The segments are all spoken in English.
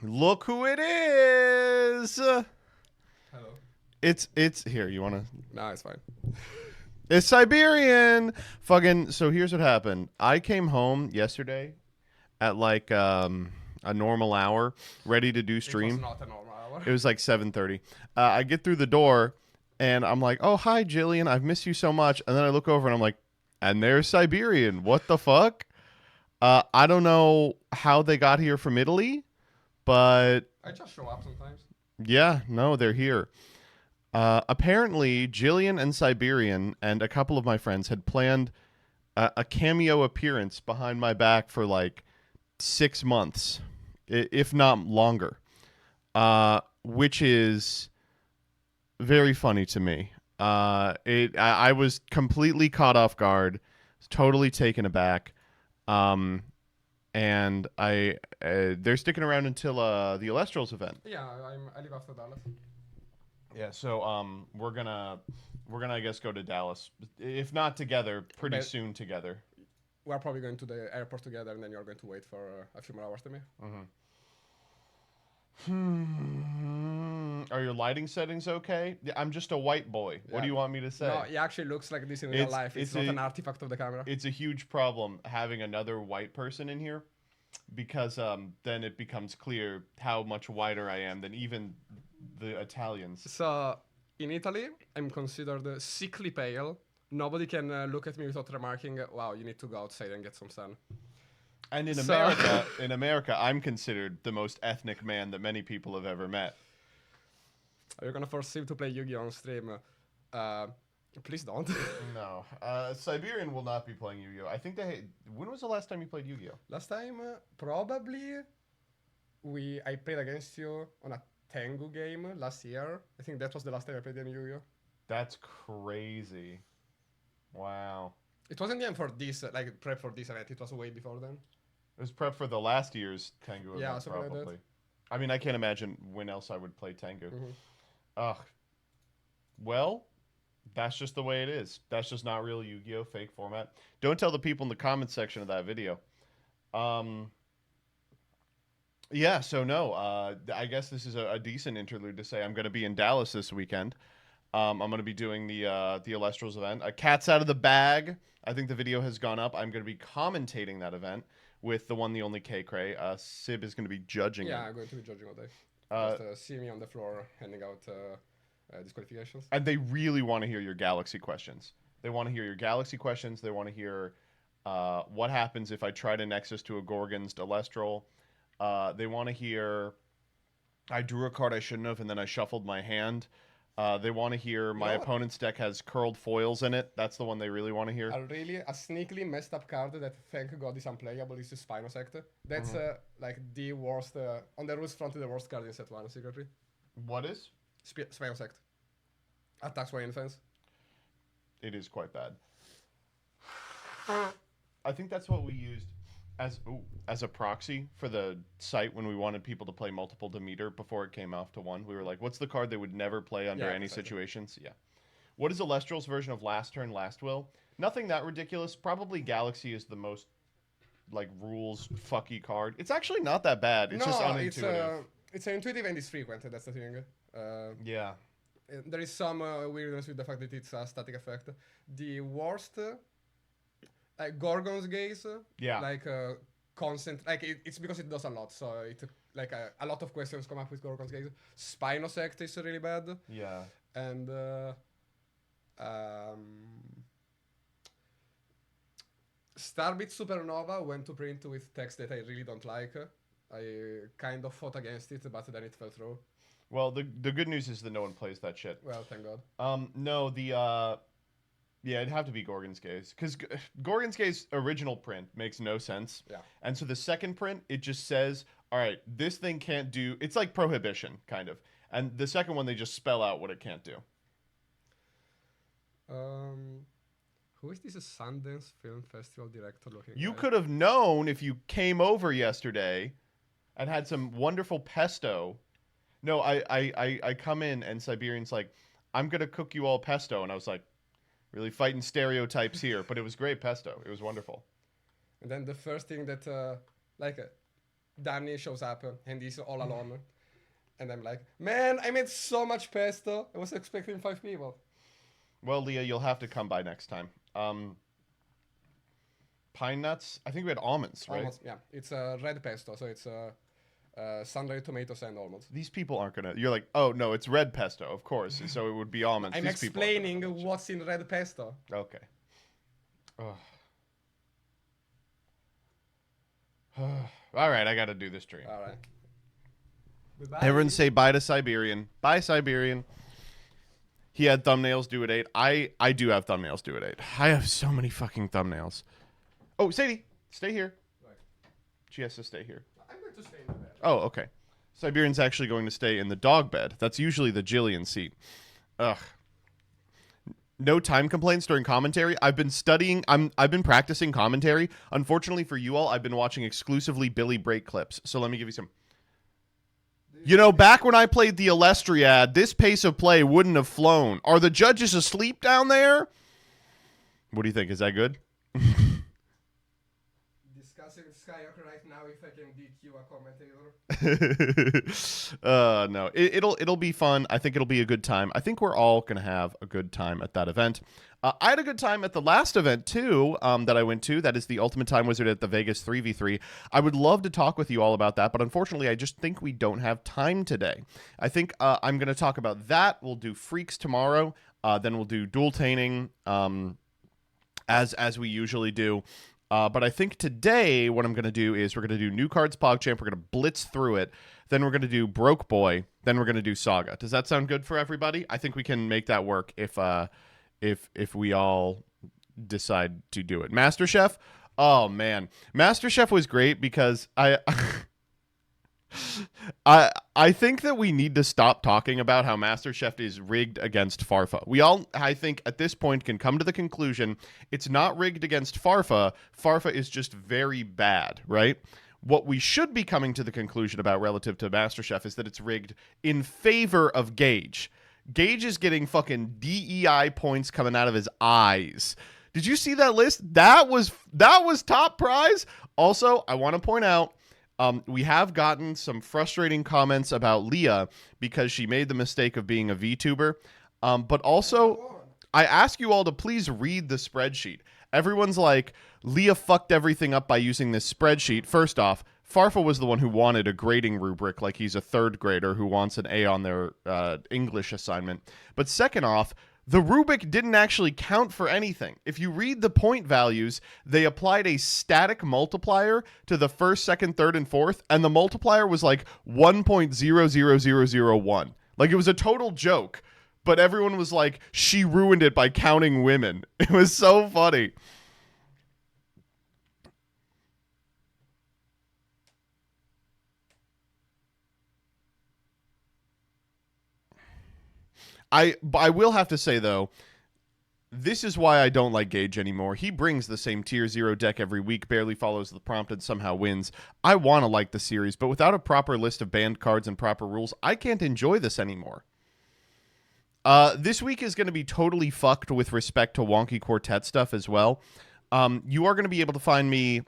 Look who it is. Hello. It's here. You wanna? No, it's fine. It's Siberian. Fucking. So here's what happened. I came home yesterday at like a normal hour, ready to do stream. It was not a normal hour. It was like 7:30. I get through the door, and I'm like, "Oh, hi, Jillian. I've missed you so much." And then I look over, and I'm like, "And there's Siberian. What the fuck?" I don't know how they got here from Italy, but I just show up sometimes. yeah, no, they're here. Apparently, Jillian and Siberian and a couple of my friends had planned a cameo appearance behind my back for like 6 months, if not longer, which is very funny to me. I was completely caught off guard, totally taken aback, and they're sticking around until the Elestrals event. Yeah, I live after Dallas. Yeah, so we're gonna I guess go to Dallas, if not together, pretty But- soon together. We're probably going to the airport together, and then you're going to wait for a few more hours to me. Are your lighting settings okay? Yeah, I'm just a white boy. What do Yeah. you want me to say? No, it actually looks like this in real life. It's not an artifact of the camera. It's a huge problem having another white person in here, because then it becomes clear how much whiter I am than even the Italians. So, in Italy, I'm considered sickly pale. Nobody can look at me without remarking, "Wow, you need to go outside and get some sun." And in So- America, I'm considered the most ethnic man that many people have ever met. Are you gonna force him to play Yu-Gi-Oh on stream? Please don't. No, Siberian will not be playing Yu-Gi-Oh. I think when was the last time you played Yu-Gi-Oh? Last time, probably, I played against you on a Tengu game last year. I think that was the last time I played any Yu-Gi-Oh. That's crazy. Wow. It wasn't even for this, like prep for this event. It was way before then. It was prep for the last year's Tengu event, Yeah, something like that. probably. I mean, I can't imagine when else I would play Tengu. Ugh. Well, that's just the way it is. That's just not real Yu-Gi-Oh! Fake format. Don't tell the people in the comments section of that video. Yeah, so no, I guess this is a decent interlude to say I'm going to be in Dallas this weekend. I'm going to be doing the Elestrals event. Cat's out of the bag. I think the video has gone up. I'm going to be commentating that event with the one, the only K-Cray. Sib is going to be judging Yeah, it. I'm going to be judging all day. Just see me on the floor handing out disqualifications. And they really want to hear your Galaxy questions. They want to hear your Galaxy questions. They want to hear what happens if I try to Nexus to a Gorgon's Elestral. They want to hear I drew a card I shouldn't have, and then I shuffled my hand. They want to hear my opponent's deck has curled foils in it. That's the one they really want to hear. A sneakily messed up card that, thank God, is unplayable is the Spinosect. That's like the worst, on the rules front, the worst card in set 1, secretly. What is? Spinosect. Attacks by influence. It is quite bad. I think that's what we used as a proxy for the site when we wanted people to play multiple Demeter before it came off to 1. We were like, what's the card they would never play under any situations? Yeah. What is Elestral's version of Last Turn, Last Will? Nothing that ridiculous. Probably Galaxy is the most, like, rules fucky card. It's actually not that bad. It's just unintuitive. It's intuitive and it's frequent, that's the thing. Yeah. There is some weirdness with the fact that it's a static effect. The worst, Gorgon's Gaze, Yeah. like constant, like it's because it does a lot, so it like a lot of questions come up with Gorgon's Gaze. Spinosect is really bad, Yeah. and Starbit Supernova went to print with text that I really don't like. I kind of fought against it, but then it fell through. Well, the good news is that no one plays that shit. Well, thank God. No, yeah, it'd have to be Gorgon's Gaze, because Gorgon's Gaze original print makes no sense. Yeah. And so the second print, it just says, all right, this thing can't do. It's like Prohibition, kind of. And the second one, they just spell out what it can't do. Who is this Sundance Film Festival director looking? You guy? could have known if you came over yesterday and had some wonderful pesto. No, I come in and Siberian's like, I'm going to cook you all pesto. And I was like, really fighting stereotypes here. But it was great pesto. It was wonderful. And then the first thing that, Danny shows up and he's all alone. And I'm like, man, I made so much pesto. I was expecting 5 people. Well, Leah, you'll have to come by next time. Pine nuts. I think we had almonds, right? Almonds, yeah. It's a red pesto, so it's sun-dried tomatoes and almonds. These people aren't gonna. You're like, oh no, it's red pesto, of course. So it would be almonds. I'm These people aren't explaining gonna- what's in red pesto. Okay. Ugh. All right, I got to do this dream. All right. Goodbye. Everyone say bye to Siberian. Bye, Siberian. He had thumbnails due at 8. I do have thumbnails due at 8. I have so many fucking thumbnails. Oh, Sadie, stay here. Right. She has to stay here. I'm going to stay in the bed. Oh, okay. Siberian's actually going to stay in the dog bed. That's usually the Jillian seat. Ugh. No time complaints during commentary. I've been studying. I've been practicing commentary. Unfortunately for you all, I've been watching exclusively Billy Break clips. So let me give you some. You know, back when I played the Elestriad, this pace of play wouldn't have flown. Are the judges asleep down there? What do you think? Is that good? Discussing Skyrock right now if I can DQ a commentator. No, it'll be fun. I think it'll be a good time. I think we're all gonna have a good time at that event. I had a good time at the last event too, that I went to. That is the Ultimate Time Wizard at the Vegas 3v3. I would love to talk with you all about that, but unfortunately, I just think we don't have time today. I think I'm gonna talk about that. We'll do Freaks tomorrow. Then we'll do Duel Tainting, as we usually do. But I think today what I'm going to do is we're going to do New Cards PogChamp. We're going to blitz through it. Then we're going to do Broke Boy. Then we're going to do Saga. Does that sound good for everybody? I think we can make that work if we all decide to do it. MasterChef? Oh, man. MasterChef was great because I think that we need to stop talking about how MasterChef is rigged against Farfa. We all, I think, at this point can come to the conclusion it's not rigged against Farfa. Farfa is just very bad, right? What we should be coming to the conclusion about relative to MasterChef is that it's rigged in favor of Gage. Gage is getting fucking DEI points coming out of his eyes. Did you see that list? That was top prize. Also, I want to point out, we have gotten some frustrating comments about Leah because she made the mistake of being a VTuber. But also, I ask you all to please read the spreadsheet. Everyone's like, Leah fucked everything up by using this spreadsheet. First off, Farfa was the one who wanted a grading rubric like he's a third grader who wants an A on their English assignment. But second off, the rubric didn't actually count for anything. If you read the point values, they applied a static multiplier to the first, second, third, and fourth, and the multiplier was like 1.00001. Like, it was a total joke, but everyone was like, she ruined it by counting women. It was so funny. I will have to say, though, this is why I don't like Gage anymore. He brings the same tier 0 deck every week, barely follows the prompt, and somehow wins. I want to like the series, but without a proper list of banned cards and proper rules, I can't enjoy this anymore. This week is going to be totally fucked with respect to wonky quartet stuff as well. You are going to be able to find me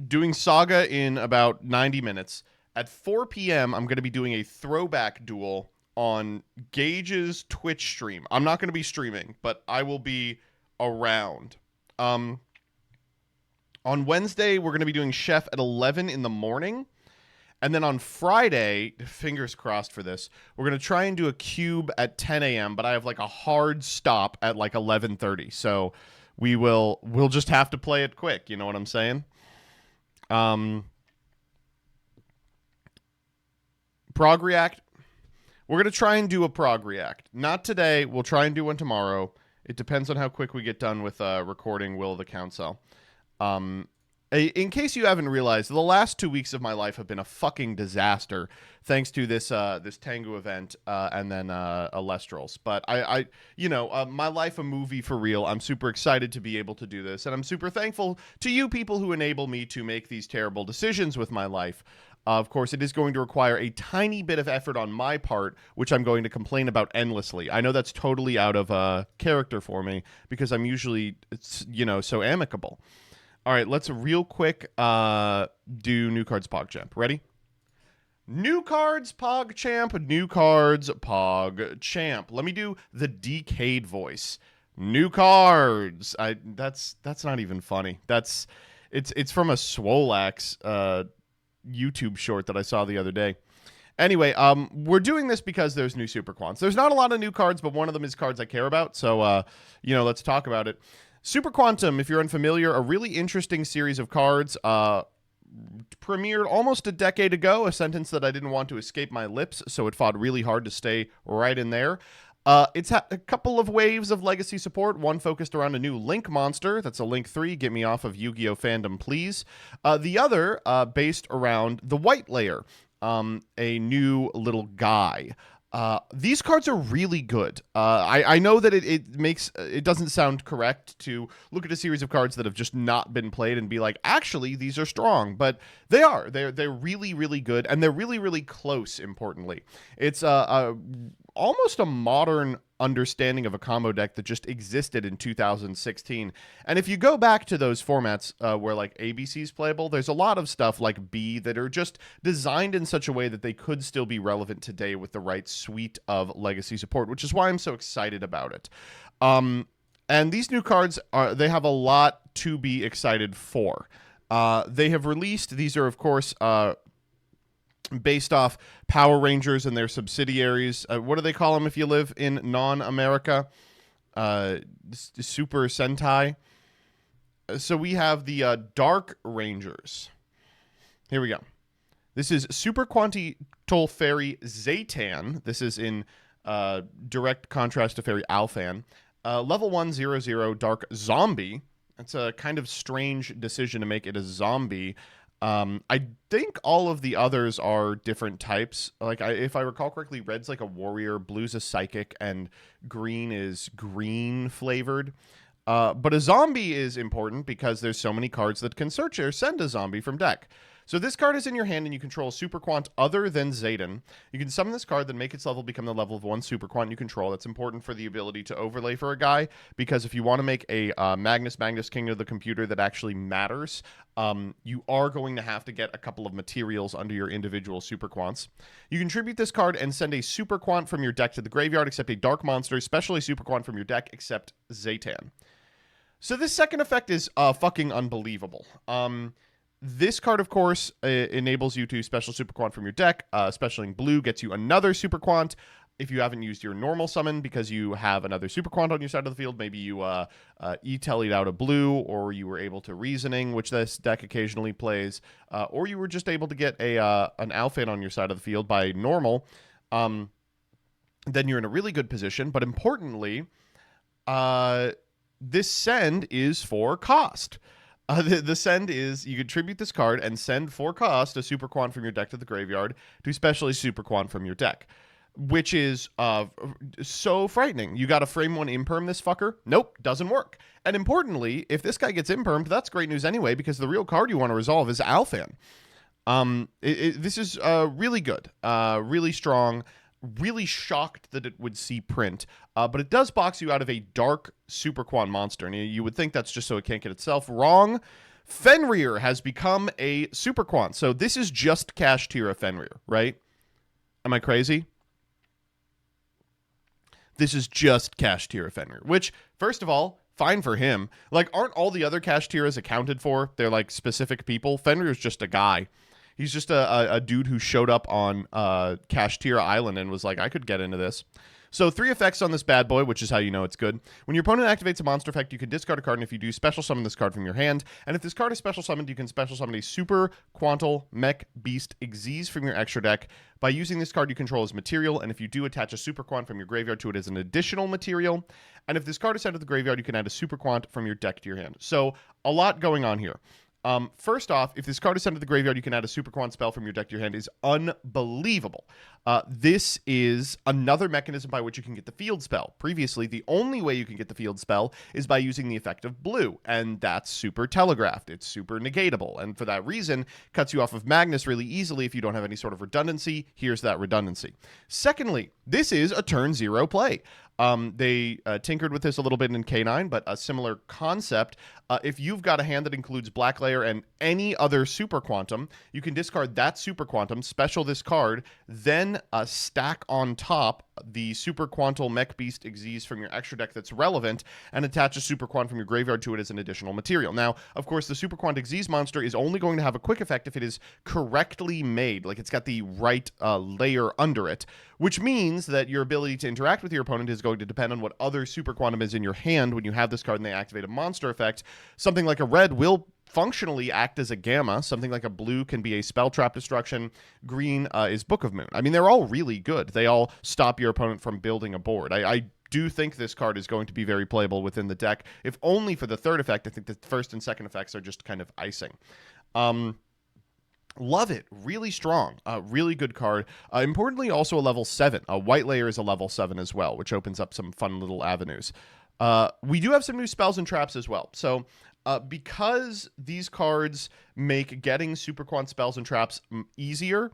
doing Saga in about 90 minutes. At 4 p.m., I'm going to be doing a throwback duel on Gage's Twitch stream. I'm not going to be streaming, but I will be around. On Wednesday, we're going to be doing Chef at 11 in the morning. And then on Friday, fingers crossed for this, we're going to try and do a cube at 10 a.m., but I have like a hard stop at like 11:30. So we'll just have to play it quick. You know what I'm saying? Prog React. We're going to try and do a Prog React. Not today. We'll try and do one tomorrow. It depends on how quick we get done with recording Will of the Council. In case you haven't realized, the last 2 weeks of my life have been a fucking disaster, thanks to this Tengu event and then Alestrals. But my life a movie for real. I'm super excited to be able to do this, and I'm super thankful to you people who enable me to make these terrible decisions with my life. Of course, it is going to require a tiny bit of effort on my part, which I'm going to complain about endlessly. I know that's totally out of character for me because I'm usually, so amicable. All right, let's real quick do new cards PogChamp. Ready? New cards PogChamp, new cards PogChamp. Let me do the decayed voice. New cards. That's not even funny. It's from a Swolax YouTube short that I saw the other day. Anyway, we're doing this because there's new Super Quants. There's not a lot of new cards, but one of them is cards I care about. So, let's talk about it. Super Quantum, if you're unfamiliar, a really interesting series of cards. Premiered almost a decade ago, a sentence that I didn't want to escape my lips, so it fought really hard to stay right in there. It's had a couple of waves of legacy support, one focused around a new Link monster. That's a Link 3. Get me off of Yu-Gi-Oh! Fandom, please. The other based around the White Layer, a new little guy. These cards are really good. I know that it doesn't sound correct to look at a series of cards that have just not been played and be like, actually, these are strong, but they are. They're really, really good, and they're really, really close, importantly. It's almost a modern understanding of a combo deck that just existed in 2016. And if you go back to those formats where like ABC's playable, there's a lot of stuff like B that are just designed in such a way that they could still be relevant today with the right suite of legacy support, which is why I'm so excited about it. And these new cards they have a lot to be excited for. They have released, these are of course based off Power Rangers and their subsidiaries. What do they call them if you live in non-America? Super Sentai. So we have the Dark Rangers. Here we go. This is Super Quantital Fairy Zaytan. This is in direct contrast to Fairy Alphan. Level 1/0/0 Dark Zombie. That's a kind of strange decision to make it a zombie. I think all of the others are different types. Like, if I recall correctly, red's like a warrior, blue's a psychic, and green is green flavored. But a zombie is important because there's so many cards that can search or send a zombie from deck. So this card is in your hand and you control a Super Quant other than Zayden. You can summon this card, then make its level become the level of one Super Quant you control. That's important for the ability to overlay for a guy, because if you want to make a Magnus King of the computer that actually matters, you are going to have to get a couple of materials under your individual Super Quants. You contribute this card and send a Super Quant from your deck to the graveyard, except a Dark Monster, especially Super Quant from your deck, except Zaytan. So this second effect is fucking unbelievable. This card, of course, enables you to special Super Quant from your deck. Specialing blue gets you another Super Quant. If you haven't used your normal summon because you have another Super Quant on your side of the field, maybe you E-Tellied out a blue, or you were able to Reasoning, which this deck occasionally plays, or you were just able to get an Alphan on your side of the field by normal, then you're in a really good position. But importantly, this send is for cost. The send is you contribute this card and send for cost a Super Quant from your deck to the graveyard to specially Super Quant from your deck, which is so frightening. You got to frame one imperm this fucker? Nope, doesn't work. And importantly, if this guy gets impermed, that's great news anyway, because the real card you want to resolve is Alphan. This is really good, really strong. Really shocked that it would see print, but it does box you out of a dark Super Quant monster, and you would think that's just so it can't get itself. Wrong. Fenrir has become a Super Quant, so this is just Kashtira Fenrir, right? Am I crazy? This is just Kashtira Fenrir, which, first of all, fine for him. Like, aren't all the other Kashtiras accounted for? They're like specific people. Fenrir's just a guy. He's just a dude who showed up on Kashtira Island and was like, I could get into this. So 3 effects on this bad boy, which is how you know it's good. When your opponent activates a monster effect, you can discard a card, and if you do, special summon this card from your hand. And if this card is special summoned, you can special summon a Super Quantal Mech Beast Xyz from your extra deck. By using this card you control as material, and if you do, attach a Super Quant from your graveyard to it as an additional material. And if this card is sent to the graveyard, you can add a Super Quant from your deck to your hand. So a lot going on here. First off, if this card is sent to the graveyard, you can add a Super Quant spell from your deck to your hand is unbelievable. This is another mechanism by which you can get the field spell. Previously, the only way you can get the field spell is by using the effect of blue, and that's super telegraphed. It's super negatable, and for that reason, cuts you off of Magnus really easily if you don't have any sort of redundancy. Here's that redundancy. Secondly, this is a turn 0 play. They tinkered with this a little bit in K9, but a similar concept. If you've got a hand that includes Black Layer and any other Super Quantum, you can discard that Super Quantum, special this card, then stack on top the Super Quantal Mech Beast Xyz from your extra deck that's relevant, and attach a Super Quant from your graveyard to it as an additional material. Now, of course, the Super Quant Xyz monster is only going to have a quick effect if it is correctly made, like it's got the right layer under it, which means that your ability to interact with your opponent is going to depend on what other Super Quantum is in your hand when you have this card and they activate a monster effect. Something like a red will functionally act as a gamma. Something like a blue can be a spell trap destruction. Green is Book of Moon. I mean, they're all really good. They all stop your opponent from building a board. I do think this card is going to be very playable within the deck, if only for the third effect. I think the first and second effects are just kind of icing. Love it. Really strong. Really good card. Importantly, also a level 7. A white layer is a level 7 as well, which opens up some fun little avenues. We do have some new spells and traps as well. So because these cards make getting Super Quant spells and traps easier,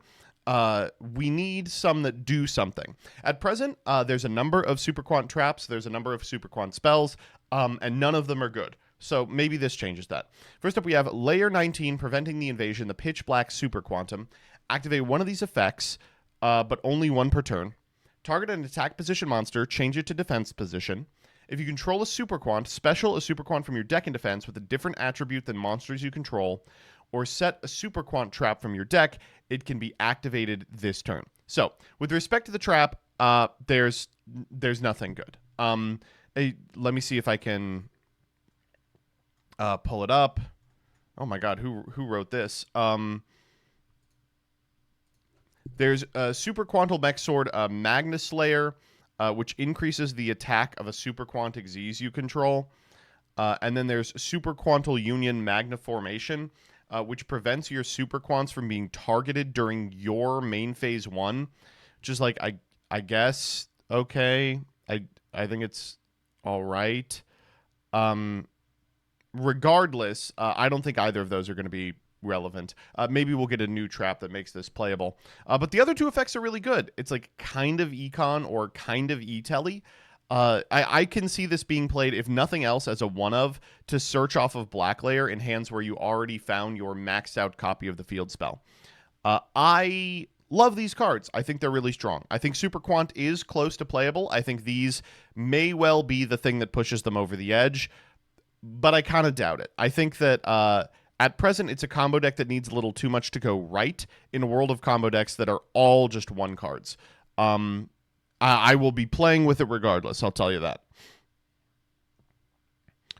we need some that do something. At present, there's a number of Super Quant traps, there's a number of Super Quant spells, and none of them are good. So maybe this changes that. First up, we have Layer 19, Preventing the Invasion, the Pitch Black Super Quantum. Activate one of these effects, but only one per turn. Target an attack position monster, change it to defense position. If you control a Super Quant, special a Super Quant from your deck in defense with a different attribute than monsters you control, or set a Super Quant trap from your deck. It can be activated this turn. So, with respect to the trap, there's nothing good. Let me see if I can pull it up. Oh my god, who wrote this? There's a Super Quantal Mech Sword, Magnus Slayer, which increases the attack of a Super Quant Xyz you control. And then there's Super Quantal Union Magniformation, which prevents your Super Quants from being targeted during your main phase 1. Which is like, I guess, okay. I think it's all right. Regardless, I don't think either of those are going to be relevant. Maybe we'll get a new trap that makes this playable. But the other two effects are really good. It's like kind of econ or kind of e-telly. I can see this being played, if nothing else, as a one-of to search off of Black Layer in hands where you already found your maxed out copy of the field spell. I love these cards. I think they're really strong. I think Super Quant is close to playable. I think these may well be the thing that pushes them over the edge, but I kind of doubt it. I think that at present, it's a combo deck that needs a little too much to go right in a world of combo decks that are all just one cards. I will be playing with it regardless, I'll tell you that.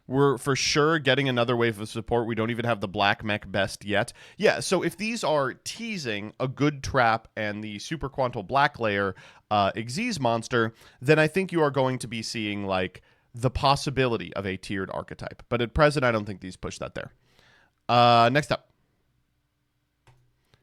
We're for sure getting another wave of support. We don't even have the Black Mech Best yet. Yeah, so if these are teasing a good trap and the Super Quantal Black Layer Xyz monster, then I think you are going to be seeing like the possibility of a tiered archetype. But at present, I don't think these push that there. Next up.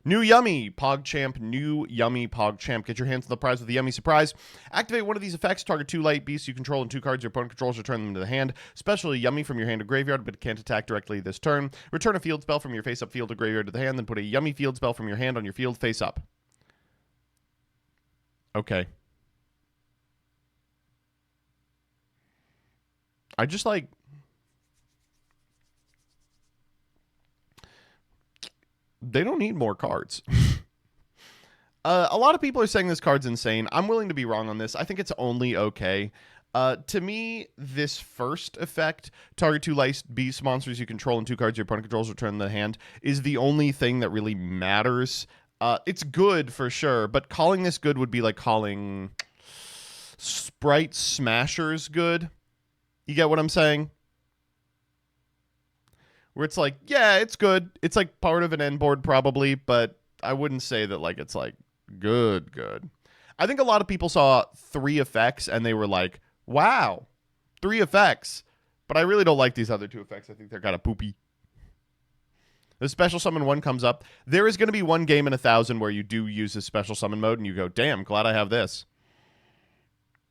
New Yummy PogChamp, new Yummy PogChamp. Get your hands on the prize with the Yummy Surprise. Activate one of these effects. Target 2 light beasts you control and 2 cards your opponent controls. Return them to the hand. Especially Yummy from your hand to graveyard, but it can't attack directly this turn. Return a field spell from your face-up field to graveyard to the hand, then put a Yummy field spell from your hand on your field face-up. Okay. I just like... They don't need more cards. A lot of people are saying this card's insane. I'm willing to be wrong on this. I think it's only okay. To me, this first effect, target 2 light beast monsters you control and 2 cards your opponent controls return to the hand, is the only thing that really matters. It's good for sure, but calling this good would be like calling Sprite Smashers good. You get what I'm saying? Where it's like, yeah, it's good. It's like part of an end board probably, but I wouldn't say that like it's like good. I think a lot of people saw 3 effects and they were like, wow, 3 effects. But I really don't like these other 2 effects. I think they're kind of poopy. The special summon one comes up. There is going to be one game in 1,000 where you do use this special summon mode and you go, damn, glad I have this.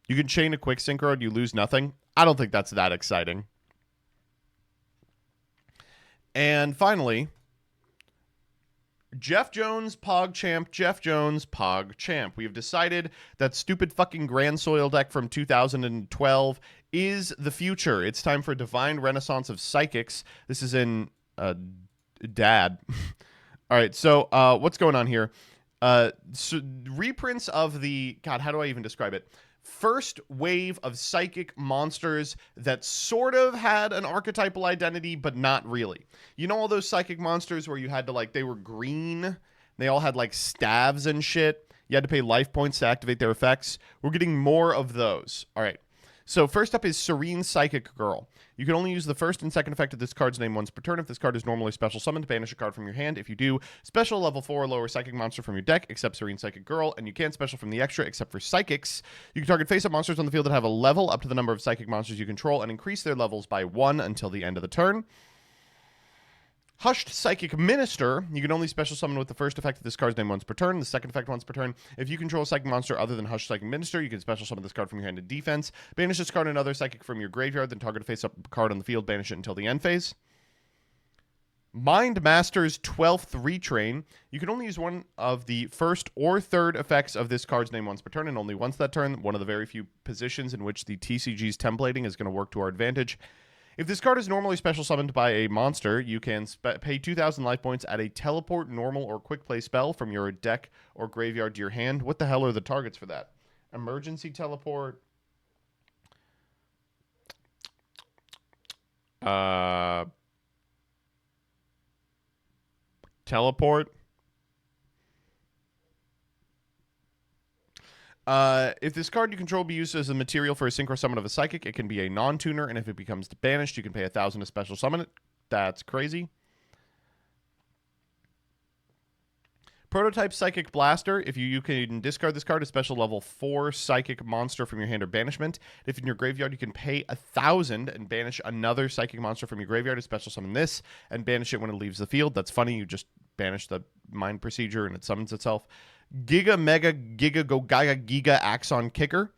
You can chain a quick synchro and you lose nothing. I don't think that's that exciting. And finally, Jeff Jones, PogChamp, Jeff Jones, PogChamp. We have decided that stupid fucking Grand Soil deck from 2012 is the future. It's time for a divine renaissance of psychics. This is in Dad. All right, so what's going on here? So reprints of the... God, how do I even describe it? First wave of psychic monsters that sort of had an archetypal identity, but not really. You know all those psychic monsters where you had to, like, they were green? They all had, like, staves and shit? You had to pay life points to activate their effects? We're getting more of those. All right. So first up is Serene Psychic Girl. You can only use the first and second effect of this card's name once per turn. If this card is normally special summoned, banish a card from your hand. If you do, special level 4 or lower psychic monster from your deck, except Serene Psychic Girl, and you can't special from the extra except for psychics. You can target face-up monsters on the field that have a level up to the number of psychic monsters you control and increase their levels by 1 until the end of the turn. Hushed Psychic Minister. You can only special summon with the first effect of this card's name once per turn, the second effect once per turn. If you control a psychic monster other than Hushed Psychic Minister, you can special summon this card from your hand in defense. Banish this card and another psychic from your graveyard, then target a face-up card on the field, banish it until the end phase. Mind Master's 12th Retrain. You can only use one of the first or third effects of this card's name once per turn, and only once that turn. One of the very few positions in which the TCG's templating is going to work to our advantage. If this card is normally special summoned by a monster, you can pay 2,000 life points, add a teleport, normal, or quick play spell from your deck or graveyard to your hand. What the hell are the targets for that? Emergency teleport. Teleport. If this card you control be used as a material for a synchro summon of a psychic, it can be a non-tuner, and if it becomes banished, you can pay 1,000 to special summon it. That's crazy. Prototype Psychic Blaster. If you can discard this card, a special level 4 psychic monster from your hand or banishment. If in your graveyard, you can pay 1,000 and banish another psychic monster from your graveyard to special summon this and banish it when it leaves the field. That's funny. You just banish the mind procedure and it summons itself. Giga Mega Giga Go Gaga Giga Axon Kicker.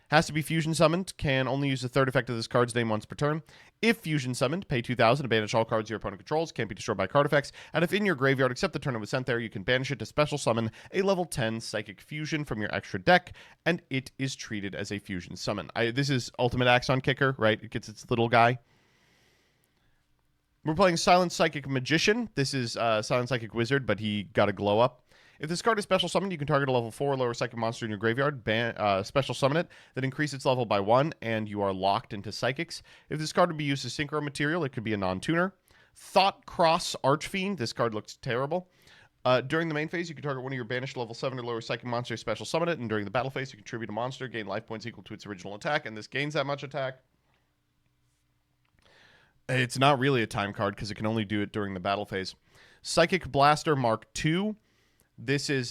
Has to be fusion summoned. Can only use the third effect of this card's name once per turn. If fusion summoned, pay 2,000 to banish all cards your opponent controls. Can't be destroyed by card effects. And if in your graveyard, except the turn it was sent there, you can banish it to special summon a level 10 Psychic Fusion from your extra deck, and it is treated as a fusion summon. This is Ultimate Axon Kicker, right? It gets its little guy. We're playing Silent Psychic Magician. This is Silent Psychic Wizard, but he got a glow up. If this card is special summoned, you can target a level 4 or lower psychic monster in your graveyard, special summon it, then increase its level by 1, and you are locked into psychics. If this card would be used as synchro material, it could be a non-tuner. Thought Cross Archfiend. This card looks terrible. During the main phase, you can target one of your banished level 7 or lower psychic monsters, special summon it, and during the battle phase, you contribute a monster, gain life points equal to its original attack, and this gains that much attack. It's not really a time card because it can only do it during the battle phase. Psychic Blaster Mark II. This is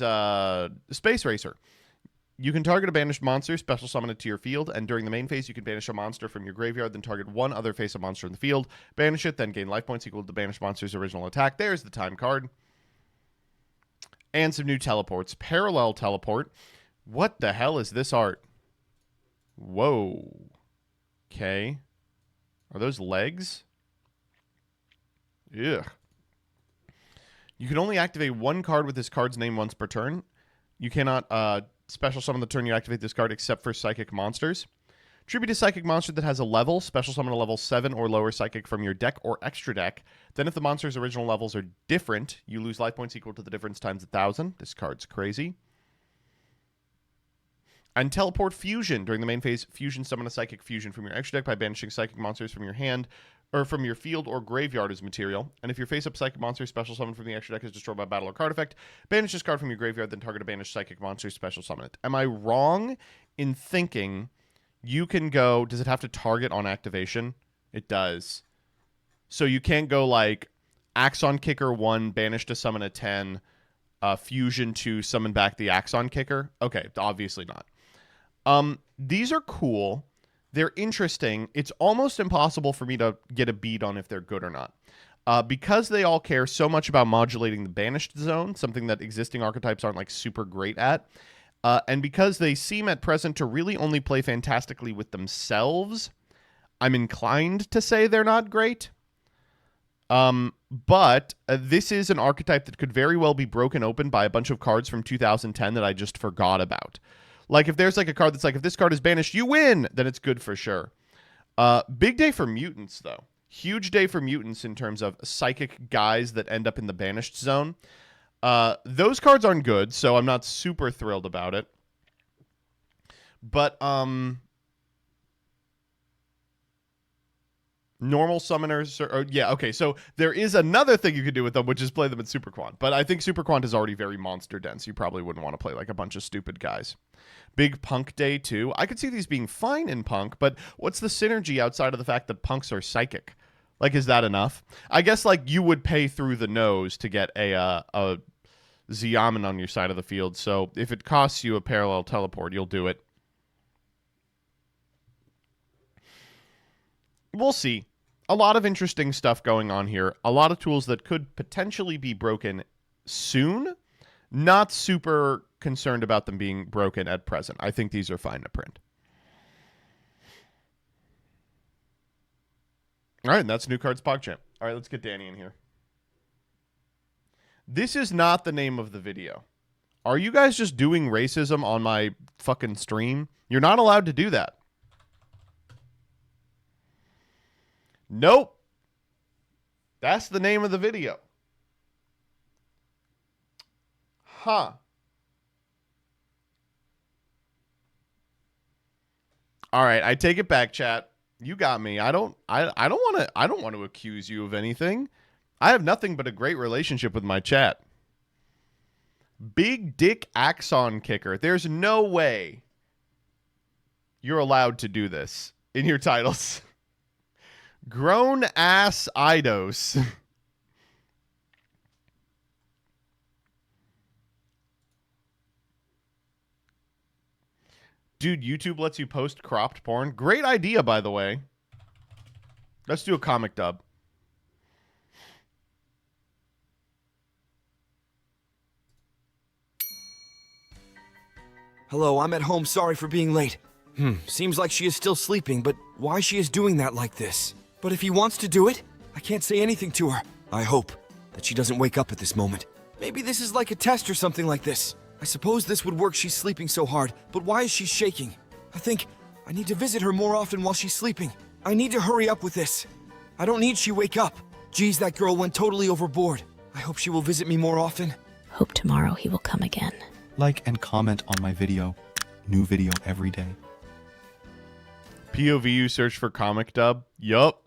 Space Racer. You can target a banished monster, special summon it to your field, and during the main phase, you can banish a monster from your graveyard, then target one other face-up monster in the field, banish it, then gain life points equal to the banished monster's original attack. There's the time card. And some new teleports. Parallel Teleport. What the hell is this art? Whoa. Okay. Are those legs? Ugh. You can only activate one card with this card's name once per turn. You cannot special summon the turn you activate this card except for psychic monsters. Tribute a psychic monster that has a level. Special summon a level 7 or lower psychic from your deck or extra deck. Then if the monster's original levels are different, you lose life points equal to the difference times 1,000. This card's crazy. And Teleport Fusion. During the main phase, fusion summon a psychic fusion from your extra deck by banishing psychic monsters from your hand or from your field or graveyard as material. And if your face-up psychic monster special summon from the extra deck is destroyed by battle or card effect, banish this card from your graveyard, then target a banished psychic monster, special summon it. Am I wrong in thinking you can go... Does it have to target on activation? It does. So you can't go like Axon Kicker 1, banish to summon a 10, fusion to summon back the Axon Kicker? Okay, obviously not. These are cool. They're interesting. It's almost impossible for me to get a beat on if they're good or not. Because they all care so much about modulating the banished zone, something that existing archetypes aren't like super great at, and because they seem at present to really only play fantastically with themselves, I'm inclined to say they're not great. But this is an archetype that could very well be broken open by a bunch of cards from 2010 that I just forgot about. Like if there's like a card that's like, if this card is banished, you win, then it's good for sure. Big day for mutants, though. Huge day for mutants in terms of psychic guys that end up in the banished zone. Those cards aren't good, so I'm not super thrilled about it. But normal summoners yeah, okay, so there is another thing you could do with them, which is play them in Super Quant. But I think Super Quant is already very monster dense. You probably wouldn't want to play like a bunch of stupid guys. Big punk day too. I could see these being fine in punk, but what's the synergy outside of the fact that punks are psychic? Like, is that enough? I guess like you would pay through the nose to get a Xiamen on your side of the field. So if it costs you a parallel teleport, you'll do it. We'll see. A lot of interesting stuff going on here. A lot of tools that could potentially be broken soon. Not super concerned about them being broken at present. I think these are fine to print. All right, and that's New Cards PogChamp. All right, let's get Danny in here. This is not the name of the video. Are you guys just doing racism on my fucking stream? You're not allowed to do that. Nope. That's the name of the video. Huh. All right, I take it back, chat. You got me. I don't want to accuse you of anything. I have nothing but a great relationship with my chat. Big Dick Axon Kicker. There's no way you're allowed to do this in your titles. Grown ass Eidos. Dude, YouTube lets you post cropped porn. Great idea, by the way. Let's do a comic dub. Hello, I'm at home. Sorry for being late. Seems like she is still sleeping, but why she is doing that like this? But if he wants to do it, I can't say anything to her. I hope that she doesn't wake up at this moment. Maybe this is like a test or something like this. I suppose this would work, she's sleeping so hard, but why is she shaking? I think I need to visit her more often while she's sleeping. I need to hurry up with this. I don't need she wake up. Geez, that girl went totally overboard. I hope she will visit me more often. Hope tomorrow he will come again. Like and comment on my video. New video every day. POVU search for comic dub. Yup.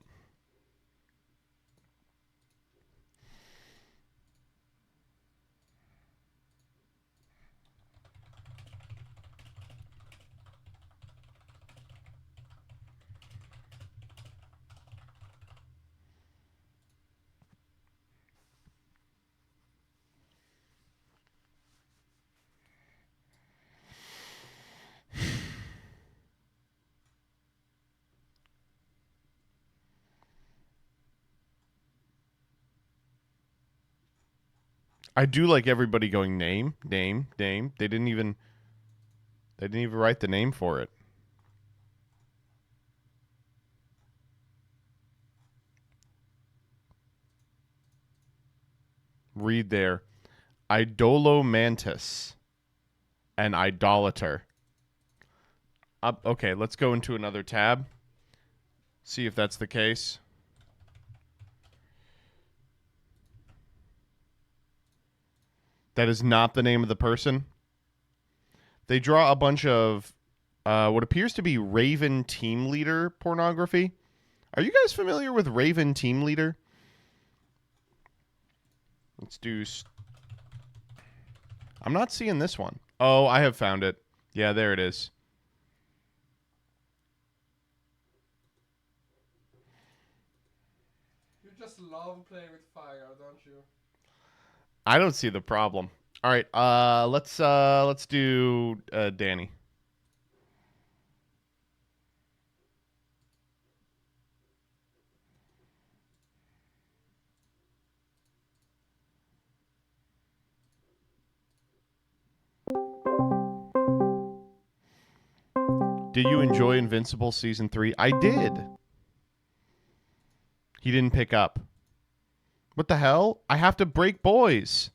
I do like everybody going name. They didn't even write the name for it. Read there. Idolomantis and idolater. Okay, let's go into another tab. See if that's the case. That is not the name of the person. They draw a bunch of what appears to be Raven Team Leader pornography. Are you guys familiar with Raven Team Leader? Let's do... I'm not seeing this one. Oh, I have found it. Yeah, there it is. You just love playing with fire, don't you? I don't see the problem. All right, let's do Danny. Did you enjoy Invincible Season 3? I did. He didn't pick up. What the hell? I have to break boys.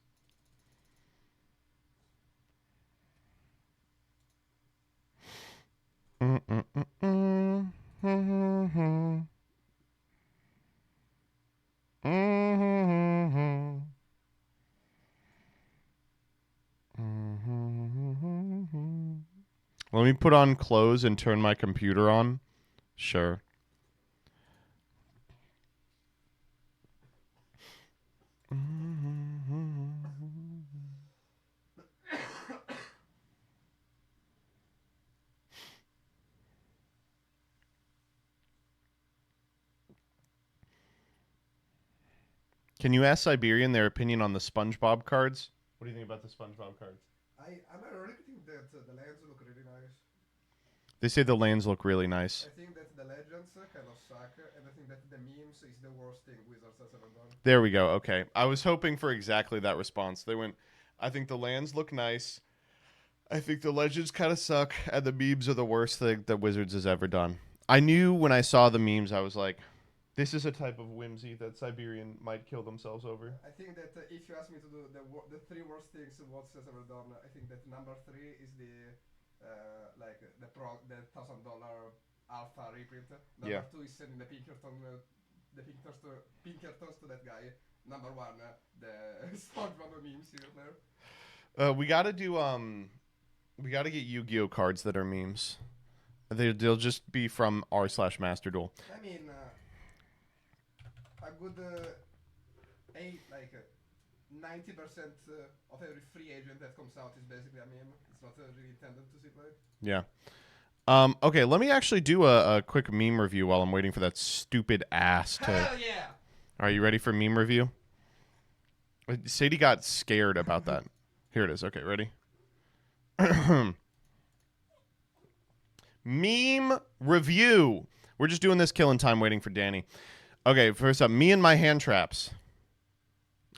Let me put on clothes and turn my computer on. Sure. Can you ask Siberian their opinion on the SpongeBob cards? What do you think about the SpongeBob cards? I really think that the lands look really nice. They say the lands look really nice. I think that the legends kind of suck, and I think that the memes is the worst thing Wizards has ever done. There we go. Okay. I was hoping for exactly that response. They went, I think the lands look nice. I think the legends kind of suck, and the memes are the worst thing that Wizards has ever done. I knew when I saw the memes, I was like, this is a type of whimsy that Siberian might kill themselves over. I think that if you ask me to do the three worst things Wizards has ever done, I think that number 3 is the $1,000 alpha reprint. Number 2 is sending the Pinkertons to that guy. Number 1, the SpongeBob memes here there. We gotta get Yu-Gi-Oh cards that are memes. They'll just be from r/Master Duel. I mean, a good 90% of every free agent that comes out is basically a meme. It's not really intended to see play. Yeah. Okay, let me actually do a quick meme review while I'm waiting for that stupid ass to... Hell yeah! Are you ready for meme review? Sadie got scared about that. Here it is. Okay, ready? Meme review. We're just doing this killing time waiting for Danny. Okay, first up, me and my hand traps.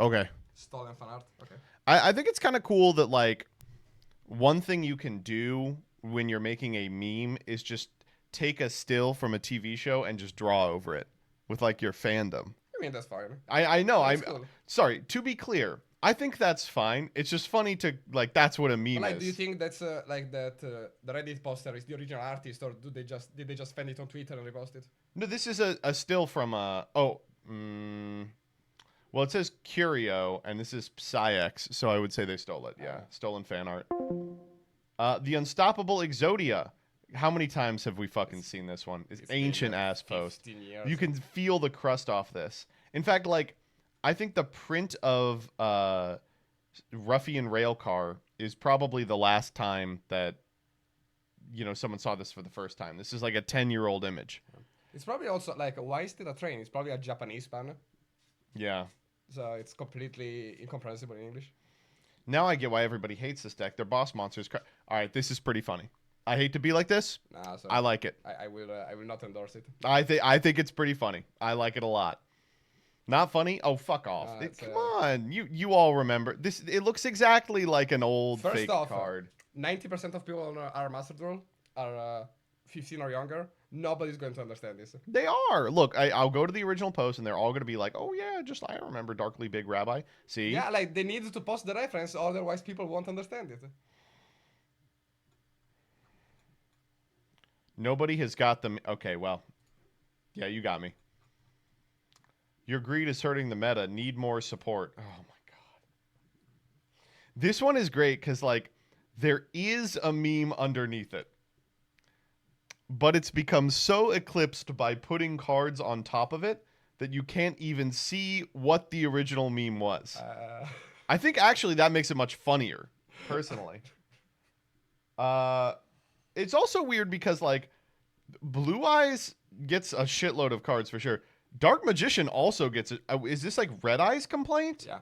Okay. Stolen fan art. Okay. I think it's kind of cool that, like, one thing you can do when you're making a meme is just take a still from a TV show and just draw over it with, like, your fandom. I mean, that's fine. I know. That's I'm cool. sorry. To be clear, I think that's fine. It's just funny to, like, that's what a meme Like, is. do you think that's the Reddit poster is the original artist, or did they just find it on Twitter and repost it? No, this is a still from well, it says Curio, and this is PsyX, so I would say they stole it. Yeah, stolen fan art. The Unstoppable Exodia. How many times have we fucking seen this one? It's ancient ass post. You can feel the crust off this. In fact, like, I think the print of Ruffian Railcar is probably the last time that, you know, someone saw this for the first time. This is like a 10-year-old image. It's probably also like, why is it a train? It's probably a Japanese span, Yeah. so it's completely incomprehensible in English. Now I get why everybody hates this deck. Their boss monsters. All right, this is pretty funny. I hate to be like this. Nah, so I like it. I will not endorse it. I think it's pretty funny. I like it a lot. Not funny? Oh, fuck off. Come on. You all remember. This. It looks exactly like an old First fake off, card. 90% of people on our Master Duel are 15 or younger. Nobody's going to understand this. They are. Look, I'll go to the original post, and they're all going to be like, oh, yeah, just I remember Darkly Big Rabbi. See? Yeah, like, they need to post the reference, otherwise people won't understand it. Nobody has got them. Okay, well. Yeah, you got me. Your greed is hurting the meta. Need more support. Oh, my God. This one is great because, like, there is a meme underneath it. But it's become so eclipsed by putting cards on top of it that you can't even see what the original meme was. I think actually that makes it much funnier, personally. It's also weird because, like, Blue Eyes gets a shitload of cards for sure. Dark Magician also gets it. Is this like Red Eye's complaint? Yeah.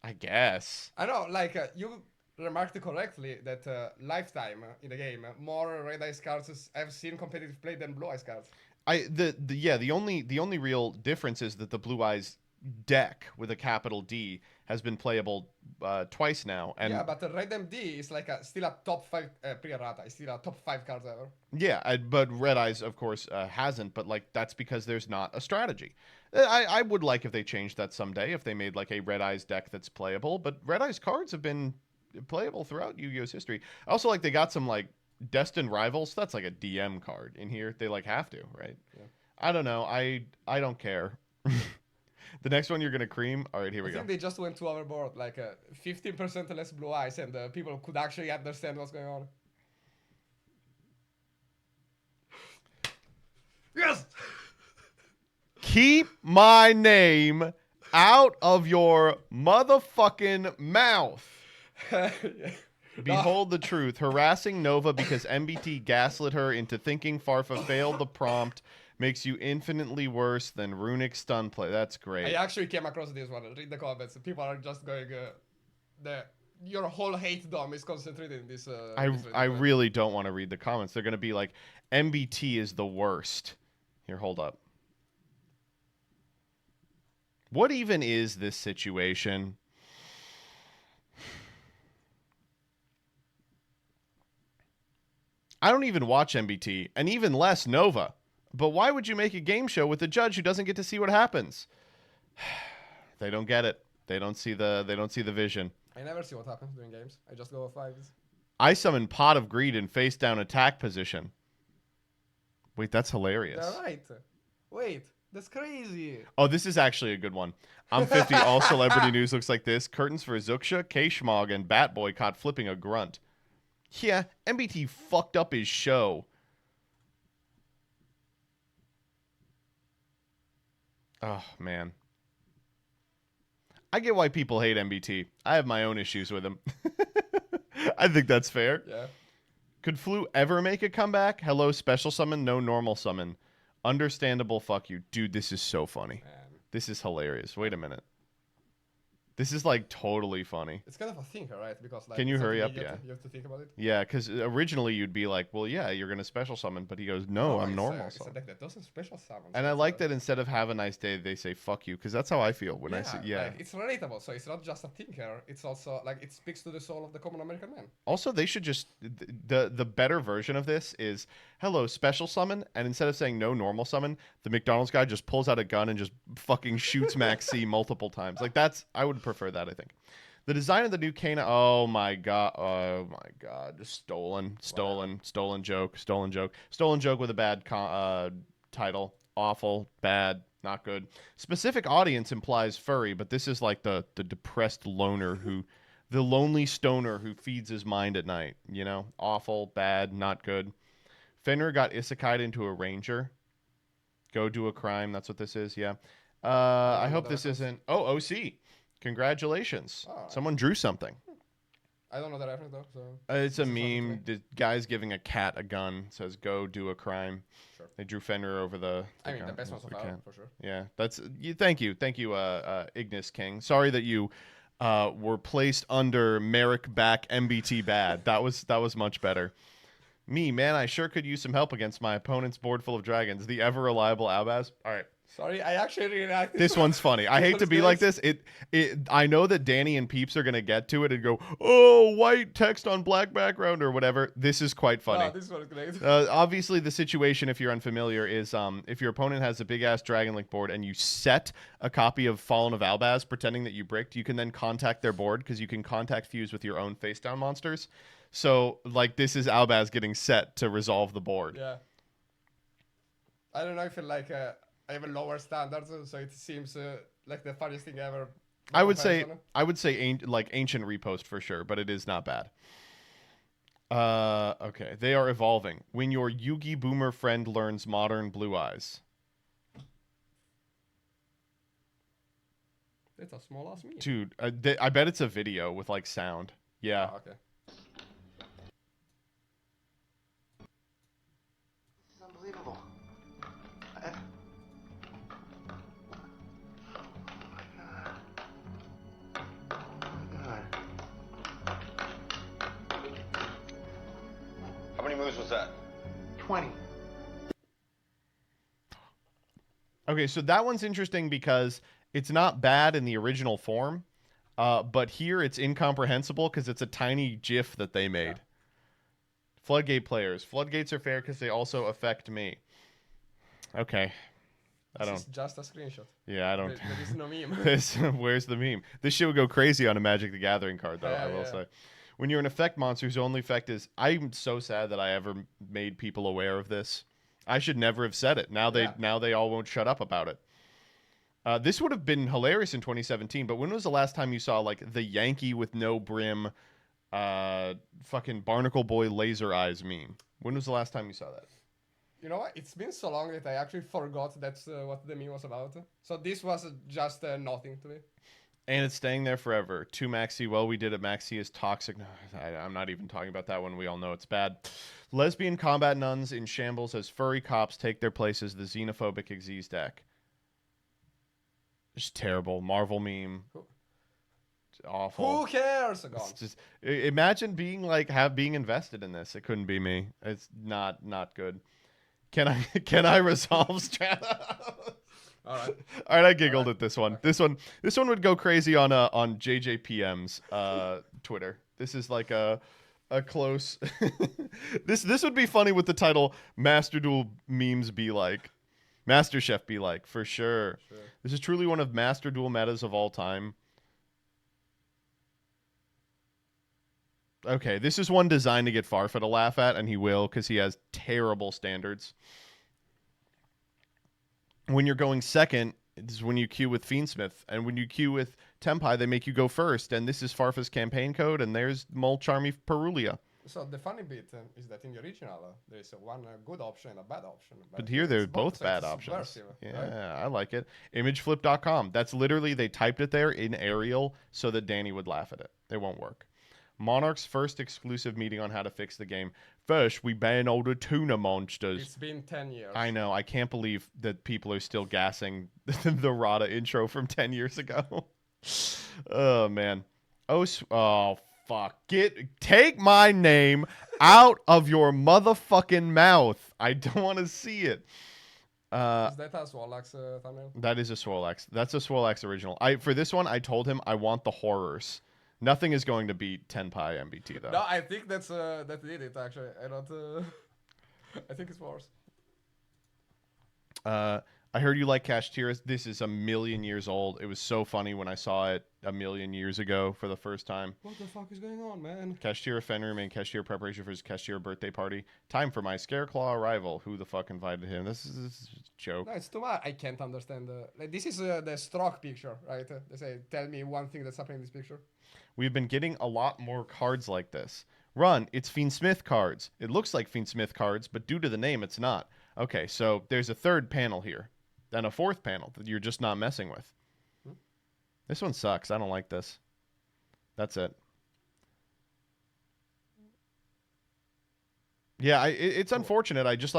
I guess. I know, like, you remarked correctly that lifetime in the game, more Red Eyes cards I've seen competitive play than Blue Eyes cards. The only real difference is that the Blue Eyes deck with a capital D has been playable twice now. And yeah, but Red MD is like still a top 5 pre-errata. It's still a top 5 card ever. yeah, but Red Eyes, of course, hasn't. But like that's because there's not a strategy. I would like if they changed that someday. If they made like a Red Eyes deck that's playable. But Red Eyes cards have been playable throughout Yu-Gi-Oh's history. I also like they got some like Destined Rivals. That's like a DM card in here. They like have to, right? Yeah. I don't know. I don't care. The next one you're gonna cream. All right, here we I go. think they just went too overboard, like 15% less blue eyes, and people could actually understand what's going on. Yes! Keep my name out of your motherfucking mouth. Yeah. Behold the truth. Harassing Nova because MBT gaslit her into thinking Farfa failed the prompt makes you infinitely worse than runic stun play. That's great. I actually came across this one. Read the comments. People are just going, your whole hate dom is concentrated in this. I really don't want to read the comments. They're going to be like, MBT is the worst. Here, hold up. What even is this situation? I don't even watch MBT, and even less Nova. But why would you make a game show with a judge who doesn't get to see what happens? They don't get it. They don't see the vision. I never see what happens during games. I just go 5s. I summon Pot of Greed in face down attack position. Wait, that's hilarious. They're right. Wait, that's crazy. Oh, this is actually a good one. I'm 50. All celebrity news looks like this. Curtains for Zuxia, K-Schmog, and Batboy caught flipping a grunt. Yeah, MBT fucked up his show. Oh, man. I get why people hate MBT. I have my own issues with him. I think that's fair. Yeah. Could Flu ever make a comeback? Hello, special summon, no normal summon. Understandable, fuck you. Dude, this is so funny. Man. This is hilarious. Wait a minute. This is like totally funny. It's kind of a thinker, right? Because like, Can you it's hurry something up? Yeah. You have to think about it. Yeah, because originally you'd be like, well, yeah, you're going to special summon. But he goes, no, I'm it's normal. It's a summon. deck that doesn't special summon. And so I it's, like that instead of have a nice day, they say, fuck you. Because that's how I feel when I say, yeah. Like, it's relatable. So it's not just a thinker. It's also like it speaks to the soul of the common American man. Also, they should just the better version of this is hello special summon, and instead of saying no normal summon, the McDonald's guy just pulls out a gun and just fucking shoots Max C multiple times. Like I would prefer that. I think the design of the new Kana. Oh my god, just stolen joke with a bad title. Awful, bad, not good. Specific audience implies furry, but this is like the depressed loner who. The lonely stoner who feeds his mind at night, you know? Awful, bad, not good. Fenrir got isekai'd into a ranger. Go do a crime. That's what this is, yeah. I hope this isn't... Oh, OC. Congratulations. Oh. Someone drew something. I don't know the reference though. So It's a this is something meme. to me. The guy's giving a cat a gun. Says, go do a crime. Sure. They drew Fenrir over the I mean, gun, the best one so the far, cat. for sure. Yeah, that's... Thank you, Ignis King. Sorry that you... were placed under Merrick back MBT bad. That was much better. Me, man, I sure could use some help against my opponent's board full of dragons. The ever reliable Albaz. All right. Sorry, I actually really like This one's funny. I hate to one's be like nice. this. I know that Danny and Peeps are gonna get to it and go, oh, white text on black background or whatever. This is quite funny. Oh, this one is great. Obviously, the situation, if you're unfamiliar, is if your opponent has a big-ass Dragon Link board and you set a copy of Fallen of Albaz, pretending that you bricked, you can then contact their board because you can contact fuse with your own face-down monsters. So, like, this is Albaz getting set to resolve the board. Yeah. I don't know if I have a lower standard, so it seems like the funniest thing ever. I would say ancient repost for sure, but it is not bad. Okay, they are evolving. When your Yugi Boomer friend learns modern Blue Eyes. It's a small ass me. Dude, I bet it's a video with like sound. Yeah. Oh, okay. It's unbelievable. How many moves was that? 20. Okay, so that one's interesting because it's not bad in the original form. But here it's incomprehensible because it's a tiny GIF that they made. Floodgate players. Floodgates are fair because they also affect me. Okay. I don't. This is just a screenshot. Yeah, I don't. There is no meme. Where's the meme? This shit would go crazy on a Magic the Gathering card, though, I will say. When you're an effect monster whose only effect is... I'm so sad that I ever made people aware of this. I should never have said it. Now they all won't shut up about it. This would have been hilarious in 2017, but when was the last time you saw, like, the Yankee with no brim, fucking Barnacle Boy laser eyes meme? When was the last time you saw that? You know what? It's been so long that I actually forgot that's what the meme was about. So this was just nothing to me. And it's staying there forever. 2 Maxi, well, we did it. Maxi is toxic. No, I'm not even talking about that one. We all know it's bad. Lesbian combat nuns in shambles as furry cops take their places. The xenophobic Xyz deck. Just terrible. Marvel meme. It's awful. Who cares? Gone. It's just imagine being being invested in this. It couldn't be me. It's not good. Can I resolve Strata? All right. All right, I giggled at this one. This one would go crazy on JJPM's Twitter. This is like a close. this would be funny with the title "Master Duel memes be like." Master Chef be like, for sure. This is truly one of Master Duel metas of all time. Okay, this is one designed to get Farfa to laugh at, and he will, because he has terrible standards. When you're going second, this is when you queue with Fiendsmith, and when you queue with Tempai, they make you go first, and this is Farfa's campaign code, and there's Mol Charmy Perulia. So the funny bit is that in the original, there is one good option and a bad option. But here they're both so bad it's options. subversive, Yeah, right? I like it. Imageflip.com. That's literally, they typed it there in Arial so that Danny would laugh at it. It won't work. Monarch's first exclusive meeting on how to fix the game. First, we ban all the tuna monsters. It's been 10 years. I know. I can't believe that people are still gassing the Rada intro from 10 years ago. Oh, man. Oh, fuck. Take my name out of your motherfucking mouth. I don't want to see it. Is that a Swalax thumbnail? That is a Swolax. That's a Swolax original. For this one, I told him I want the horrors. Nothing is going to beat Tenpai MBT, though. No, I think that did it, actually. I don't... I think it's worse. I heard you like Kashtira. This is a million years old. It was so funny when I saw it a million years ago for the first time. What the fuck is going on, man? Kashtira Fenrir made Kashtira preparation for his Kashtira birthday party. Time for my Scareclaw arrival. Who the fuck invited him? This is a joke. No, it's too much. I can't understand. Like, this is the stroke picture, right? They say, tell me one thing that's happening in this picture. We've been getting a lot more cards like this. Run, it's Fiendsmith cards. It looks like Fiendsmith cards, but due to the name, it's not. Okay, so there's a third panel here. Then a fourth panel that you're just not messing with. This one sucks. I don't like this. That's it. Yeah, it's unfortunate. I just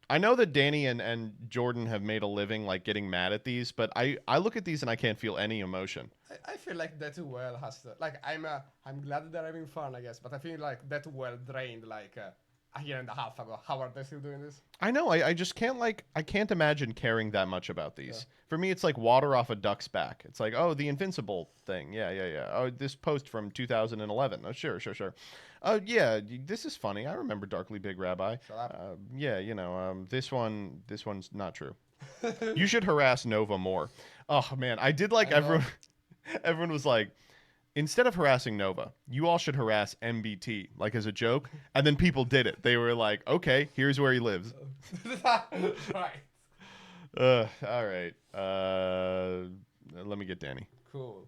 I know that Danny and Jordan have made a living getting mad at these, but I look at these and I can't feel any emotion. I feel like that Duel has to, I'm glad they're having fun, I guess, but I feel like that Duel drained a year and a half ago. How are they still doing this? I know. I just can't I can't imagine caring that much about these. Yeah. For me, it's like water off a duck's back. It's like, oh, the Invincible thing. Yeah. Oh, this post from 2011. Oh, sure. Oh, yeah, this is funny. I remember Darkly Big Rabbi. Shut up. Yeah, this one's not true. You should harass Nova more. Oh, man, I did everyone was like, instead of harassing Nova, you all should harass MBT, as a joke. And then people did it. They were like, okay, here's where he lives. Right. All right. Let me get Danny. Cool.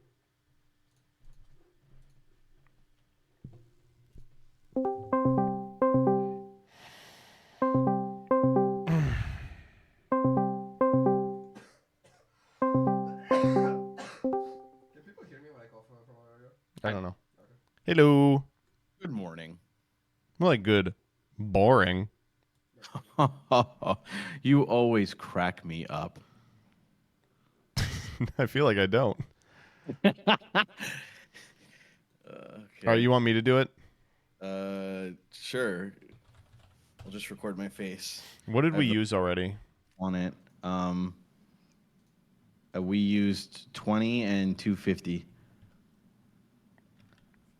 I don't know. Okay. Hello. Good morning. More like good. Boring. You always crack me up. I feel like I don't. Okay. All right, you want me to do it? Sure. I'll just record my face. What did we use already? On it. We used 20 and 250.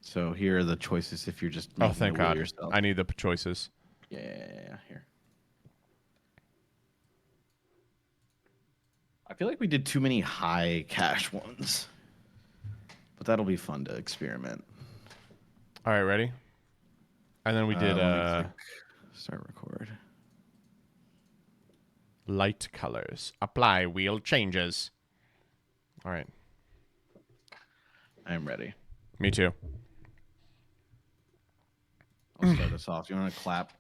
So here are the choices if you're just Oh, making thank a wheel God. yourself. I need the choices. Yeah, here. I feel like we did too many high cash ones, but that'll be fun to experiment. All right, ready? And then we did Let me click start record. light colors. Apply wheel changes. All right. I am ready. Me too. I'll start us off. You want to clap?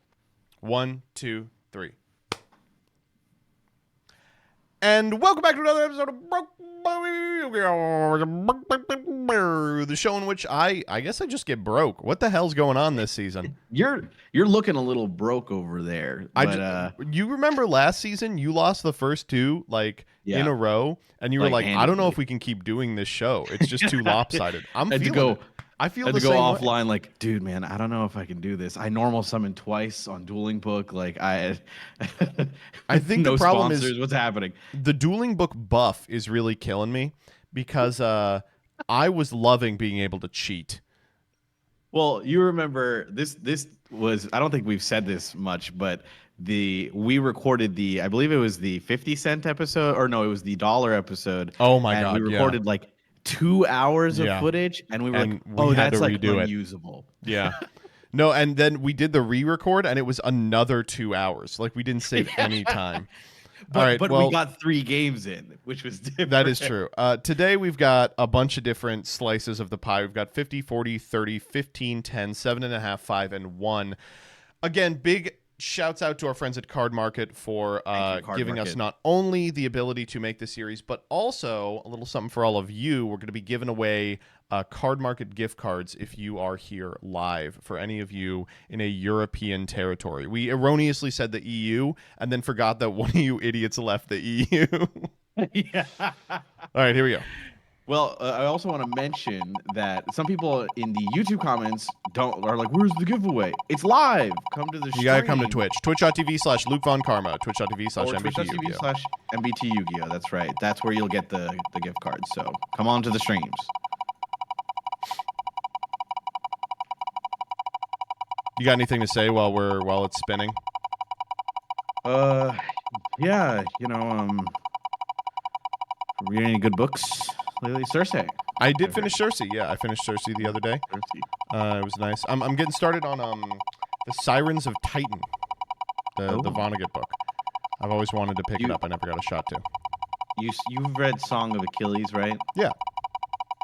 1, 2, 3. And welcome back to another episode of the show in which I guess I just get broke. What the hell's going on this season? You're looking a little broke over there. But, You remember last season you lost the first two Yeah. in a row, and you were Like, like, I don't know handedly. if we can keep doing this show. It's just too lopsided. I'm had to feeling go. it. I feel Had the to go same way. offline, like, dude, man, I don't know if I can do this. I normal summon twice on Dueling Book. Like, I think no the problem is- sponsors. What's happening? The dueling book buff is really killing me because I was loving being able to cheat. Well, you remember this. This was. I don't think we've said this much, but we recorded the. I believe it was the 50-cent episode, or no, it was the dollar episode. Oh my and God, we yeah. recorded like 2 hours Yeah. of footage, and we were And like, we "Oh, had that's to like redo it. unusable." Yeah. No, and then we did the re-record, and it was another 2 hours. Like we didn't save any time. But, All right, but well, we got 3 games in, which was different. that is true. Today we've got a bunch of different slices of the pie. We've got 50, 40, 30, 15, 10, 7.5, 5, and 1. Again, big shouts out to our friends at Card Market for Card giving us Market. not only the ability to make the series, but also a little something for all of you. We're going to be giving away Card Market gift cards if you are here live for any of you in a European territory. We erroneously said the EU and then forgot that one of you idiots left the EU. Yeah. All right, here we go. Well, I also want to mention that some people in the YouTube comments are like, "Where's the giveaway? It's live. Come to the You got to come to Twitch. Twitch.tv/Luke Von Karma. Twitch.tv/MBT Twitch.tv/MBT Yu-Gi-Oh. That's right. That's where you'll get the gift cards. So come on to the streams. You got anything to say while it's spinning? Yeah, reading any good books lately? Cersei. I did finish Cersei. Yeah, I finished Cersei the other day. It was nice. I'm getting started on the Sirens of Titan, the Vonnegut book. I've always wanted to pick it up. I never got a shot to. You've read Song of Achilles, right? Yeah.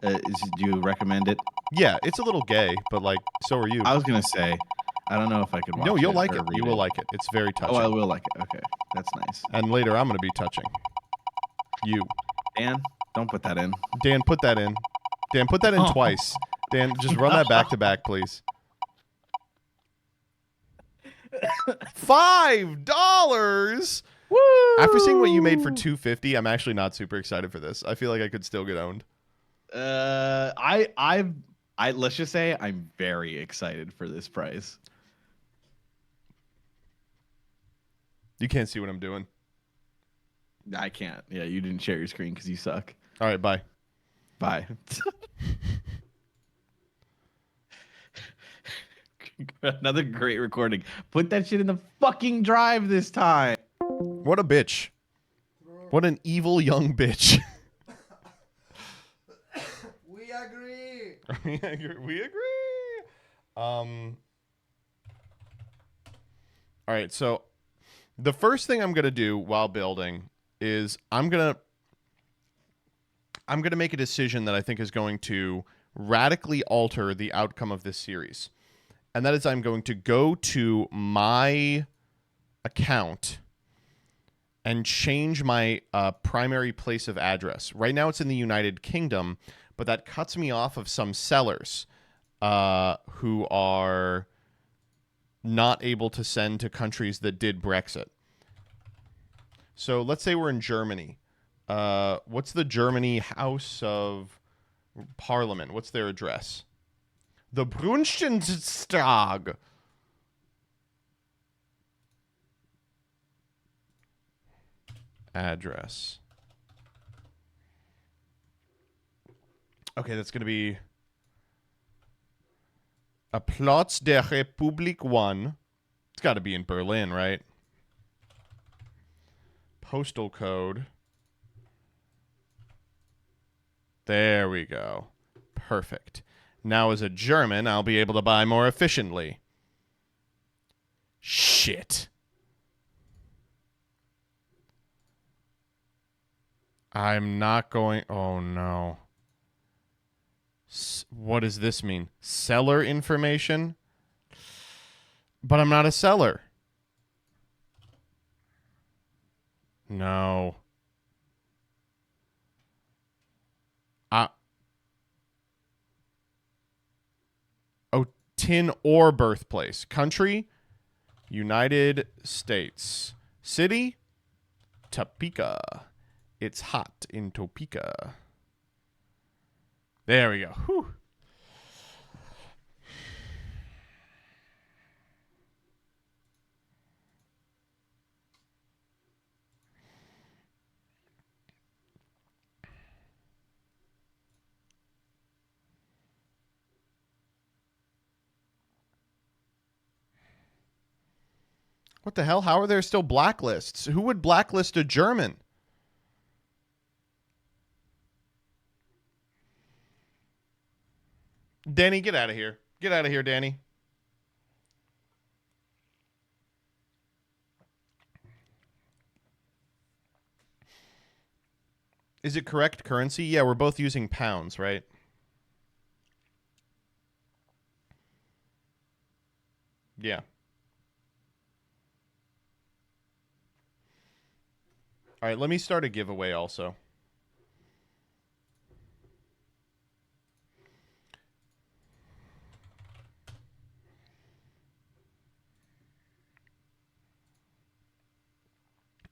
Do you recommend it? Yeah, it's a little gay, but so are you. I was gonna say, I don't know if I could watch it. No, you'll like or it. read You will like it. It's very touching. Oh, I will like it. Okay, that's nice. And later, I'm going to be touching you. Dan, don't put that in. Dan, put that in. Dan, put that in twice. Dan, just run that back to back, please. $5. Woo! After seeing what you made for $2.50, I'm actually not super excited for this. I feel like I could still get owned. Let's just say I'm very excited for this prize. You can't see what I'm doing. I can't. Yeah, you didn't share your screen because you suck. All right, bye. Bye. Another great recording. Put that shit in the fucking drive this time. What a bitch. What an evil young bitch. We agree. We agree. All right, so the first thing I'm going to do while building is I'm going to make a decision that I think is going to radically alter the outcome of this series. And that is I'm going to go to my account and change my primary place of address. Right now it's in the United Kingdom, but that cuts me off of some sellers who are not able to send to countries that did Brexit. So let's say we're in Germany. What's the Germany House of Parliament? What's their address? The Brunstenstag. Address. Okay, that's going to be A Platz der Republik 1. It's got to be in Berlin, right? Postal code. There we go. Perfect. Now, as a German, I'll be able to buy more efficiently. Shit. I'm not going... Oh, no. What does this mean? Seller information? But I'm not a seller. No. Oh, tin or birthplace. Country? United States. City? Topeka. It's hot in Topeka. There we go. Whew. What the hell? How are there still blacklists? Who would blacklist a German? Danny, get out of here. Get out of here, Danny. Is it correct currency? Yeah, we're both using pounds, right? Yeah. All right, let me start a giveaway also.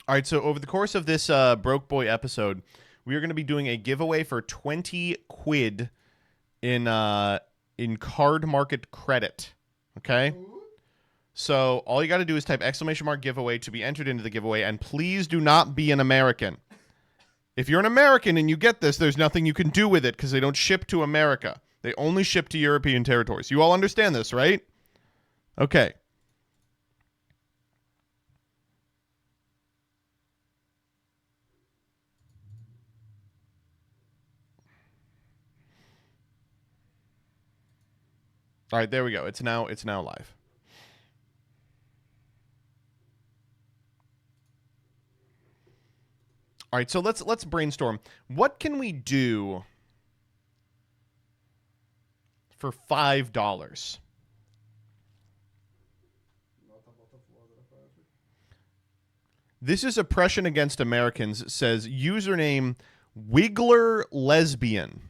All right, so over the course of this Broke Boy episode, we are going to be doing a giveaway for 20 quid in card market credit. Okay? So all you got to do is type !giveaway to be entered into the giveaway, and please do not be an American. If you're an American and you get this, there's nothing you can do with it because they don't ship to America. They only ship to European territories. You all understand this, right? Okay. All right, there we go. It's now live. All right, so let's brainstorm. What can we do for $5? This is oppression against Americans, says username Wiggler Lesbian.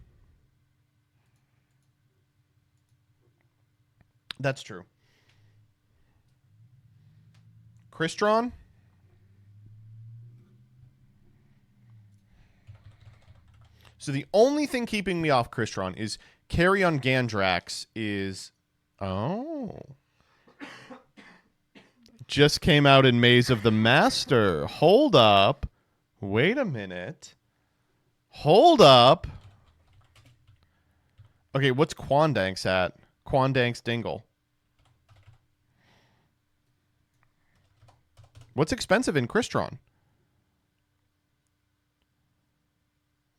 That's true. Crystron? So the only thing keeping me off Crystron is Carry on Gandrax is... Oh. Just came out in Maze of the Master. Hold up. Wait a minute. Hold up. Okay, what's Quandanx at? Quandanx Dingle. What's expensive in Crystron?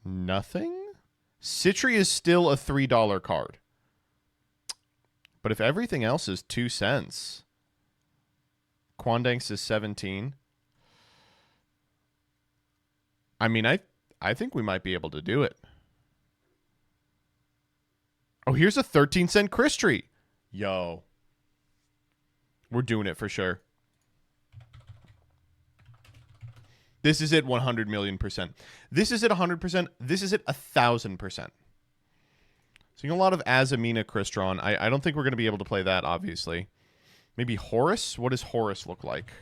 Nothing? Citri is still a $3 card. But if everything else is 2 cents... Quandanx is 17. I mean, I think we might be able to do it. Oh, here's a 13-cent Crystry. Yo. We're doing it for sure. This is it 100 million %. This is it 100%. This is it 1,000%. Seeing a lot of Azamina Crystron. I don't think we're going to be able to play that, obviously. Maybe Horus? What does Horus look like?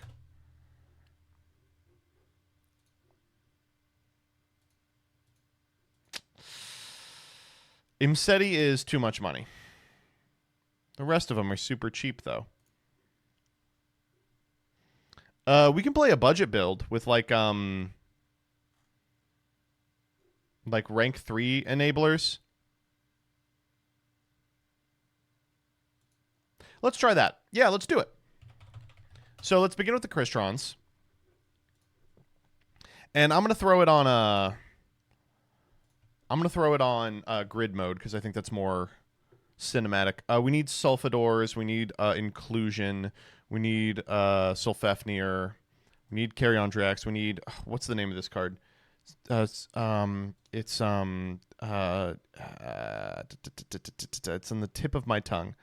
Imseti is too much money. The rest of them are super cheap, though. We can play a budget build with like rank 3 enablers. Let's try that. Yeah, let's do it. So let's begin with the Crystons. And I'm going to throw it on grid mode because I think that's more cinematic. We need Sulfadors. We need Inclusion. We need Sulfafnir. We need Caryondriax. We need what's the name of this card? It's on the tip of my tongue.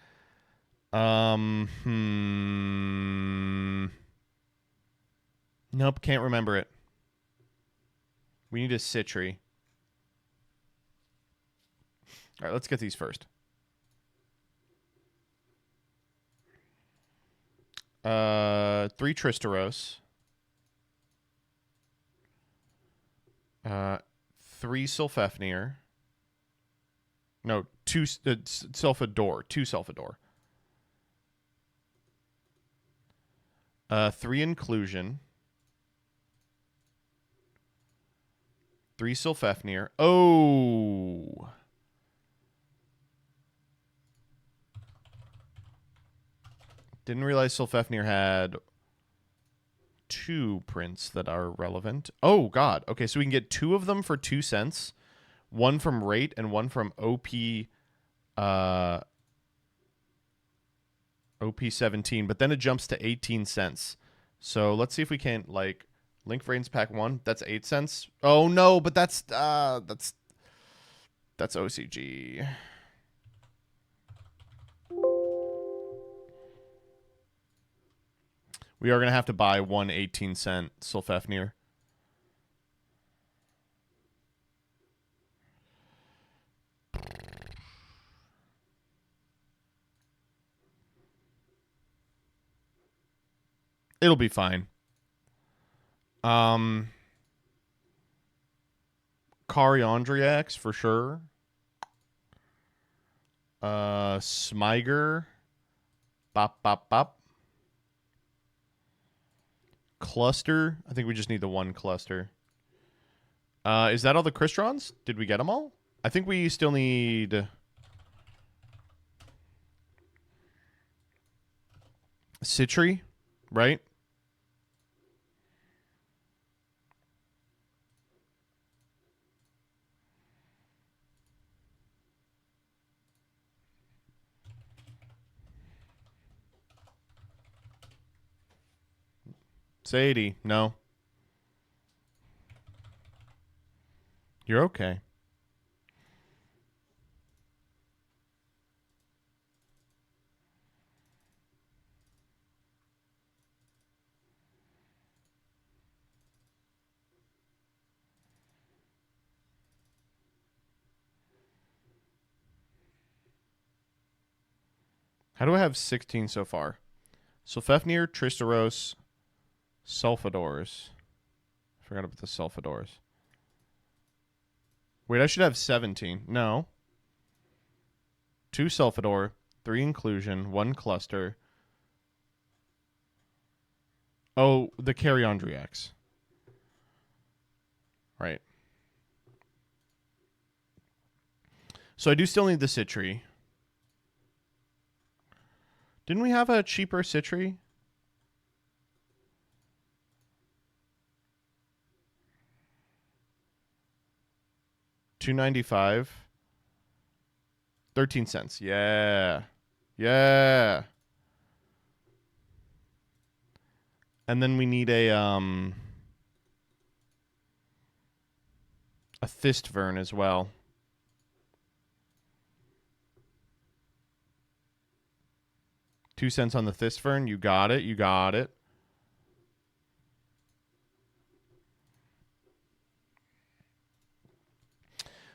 Nope, can't remember it. We need a Citri. All right, let's get these first. 3 Tristaros. 3 Sulfafnir. No, 2 Sulfador. 2 Sulfador. 3 Inclusion. 3 Sulfafnir. Oh! Didn't realize Sulfafnir had 2 prints that are relevant. Oh, God. Okay, so we can get 2 of them for 2 cents. 1 from Rate and 1 from OP17. But then it jumps to 18 cents. So let's see if we can't, like, Link Vrains Pack 1. That's 8 cents. Oh, no, but that's OCG. We are going to have to buy 1 18-cent Sulfafnir. It'll be fine. Caryondriax for sure. Smiger. Bop, bop, bop. Cluster. I think we just need the 1 cluster. Is that all the Crystons? Did we get them all? I think we still need Citri, right? Sadie, no. You're okay. How do I have 16 so far? Sulfafnir, Tristaros, Sulfadors. I forgot about the Sulfadors. Wait, I should have 17. No. 2 Sulfador, 3 Inclusion, 1 Cluster. Oh, the Caryondriax. Right. So I do still need the Citri. Didn't we have a cheaper Citri? $2.95. 13 cents. Yeah. Yeah. And then we need a Thistvern as well. $2 on the Thistvern. You got it. You got it.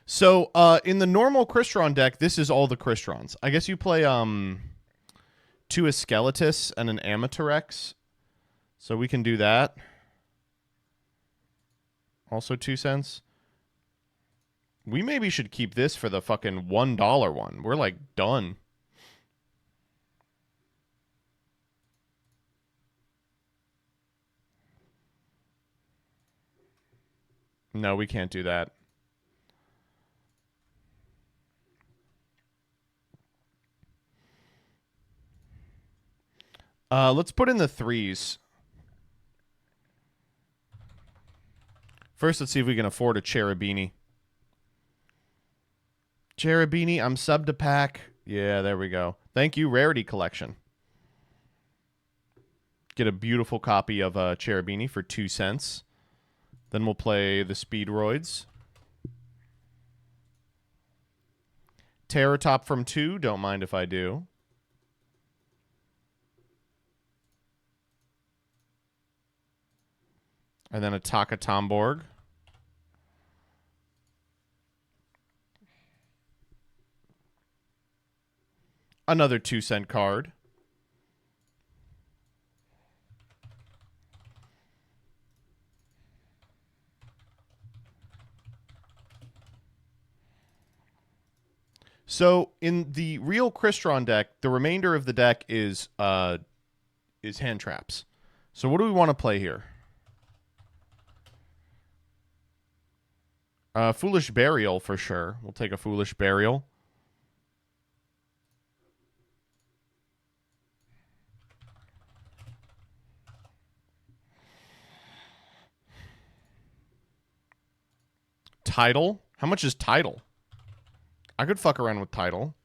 So, in the normal Crystron deck, this is all the Krystrons. I guess you play 2 Askeletis and an Amaterax. So we can do that. Also 2 cents. We maybe should keep this for the fucking $1 one. We're like done. No, we can't do that. Let's put in the 3s. First, let's see if we can afford a Cherubini. Cherubini, I'm sub to pack. Yeah, there we go. Thank you, Rarity Collection. Get a beautiful copy of Cherubini for 2 cents. Then we'll play the Speedroids. Terror Top from 2. Don't mind if I do. And then a Taka Tomborg. Another 2-cent card. So in the real Crystron deck, the remainder of the deck is hand traps. So what do we want to play here? Foolish Burial for sure. We'll take a Foolish Burial. Title? How much is Title? I could fuck around with Title.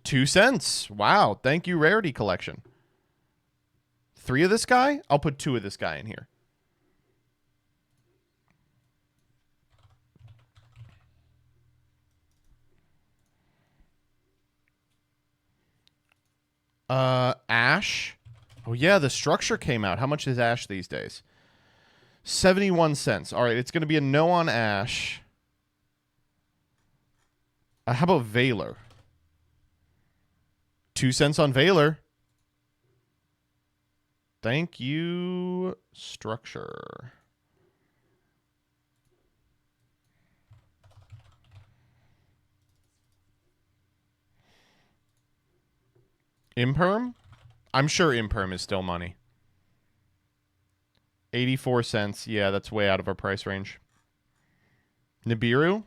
2 cents. Wow. Thank you, Rarity Collection. 3 of this guy? I'll put 2 of this guy in here. Ash. Oh, yeah, the structure came out. How much is Ash these days? 71 cents. All right, it's going to be a no on Ash. How about Valor? 2 cents on Valor. Thank you, structure. Imperm? I'm sure Imperm is still money. 84 cents. Yeah, that's way out of our price range. Nibiru?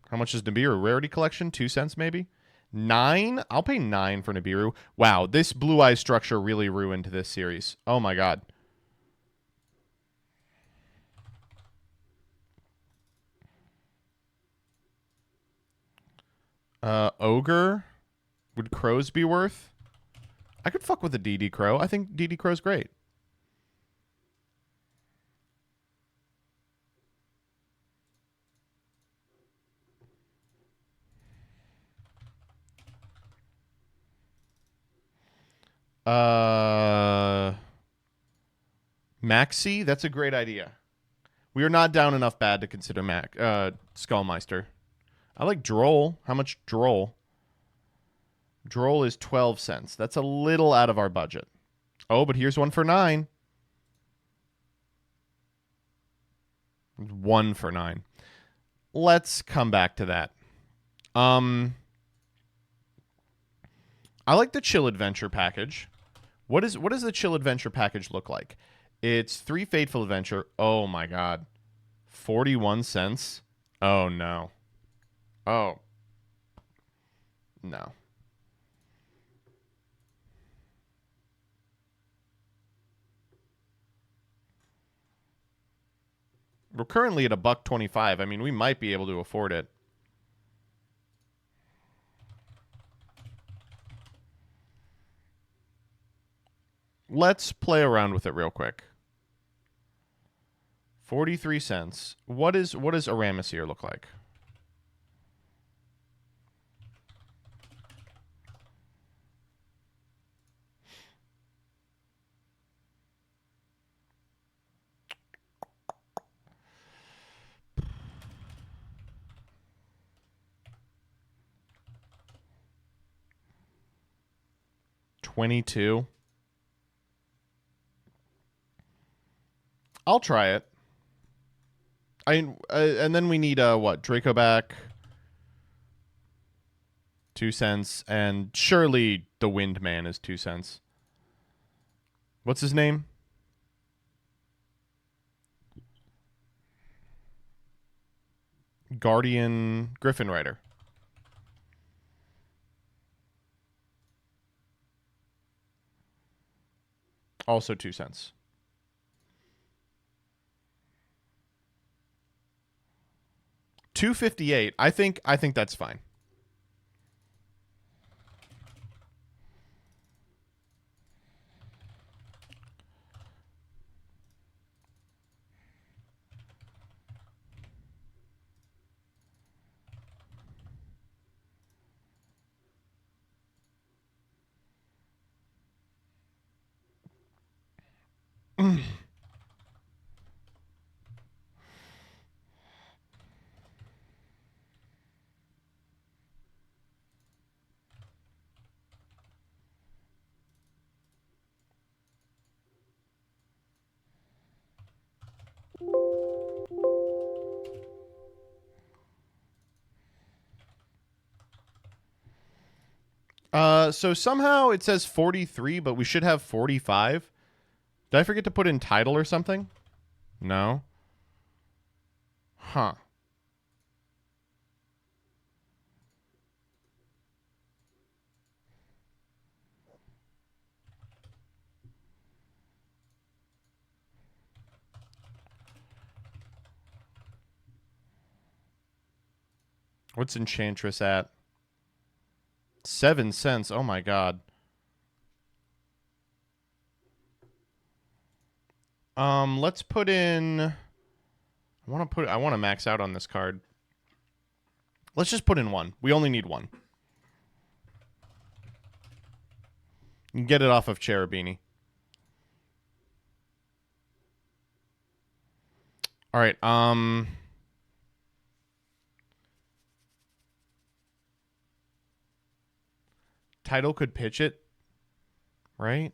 How much is Nibiru? Rarity Collection? 2 cents maybe? 9? I'll pay 9 for Nibiru. Wow, this Blue Eye structure really ruined this series. Oh my god. Ogre? Would Crows be worth? I could fuck with a DD Crow. I think DD Crow's great. Maxi? That's a great idea. We are not down enough bad to consider Skullmeister. I like Droll. How much Droll? Droll is 12 cents. That's a little out of our budget. Oh, but here's one for 9. 1 for 9. Let's come back to that. I like the Chill Adventure package. What does the Chill Adventure package look like? It's 3 Fateful Adventure. Oh my god. 41 cents. Oh no. Oh. No. We're currently at $1.25. I mean, we might be able to afford it. Let's play around with it real quick. 43 cents. What does Aramis look like? $22. I'll try it. And then we need what? Draco back. 2 cents, and surely the Wind Man is 2 cents. What's his name? Guardian Griffin Rider. Also 2 cents. $2.58. I think that's fine. So somehow it says 43, but we should have 45. Did I forget to put in title or something? No. Huh. What's Enchantress at? 7 cents. Oh my god. Let's put in. I want to max out on this card. Let's just put in 1. We only need 1. You can get it off of Cherubini. All right. Title could pitch it, right?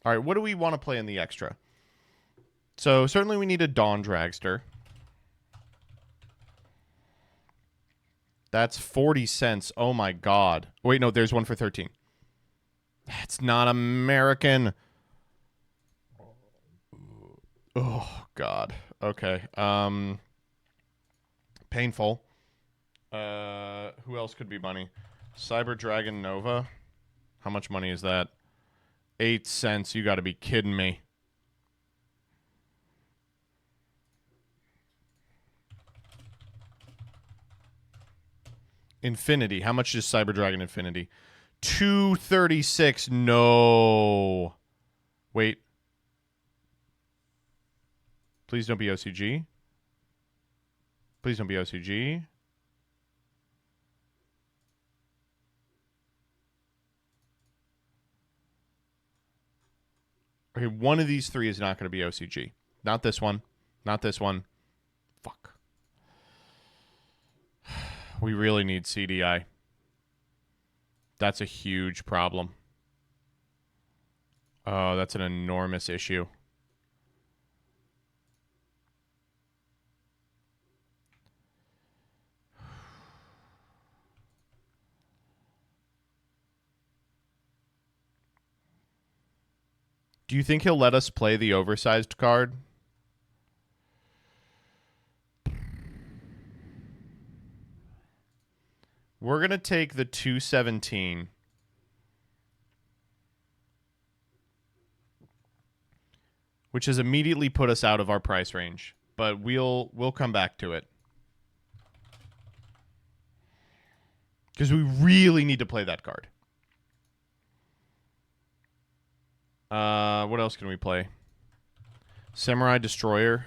All right. What do we want to play in the extra? So certainly we need a Dawn Dragster. That's 40 cents. Oh my god. Wait, no, there's one for 13. That's not American. Oh god. Okay. Painful. Who else could be money? Cyber Dragon Nova. How much money is that? 8 cents. You got to be kidding me. Infinity. How much is Cyber Dragon Infinity? 236. No. Wait. Please don't be OCG. Please don't be OCG. Okay, one of these 3 is not going to be OCG. Not this one. Not this one. Fuck. We really need CDI. That's a huge problem. Oh, that's an enormous issue. Do you think he'll let us play the oversized card? We're going to take the 217. Which has immediately put us out of our price range, but we'll come back to it. Because we really need to play that card. What else can we play? Samurai Destroyer.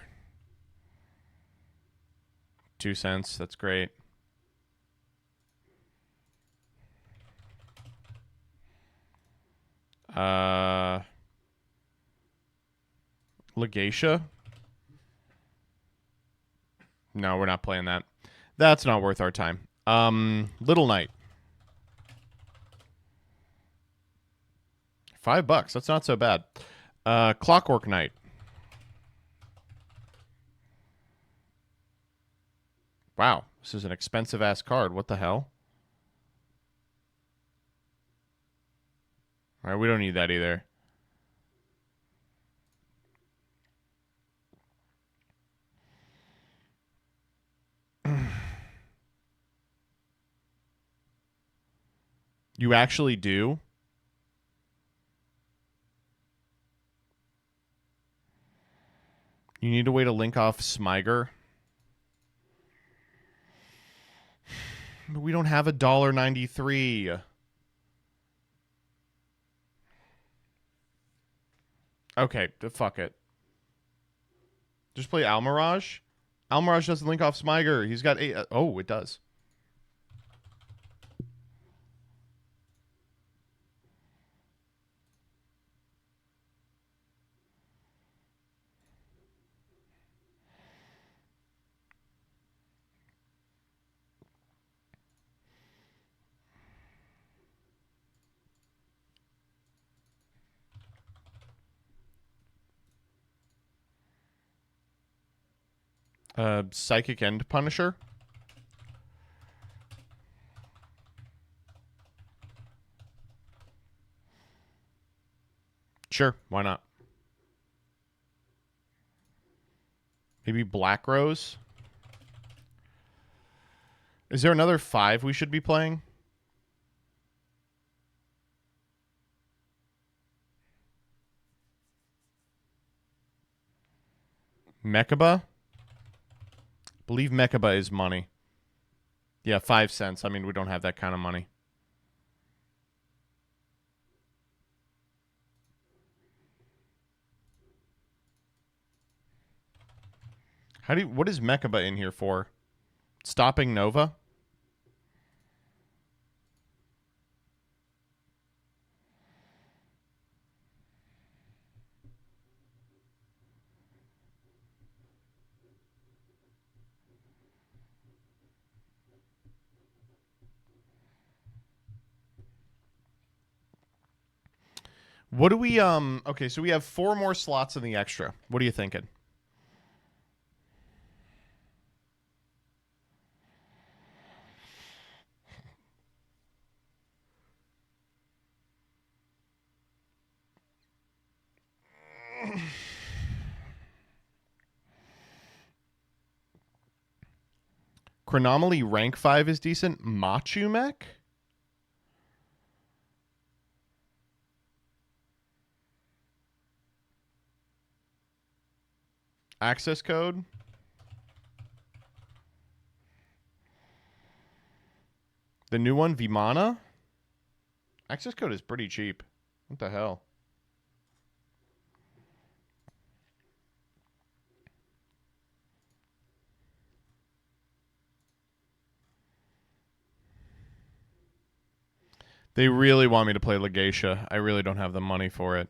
2 cents. That's great. Legatia? No, we're not playing that. That's not worth our time. Little Knight. $5. That's not so bad. Clockwork Knight. Wow, this is an expensive ass card. What the hell? All right, we don't need that either. You actually do? You need a way to link off Smyger? But we don't have $1.93. Okay, fuck it. Just play Almirage? Almirage doesn't link off Smyger. He's got 8... oh, it does. Psychic End Punisher? Sure, why not? Maybe Black Rose? Is there another 5 we should be playing? Mechaba? Believe Mechaba is money. Yeah, 5 cents. I mean, we don't have that kind of money. What is Mechaba in here for? Stopping Nova? What do we okay, so we have 4 more slots in the extra. What are you thinking? Chronomaly rank 5 is decent. Machu Mech? Access code? The new one, Vimana? Access code is pretty cheap. What the hell? They really want me to play Legatia. I really don't have the money for it.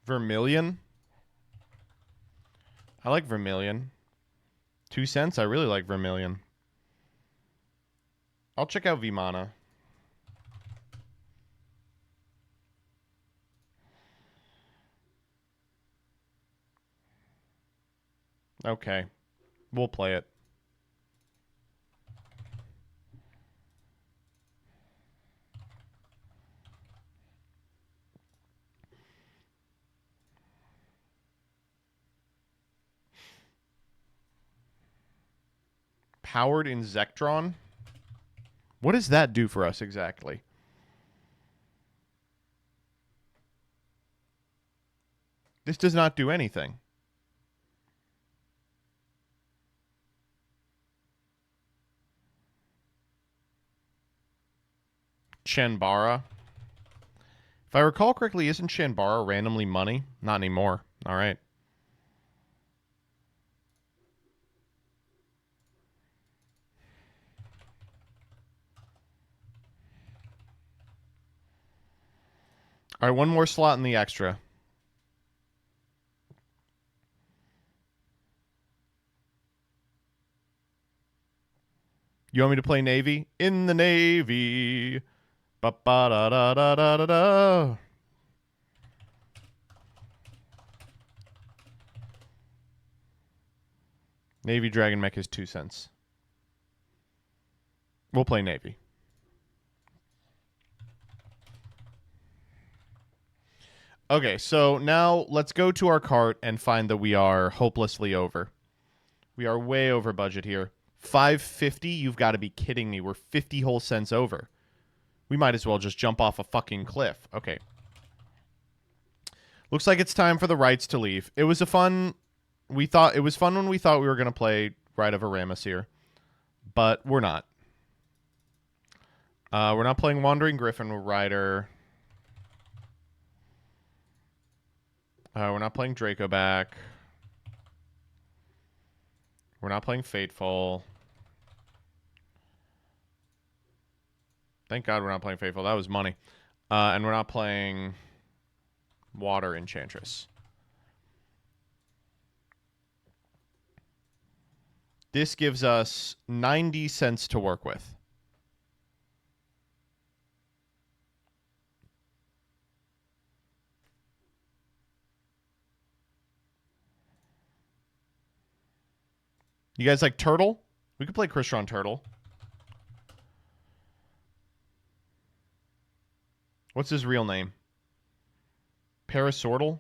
Vermilion? I like Vermilion. 2 cents? I really like Vermilion. I'll check out Vimana. Okay. We'll play it. Powered Insectron? What does that do for us exactly? This does not do anything. Chanbara. If I recall correctly, isn't Chanbara randomly money? Not anymore. All right. All right, one more slot in the extra. You want me to play Navy? In the Navy. Ba-ba-da-da-da-da-da-da. Navy Dragon Mech is 2 cents. We'll play Navy. Okay, so now let's go to our cart and find that we are hopelessly over. We are way over budget here. 550? You've got to be kidding me. We're 50 whole cents over. We might as well just jump off a fucking cliff. Okay. Looks like it's time for the rights to leave. It was a fun... it was fun when we thought we were going to play Rite of Aramis here. But we're not. We're not playing Wandering Griffin Rider. We're not playing Draco back. We're not playing Fateful. Thank God we're not playing Fateful. That was money. And we're not playing Water Enchantress. This gives us 90 cents to work with. You guys like Turtle? We could play Crystron Turtle. What's his real name? Parasortal?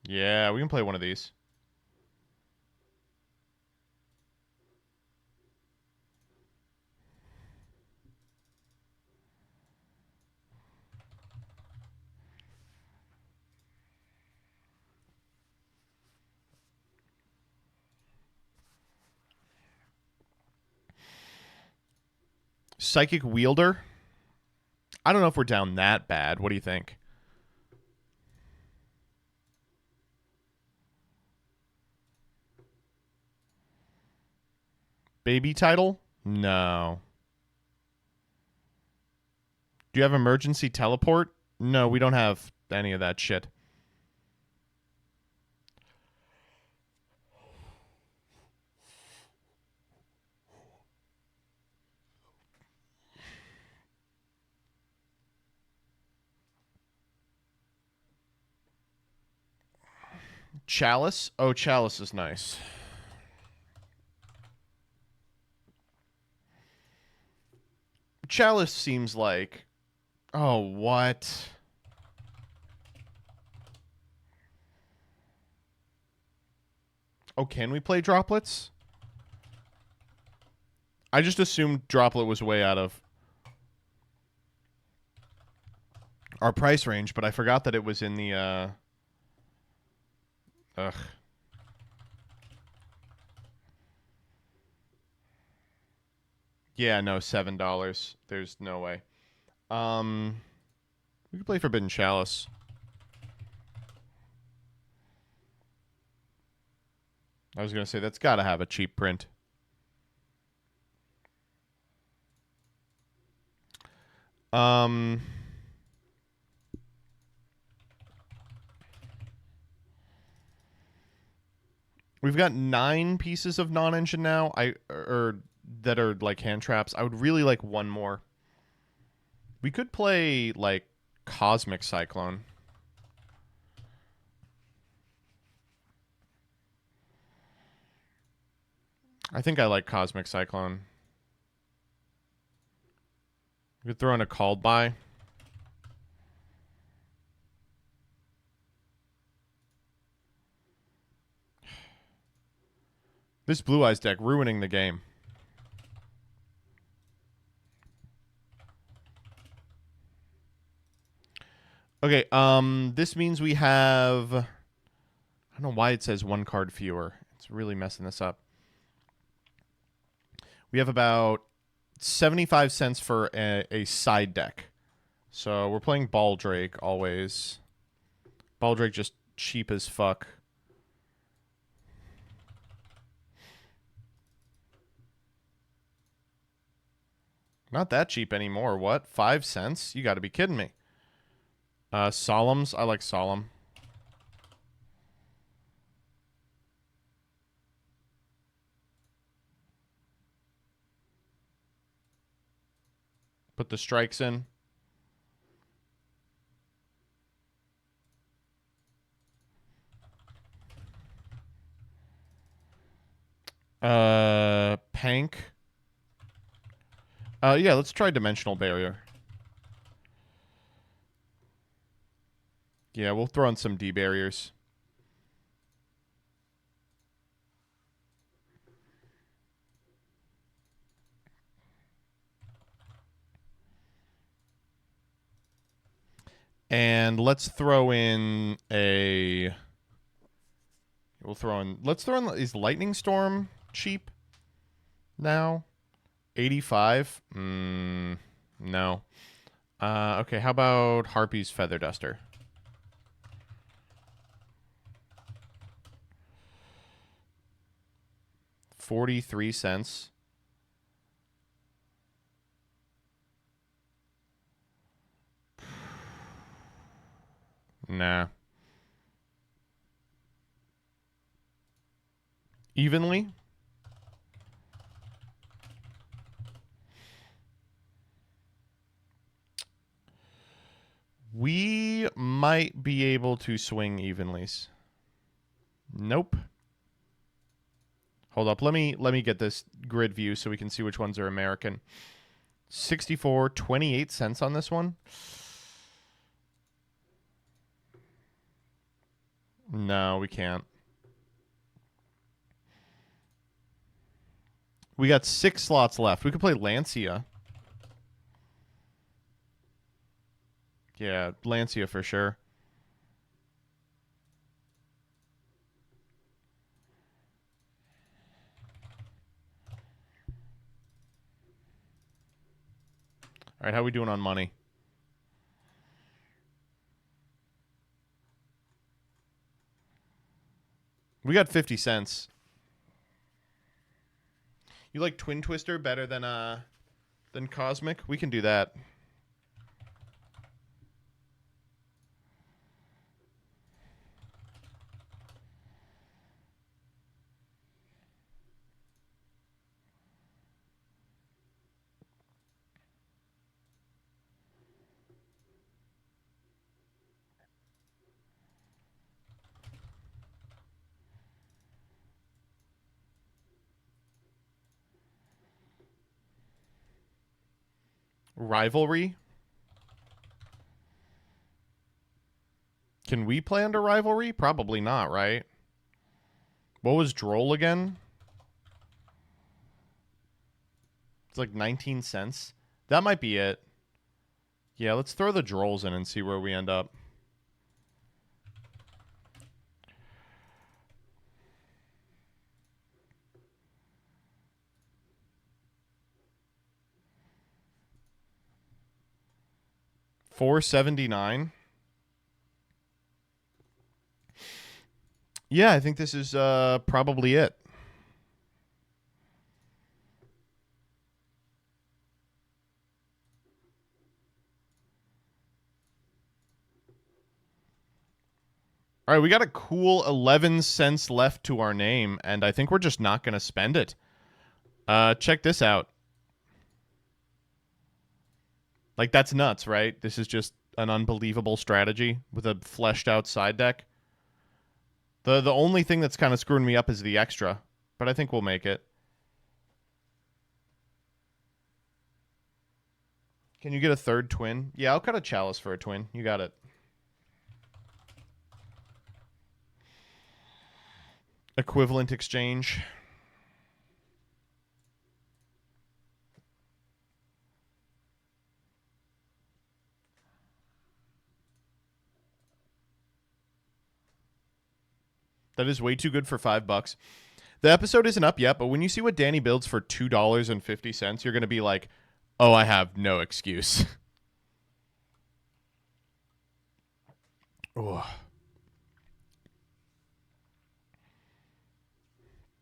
Yeah, we can play one of these. Psychic Wielder? I don't know if we're down that bad. What do you think? Baby title? No. Do you have emergency teleport? No, we don't have any of that shit. Chalice? Oh, Chalice is nice. Chalice seems like... Oh, what? Oh, can we play Droplets? I just assumed Droplet was way out of our price range, but I forgot that it was in the... Ugh. Yeah, no, $7. There's no way. We could play Forbidden Chalice. I was gonna say that's gotta have a cheap print. We've got 9 pieces of non-engine now. That are like hand traps. I would really like one more. We could play like Cosmic Cyclone. I think I like Cosmic Cyclone. We could throw in a Called By. This Blue Eyes deck ruining the game. Okay, this means we have... I don't know why it says 1 card fewer. It's really messing this up. We have about 75 cents for a side deck. So we're playing Baldrake always. Baldrake just cheap as fuck. Not that cheap anymore. What? 5 cents? You got to be kidding me. Solemns. I like Solemn. Put the strikes in. Pank. Yeah, let's try Dimensional Barrier. Yeah, we'll throw in some D barriers. And let's throw in a... let's throw in, is Lightning Storm cheap now? 85? No. Okay, how about Harpy's Feather Duster? $0.43. Nah. Evenly? We might be able to swing evenlies. Nope. Hold up. Let me get this grid view so we can see which ones are American. 64.28 on this one. No, we can't. We got 6 slots left. We could play Lancia. Yeah, Lancia for sure. All right, how are we doing on money? We got 50 cents. You like Twin Twister better than Cosmic? We can do that. Rivalry? Can we play under Rivalry? Probably not, right? What was Droll again? It's like 19 cents. That might be it. Yeah, let's throw the Drolls in and see where we end up. $4.79. Yeah, I think this is probably it. All right, we got a cool 11 cents left to our name, and I think we're just not going to spend it. Check this out. Like, that's nuts, right? This is just an unbelievable strategy with a fleshed out side deck. The only thing that's kind of screwing me up is the extra, but I think we'll make it. Can you get a third twin? Yeah, I'll cut a Chalice for a twin. You got it. Equivalent exchange. That is way too good for $5. The episode isn't up yet, but when you see what Danny builds for $2.50, you're going to be like, oh, I have no excuse. Oh.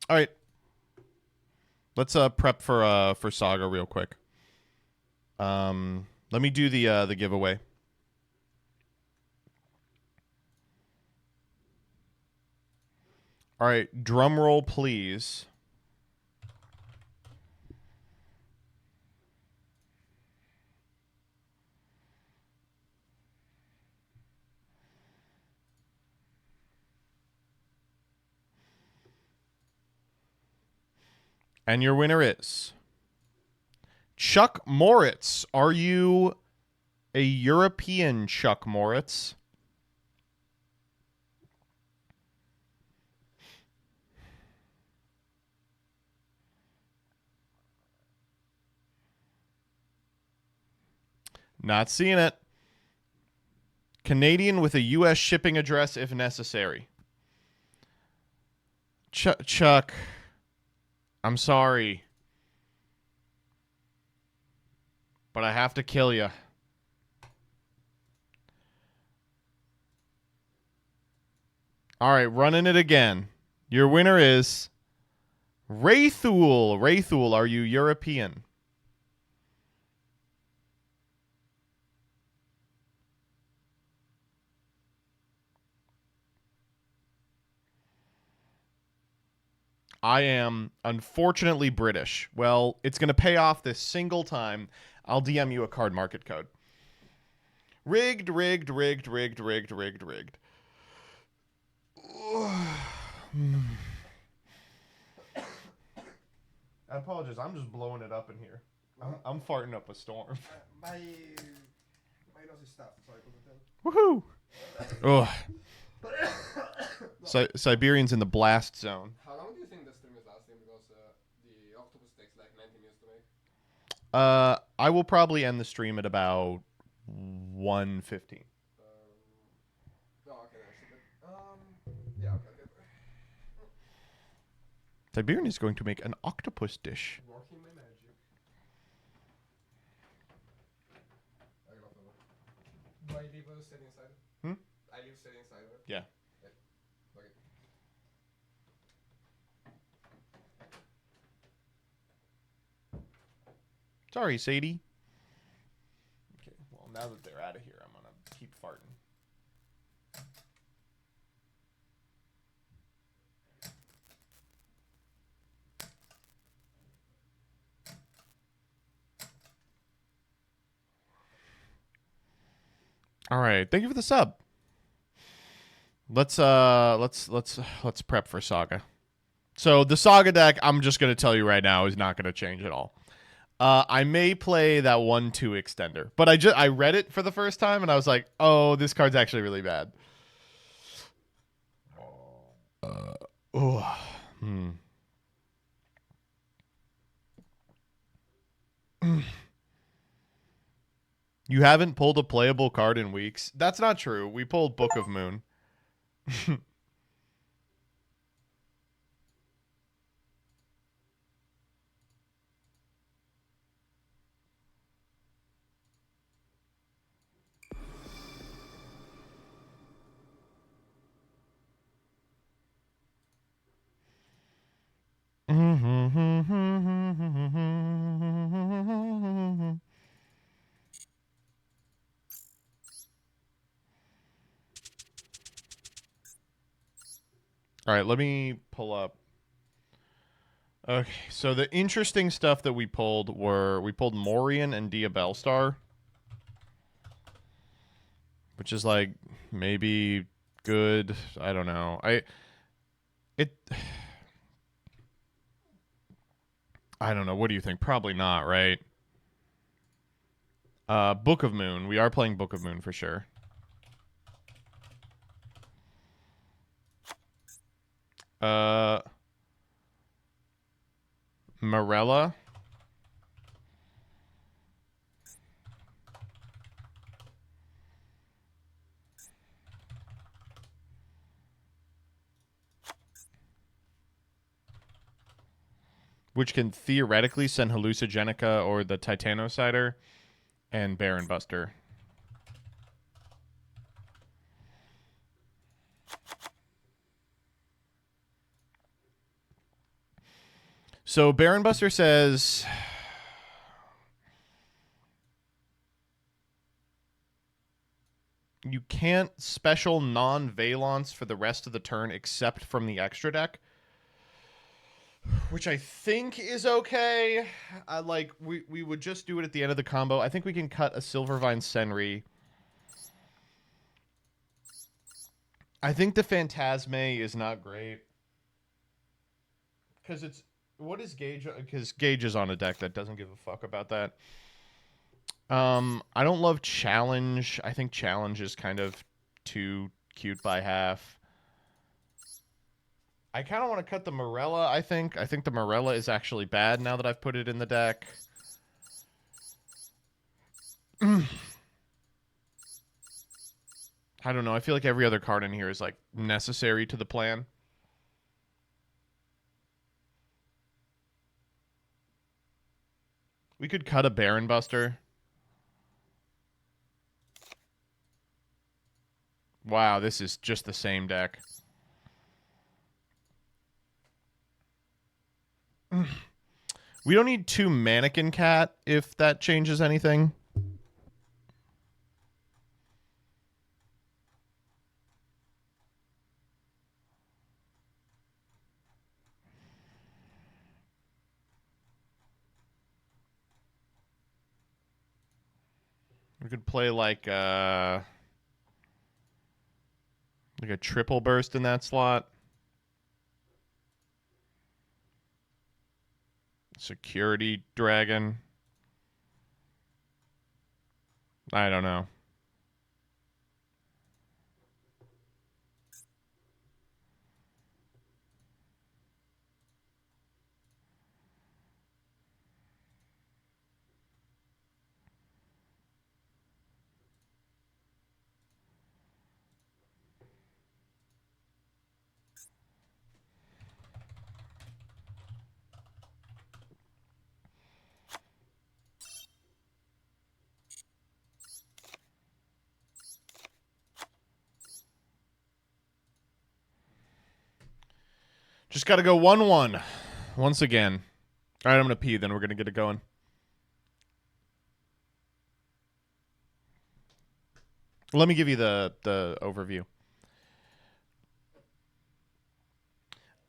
All right. Let's prep for Saga real quick. Let me do the giveaway. All right, drum roll, please. And your winner is Chuck Moritz. Are you a European Chuck Moritz? Not seeing it. Canadian with a U.S. shipping address if necessary. Chuck, I'm sorry, but I have to kill you. All right, running it again. Your winner is Raythul. Raythul, are you European? I am, unfortunately, British. Well, it's going to pay off this single time. I'll DM you a card market code. Rigged, rigged, rigged, rigged, rigged, rigged, rigged. I apologize. I'm just blowing it up in here. I'm farting up a storm. My nose is stuffed, so I couldn't tell. Woohoo! Ugh. Siberian's in the blast zone. How long do you think the stream is lasting? Because the octopus takes like 90 minutes to make. I will probably end the stream at about 1:15. No, okay, yeah, okay. Siberian is going to make an octopus dish. Working my magic. I got over. Do I leave a set inside? I leave set inside, right? Yeah. Okay. Sorry, Sadie. Okay, well, now that they're out of here, I'm going to keep farting. All right, thank you for the sub. Let's prep for Saga. So the Saga deck, I'm just gonna tell you right now, is not gonna change at all. I may play that 1/2 extender, but I read it for the first time and I was like, oh, this card's actually really bad. You haven't pulled a playable card in weeks. That's not true. We pulled Book of Moon. All right, let me pull up. Okay, so the interesting stuff that we pulled we pulled Morian and Diabellstar, which is like maybe good. I don't know. I don't know. What do you think? Probably not, right? Book of Moon. We are playing Book of Moon for sure. Morella. Which can theoretically send Hallucigenica or the Titanocider, and Baron Buster. So Baron Buster says, you can't special non-Valence for the rest of the turn except from the extra deck, which I think is okay. Like we would just do it at the end of the combo. I think we can cut a Silvervine Senri. I think the Phantasme is not great because it's what is Gage? Because Gage is on a deck that doesn't give a fuck about that. I don't love Challenge. I think Challenge is kind of too cute by half. I kind of want to cut the Morella, I think. I think the Morella is actually bad now that I've put it in the deck. I don't know. I feel like every other card in here is like necessary to the plan. We could cut a Baron Buster. Wow, this is just the same deck. We don't need 2 Mannequin Cat if that changes anything. We could play like a triple burst in that slot. Security Dragon. I don't know. Just got to go 1-1 once again. All right, I'm going to pee, then we're going to get it going. Let me give you the overview.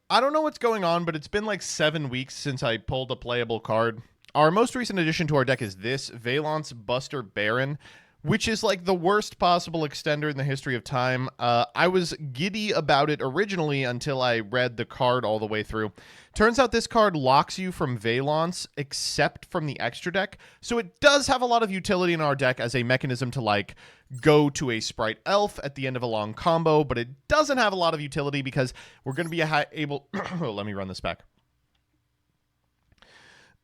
I don't know what's going on, but it's been like 7 weeks since I pulled a playable card. Our most recent addition to our deck is this, Valance Buster Baron, which is like the worst possible extender in the history of time. I was giddy about it originally until I read the card all the way through. Turns out this card locks you from Valance except from the extra deck, so it does have a lot of utility in our deck as a mechanism to like go to a Sprite Elf at the end of a long combo, but it doesn't have a lot of utility because we're going to be able... Let me run this back.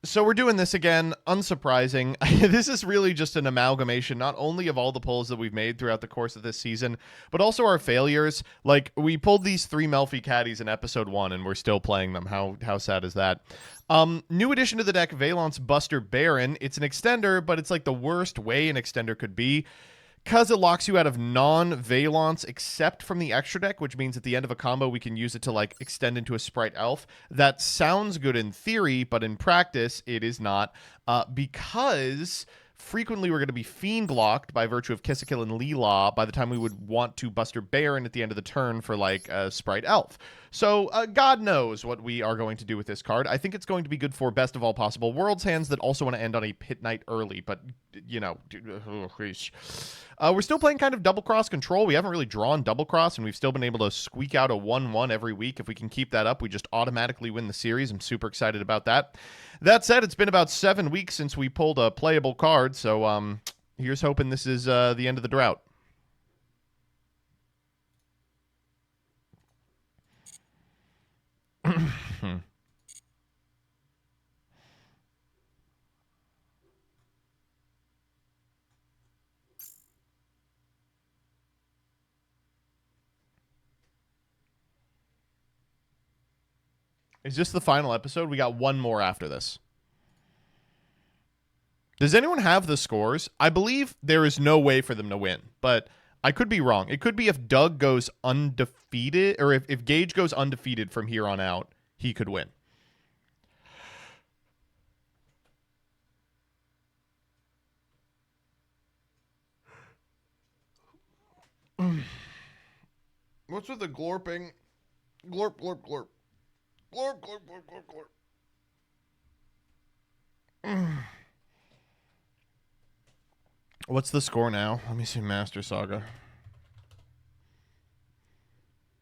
So we're doing this again, unsurprising. This is really just an amalgamation, not only of all the pulls that we've made throughout the course of this season, but also our failures. Like, we pulled these 3 Melfi Caddies in episode 1, and we're still playing them. How sad is that? New addition to the deck, Valance Buster Baron. It's an extender, but it's like the worst way an extender could be, because it locks you out of non-Valance except from the extra deck, which means at the end of a combo we can use it to like extend into a Sprite Elf. That sounds good in theory, but in practice it is not, because frequently we're going to be fiend locked by virtue of Kiss-a-Kill and Leela by the time we would want to Buster Baron at the end of the turn for like a Sprite Elf. So God knows what we are going to do with this card. I think it's going to be good for best of all possible worlds hands that also want to end on a Pit Knight early, but you know, we're still playing kind of double cross control. We haven't really drawn double cross, and we've still been able to squeak out a 1-1 every week. If we can keep that up, we just automatically win the series. I'm super excited about that. That said, it's been about 7 weeks since we pulled a playable card, so here's hoping this is the end of the drought. Is this the final episode? We got one more after this. Does anyone have the scores? I believe there is no way for them to win, but I could be wrong. It could be if Doug goes undefeated, or if Gage goes undefeated from here on out, he could win. What's with the glorping? Glorp, glorp, glorp. Glorp, glorp, glorp, glorp, glorp. What's the score now? Let me see. Master Saga.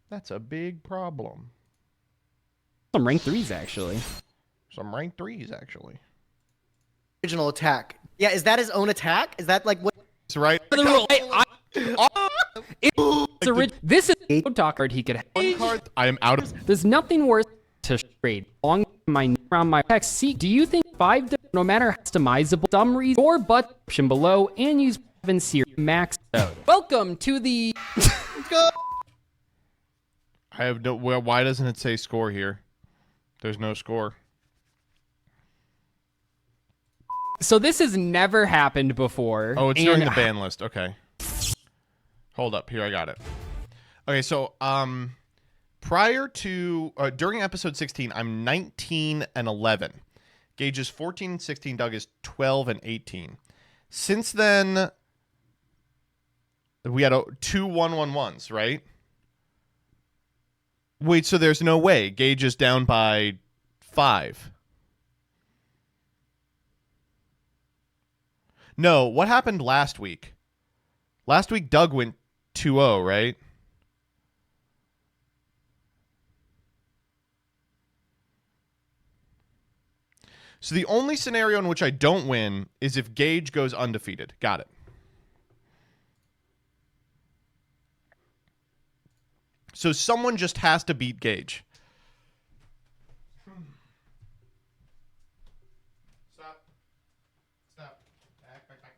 That's a big problem. Some rank 3s, actually. Some rank 3s, actually. Original attack. Yeah, is that his own attack? Is that like what? That's right. This is a talk card he could have. One card. I am out of. There's nothing worse to trade. Long my around my text. See, do you think 5 no matter customizable some reason or but option below and use series max out. Welcome to the. I have no. Well, why doesn't it say score here? There's no score. So this has never happened before. Oh, it's during the ban list. Okay. Hold up. Here, I got it. Okay, so prior to during episode 16, I'm 19 and 11. Gage is 14 and 16. Doug is 12 and 18. Since then, we had two 1-1-1s, right? Wait, so there's no way. Gage is down by 5. No, what happened last week? Last week, Doug went 2-0, right? So the only scenario in which I don't win is if Gage goes undefeated. Got it. So someone just has to beat Gage. Stop. Stop. Back.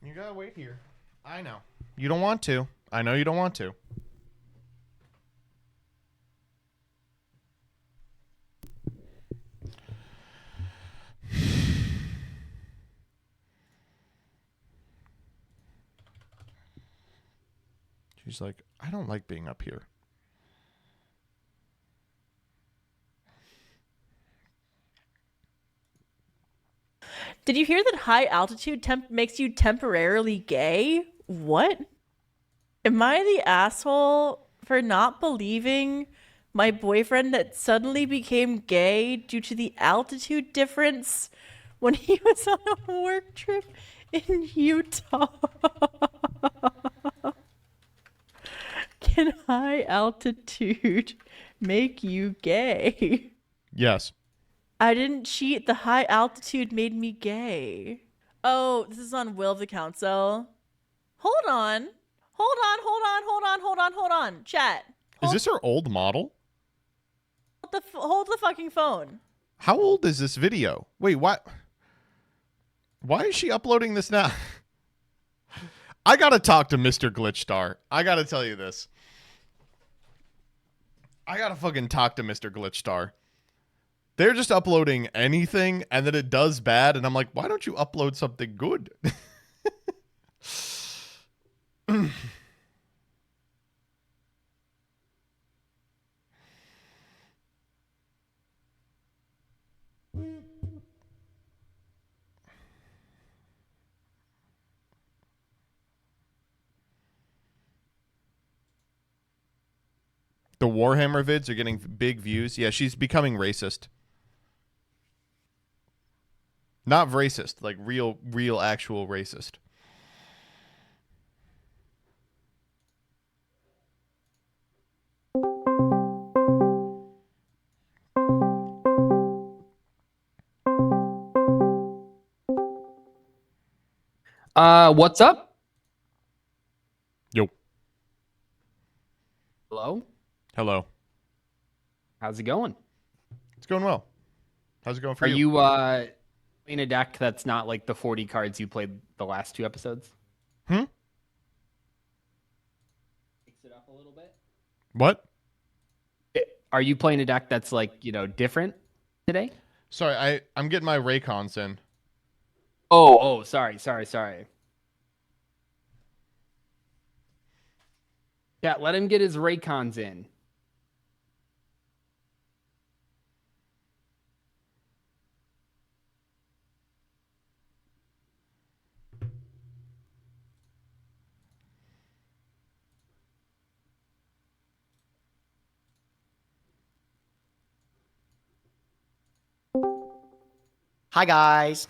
You gotta wait here. I know. You don't want to. I know you don't want to. She's like, I don't like being up here. Did you hear that high altitude temp makes you temporarily gay? What? Am I the asshole for not believing my boyfriend that suddenly became gay due to the altitude difference when he was on a work trip in Utah? Can high altitude make you gay? Yes. I didn't cheat. The high altitude made me gay. Oh, this is on Will of the Council. Hold on. Hold on. Chat. Is this her old model? Hold the fucking phone. How old is this video? Wait, what? Why is she uploading this now? I gotta talk to Mr. Glitchstar. I gotta tell you this. I gotta fucking talk to Mr. Glitchstar. They're just uploading anything, and then it does bad, and I'm like, why don't you upload something good? The Warhammer vids are getting big views. Yeah, she's becoming racist. Not racist, like real actual racist. What's up? Yo. Hello? Hello. How's it going? It's going well. How's it going for Are you? you in a deck that's not like the 40 cards you played the last 2 episodes? Hmm? Mix it up a little bit. What? Are you playing a deck that's like, different today? Sorry, I'm getting my Raycons in. Oh, sorry. Yeah, let him get his Raycons in. Hi guys.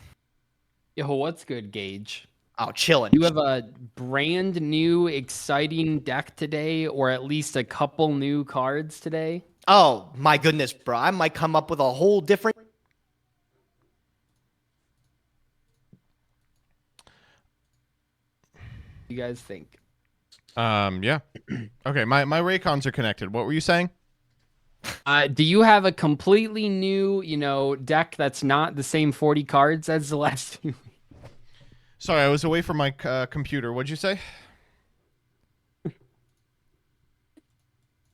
Yo, what's good, Gage? Oh, chilling. You have a brand new, exciting deck today, or at least a couple new cards today? Oh my goodness, bro. I might come up with a whole different. You guys think? Yeah. Okay, my Raycons are connected. What were you saying? Do you have a completely new, deck that's not the same 40 cards as the last two? Sorry, I was away from my computer. What'd you say?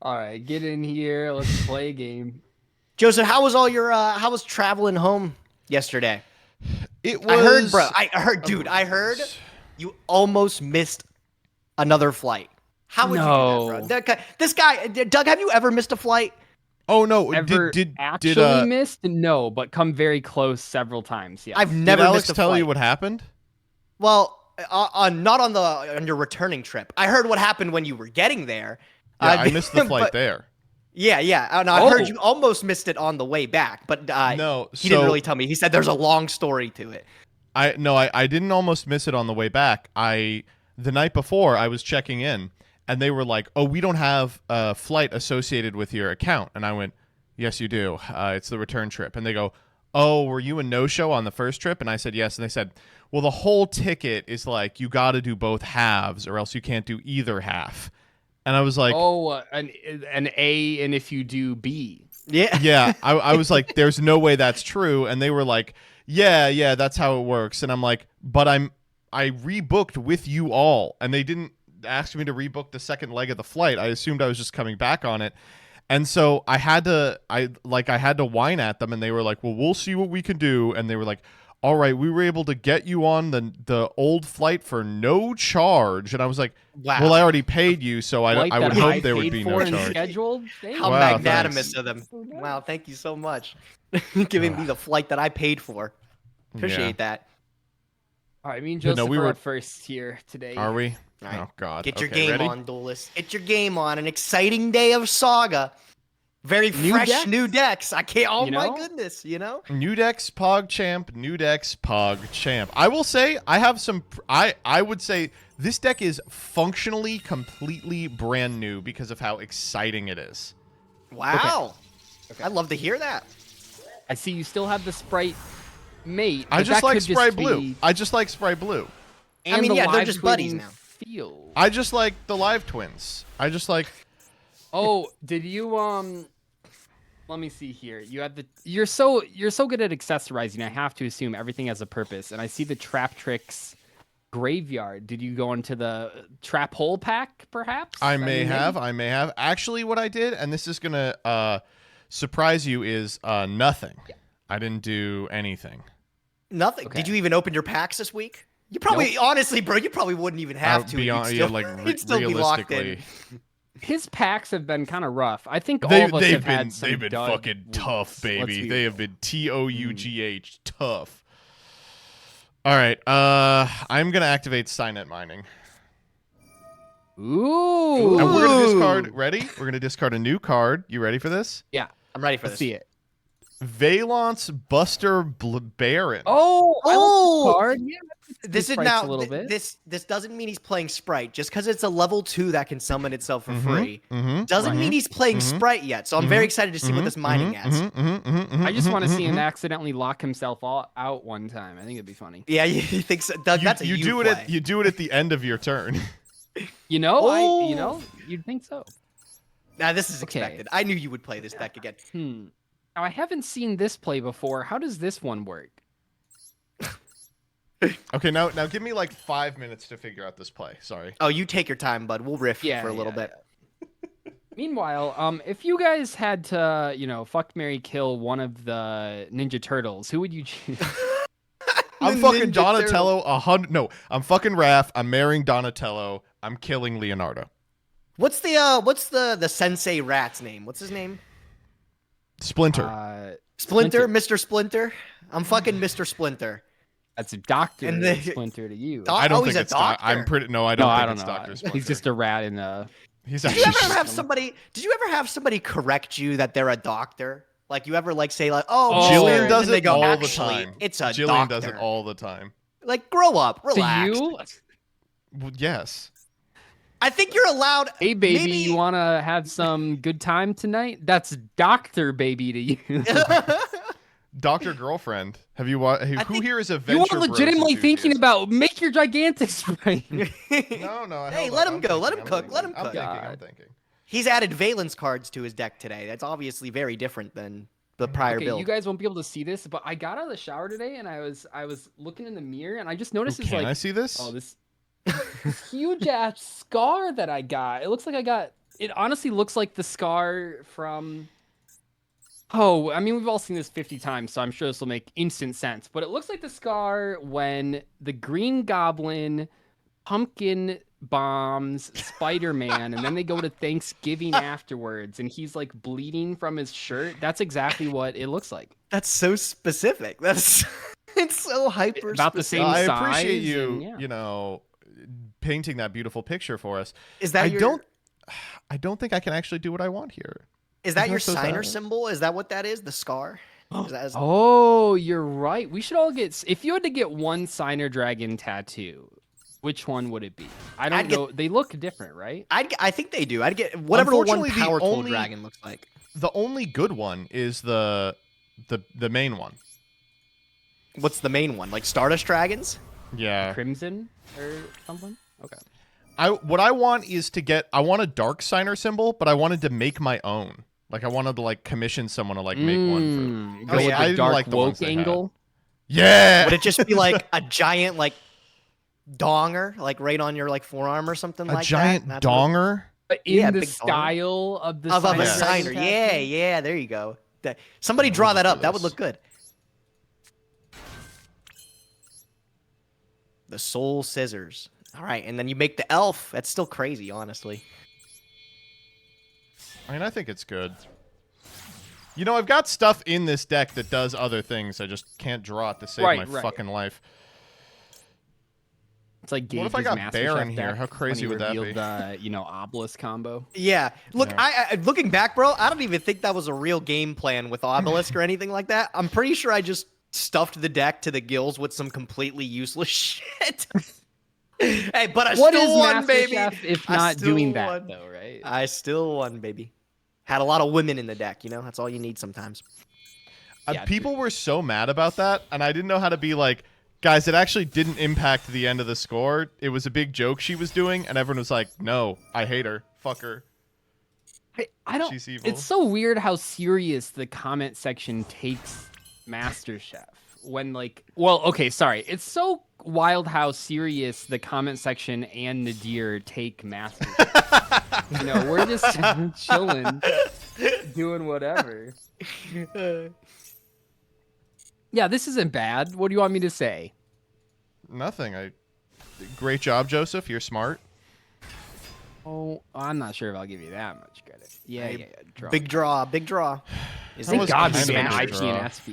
All right, get in here. Let's play a game. Joseph, how was traveling home yesterday? It was. I heard, bro. I heard you almost missed another flight. How would you do that, bro? This guy, Doug, have you ever missed a flight? Oh no! Ever actually missed? No, but come very close several times. Yeah, I've never did missed Alex a tell flight. you what happened? Well, not on your returning trip. I heard what happened when you were getting there. Yeah, I missed the flight there. Yeah. And I heard you almost missed it on the way back, but no, he didn't really tell me. He said there's a long story to it. I didn't almost miss it on the way back. The night before I was checking in, and they were like, "Oh, we don't have a flight associated with your account," and I went, "Yes, you do. It's the return trip." And they go, "Oh, were you a no-show on the first trip?" And I said, "Yes." And they said, "Well, the whole ticket is like you got to do both halves, or else you can't do either half." And I was like, "Oh, an A, and if you do B." Yeah. Yeah. I was like, "There's no way that's true." And they were like, "Yeah, that's how it works." And I'm like, "But I rebooked with you all, and they didn't ask me to rebook the second leg of the flight. I assumed I was just coming back on it." And so I had to whine at them, and they were like, "Well, we'll see what we can do." And they were like, "All right, we were able to get you on the old flight for no charge." And I was like, "Wow, well, I already paid you, so I would hope there would be no charge." Scheduled? How magnanimous of them! Wow, thank you so much, giving me the flight that I paid for. Appreciate that. All right, me and Joseph are at first here today. Are we? Right. Oh God! Get your game on, duelist. Get your game on. An exciting day of Saga. Very fresh new decks. I can't. Oh my goodness! New decks, Pog Champ. New decks, Pog Champ. I will say I have some. I would say this deck is functionally completely brand new because of how exciting it is. Wow. Okay. I'd love to hear that. I see you still have the Sprite mate. I just like Sprite Blue. I just like Sprite Blue. I mean, yeah, they're just buddies now. I just like the live twins. I just like. Oh, did you Let me see here. You had You're so good at accessorizing. I have to assume everything has a purpose. And I see the Trap Tricks graveyard. Did you go into the Trap Hole pack, perhaps? I may have. Actually, what I did, and this is gonna surprise you, is nothing. Yeah. I didn't do anything. Nothing. Okay. Did you even open your packs this week? You probably, honestly, bro, you probably wouldn't even have to. You'd still be locked in. His packs have been kind of rough. I think all of us have had some. They've been fucking tough, baby. They have been TOUGH tough. All right, I'm gonna activate Signet Mining. Ooh. And we're gonna discard. Ready? We're gonna discard a new card. You ready for this? Yeah, I'm ready for this. See it. Valence Buster Baron. Oh, card. Yeah, this is now a little bit. This doesn't mean he's playing Sprite. Just because it's a level 2 that can summon itself for free doesn't mean he's playing Sprite yet. So I'm very excited to see what this mining has. I just want to see him accidentally lock himself out one time. I think it'd be funny. Yeah, you think so? Doug, that's a you do play. it. You do it at the end of your turn. You'd think so. Now this is expected. I knew you would play this deck again. Now, I haven't seen this play before. How does this one work? Okay, now give me like 5 minutes to figure out this play. Sorry. Oh, you take your time, bud. We'll riff for a little bit. Yeah. Meanwhile, if you guys had to, fuck, marry, kill one of the Ninja Turtles, who would you choose? I'm fucking Donatello 100. No, I'm fucking Raph. I'm marrying Donatello. I'm killing Leonardo. What's the sensei rat's name? What's his name? Splinter. Splinter, Mr. Splinter. I'm fucking Mr. Splinter. That's a Doctor And the- Splinter to you. I don't think he's a it's. doctor. I'm pretty. No, I No, don't I think don't it's know. Doctor Splinter. He's just a rat in a. He's Did actually. you ever have somebody? Did you ever have somebody correct you that they're a doctor? Like you ever like say like, oh, Jillian and does then they it go, all the "Actually, time. It's a Jillian doctor." does it all the time. Like, grow up, relax. To you? Well, yes. I think you're allowed. Hey, baby, maybe... you want to have some good time tonight? That's Doctor Baby to you. Doctor Girlfriend. Have you watched? Who here is a Venture You are Bros legitimately thinking enthusiast? about make your gigantic sprite. No. Hey, hold let on, him go. Let him I'm cook. thinking, Let him I'm cook. I'm thinking. He's added Valence cards to his deck today. That's obviously very different than the prior Okay, build. you guys won't be able to see this, but I got out of the shower today and I was looking in the mirror and I just noticed it's Can like I see this? oh this huge ass scar that I got. It looks like I got. It honestly looks like the scar from. Oh, I mean, we've all seen this 50 times, so I'm sure this will make instant sense. But it looks like the scar when the Green Goblin, Pumpkin bombs Spider-Man, and then they go to Thanksgiving afterwards, and he's like bleeding from his shirt. That's exactly what it looks like. That's so specific. That's it's so hyper. About the same I size. appreciate you. and, yeah. You know, painting that beautiful picture for us. Is that I don't think I can actually do what I want here. Is that Isn't your that so signer sad? symbol? Is that what that is? The scar? Oh, you're right. We should all get. If you had to get one Signer Dragon tattoo, which one would it be? I don't know. They look different, right? I think they do. I'd get whatever the one Unfortunately, the powerful only- dragon looks like. The only good one is the main one. What's the main one? Like Stardust Dragons? Yeah. Crimson or something. Okay. What I want is to get. I want a dark signer symbol, but I wanted to make my own. Like I wanted to like commission someone to like make one. Go with I the didn't dark like the woke ones they had. angle. Yeah. Would it just be like a giant like donger, like right on your like forearm or something A like giant that? That's what- donger? But in Yeah, the big dong. style of the of a Signer signer. Dragon Yeah, tattoo? yeah. There you go. Somebody draw that up. That would look good. The soul scissors. All right, and then you make the elf. That's still crazy, honestly. I mean, I think it's good. You know, I've got stuff in this deck that does other things. I just can't draw it to save my Right. fucking life. It's like What if I Gage's got Master Bear Chef in here? deck How crazy when he would that be? revealed, you know, Obelisk combo. Yeah. Look, Yeah. I looking back, bro, I don't even think that was a real game plan with Obelisk or anything like that. I'm pretty sure I just stuffed the deck to the gills with some completely useless shit. Hey, but I What still is won, Master baby. Chef if I not still doing that won. though, right? I still won, baby. Had a lot of women in the deck, you know? That's all you need sometimes. Yeah, People were so mad about that, and I didn't know how to be like, guys, it actually didn't impact the end of the score. It was a big joke she was doing, and everyone was like, no, I hate her. Fuck her. I don't. She's evil. It's so weird how serious the comment section takes Master Chef when like. Well, okay, sorry. It's so wild how serious the comment section and Nadir take Master Chef. You know, we're just chilling, doing whatever. Yeah, this isn't bad. What do you want me to say? Nothing. Great job, Joseph. You're smart. Oh, I'm not sure if I'll give you that much credit. Yeah, Hey, yeah, draw. Big draw, big draw. Is Thank was God kind we of ban a IP draw. and SP.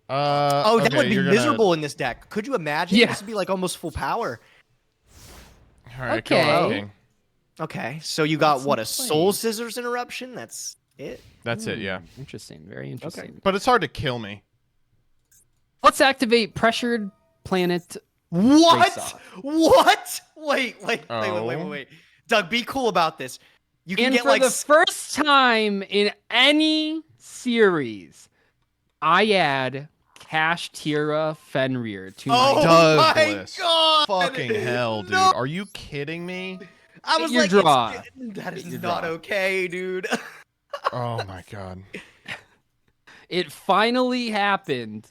Oh, that okay, would be you're gonna- miserable in this deck. Could you imagine? Yeah. This would be like almost full power. All right, Okay. go on, King. Okay, so you got what, a Let's play. soul scissors interruption? That's it. That's it, yeah. Interesting. Very interesting. But it's hard to kill me. Let's activate pressured planet. What? Face-off. What? Wait. Oh. Doug, be cool about this. You can And get for like the first time in any series, I add Cash Tira Fenrir to Oh my my Douglas. god! Fucking hell, dude. No. Are you kidding me? I was Your like, draw. that is Your not draw. okay, dude. Oh my god. It finally happened.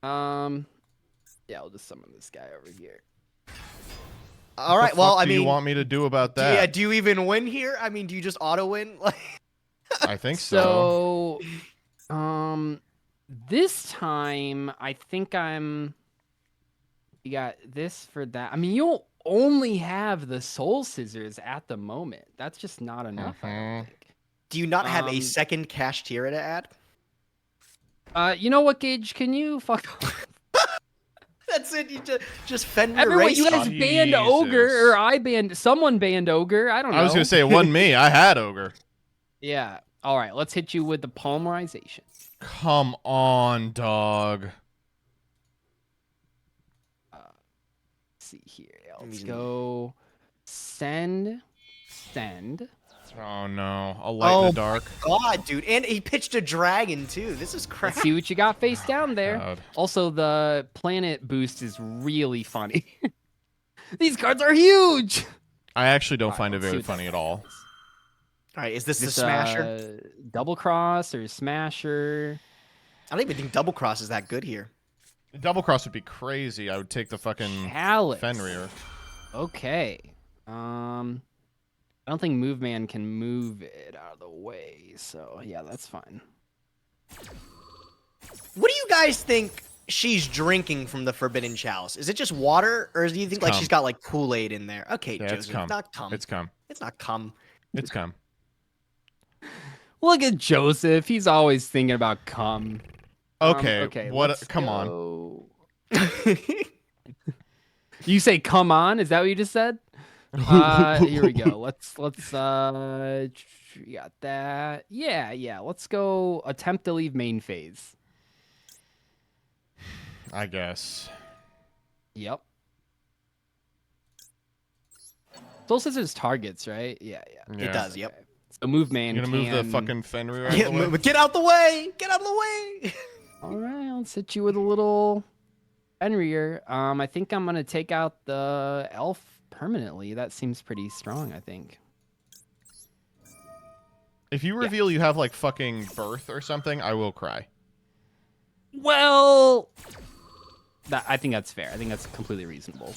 Yeah, I'll just summon this guy over here. All right, well, What I do mean, you want me to do about yeah, that? do you even win here? I mean, do you just auto win? Like, I think so. So, this time I think I'm. You got this for that. I mean, you'll only have the soul scissors at the moment. That's just not enough, I don't think. Do you not have a second cash tier to add? You know what, Gage? Can you fuck off? That's it. You just Fenrir Everyone, race. you guys banned Ogre, or someone banned Ogre. I don't know. I was gonna say it wasn't me. I had Ogre. Yeah. All right. Let's hit you with the polymerization. Come on, dog. Let's see here. Let's go. Send. Oh no, a light in the dark. God, dude. And he pitched a dragon too. This is crap. Let's see what you got face down there. God. Also, the planet boost is really funny. These cards are huge. I actually don't All find right, it let's see very what funny that at all. is. All right, is this the This, smasher? Double cross or smasher? I don't even think double cross is that good here. Double cross would be crazy. I would take the fucking Chalice. Fenrir. Okay. I don't think Move Man can move it out of the way, so yeah, that's fine. What do you guys think she's drinking from the Forbidden Chalice? Is it just water, or do you think like cum. she's got like Kool-Aid in there? Okay, Yeah, Joseph, it's cum. not cum. It's cum. It's not cum. It's cum. Look at Joseph. He's always thinking about cum. Okay. Okay. What? let's Come on. go. You say come on? Is that what you just said? Here we go. Let's you got that. Yeah. Let's go attempt to leave main phase. I guess. Yep. Soul Scissors targets, right? Yeah. It does. Yep. Okay. So Move Man. You're gonna move the can- fucking Fenrir out of the way? Get out the way! Get out of the way! All right, let's hit you with a little Fenrir. I think I'm gonna take out the elf permanently. That seems pretty strong, I think. If you reveal you have like fucking birth or something, I will cry. Well, I think that's fair. I think that's completely reasonable.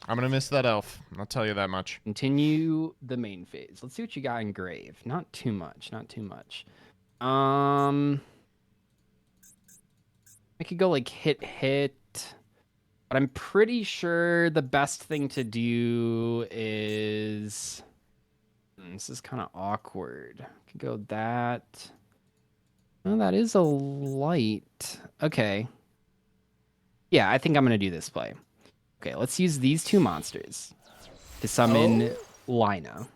I'm gonna miss that elf. I'll tell you that much. Continue the main phase. Let's see what you got in grave. Not too much. I could go like hit, but I'm pretty sure the best thing to do is. This is kind of awkward. Could go that. Oh, that is a light. Okay. Yeah, I think I'm gonna do this play. Okay, let's use these two monsters to summon Lina.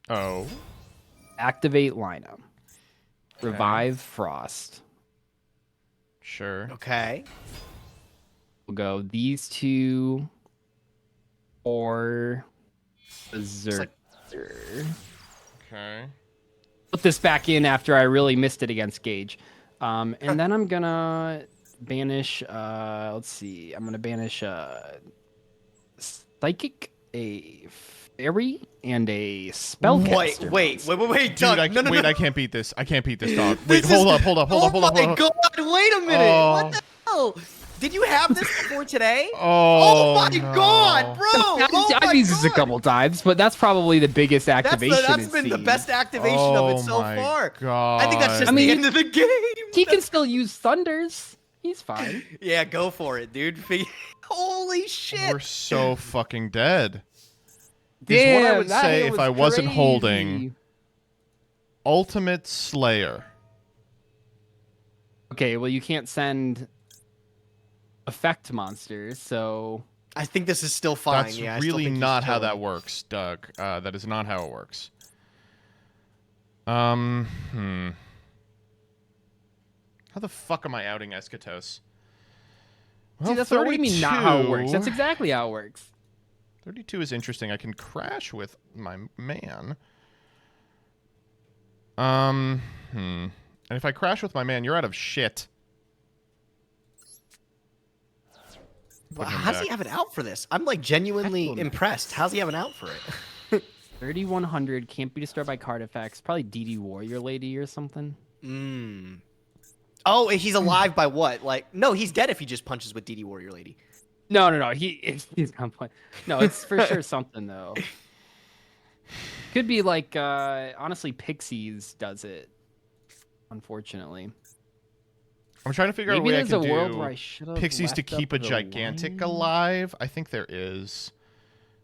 Oh. Activate Lina. Revive Frost. Sure. Okay. We'll go these two or Berserker. Okay. Put this back in after I really missed it against Gage. And then I'm gonna banish let's see. I'm gonna banish Psychic, a Fairy, and a Spellcaster. Wait, Dude, Doug, wait, no. I can't beat this. I can't beat this dog. Wait, This hold is- up. Oh my god, wait a minute. Oh. What the hell? Did you have this before today? Oh, my no. god, bro! I've used this a couple times, but that's probably the biggest activation. That's been the best activation of it so my far. God. I think that's just I mean, the end of the game. He can still use Thunders. He's fine. Yeah, go for it, dude. Holy shit. We're so fucking dead. Is what I would that say hit if I wasn't crazy. holding Ultimate Slayer. Okay, well you can't send effect monsters, so I think this is still fine. That's yeah, I still really think he's not how chilling. that works, Doug. That is not how it works. How the fuck am I outing Eschatos? Well, see, that's what do you mean not how it works? 32 That's exactly how it works. 32 is interesting. I can crash with my man. And if I crash with my man, you're out of shit. Wow, Put him how's he back. have it out for this? I'm like genuinely Excellent. impressed. How's he have it out for it? 3100 can't be destroyed by card effects. Probably DD Warrior Lady or something. Oh, he's alive by what? Like, no, he's dead if he just punches with DD Warrior Lady. No. He's complain. No, it's for sure something though. Could be like honestly, Pixies does it. Unfortunately. I'm trying to figure out a Maybe way I there's can a world do where I should have pixies to left keep up a the gigantic line. alive. I think there is.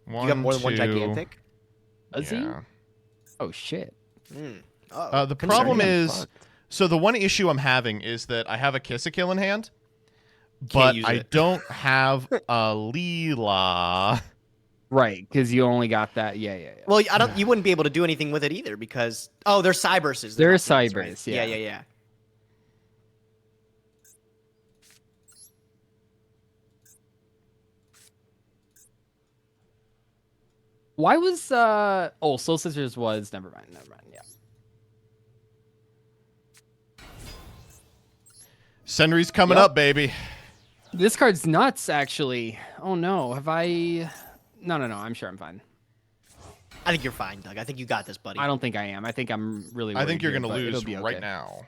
You got more than one gigantic? Does he? Yeah. Oh shit. The problem is, so the one issue I'm having is that I have a Kiss-a-Kill in hand, but use I it. don't have a Leela. Right, because you only got that. Yeah. Well, I don't. You wouldn't be able to do anything with it either because they're cyberses. They're not humans, right? cybers, yeah. Yeah. Why was Soul Scissors was never mind. Yeah. Senri's coming Yep. up, baby. This card's nuts, actually. Oh no, have I? No. I'm sure I'm fine. I think you're fine, Doug. I think you got this, buddy. I don't think I am. I think I'm really. I think you're going gonna to lose be right okay. now.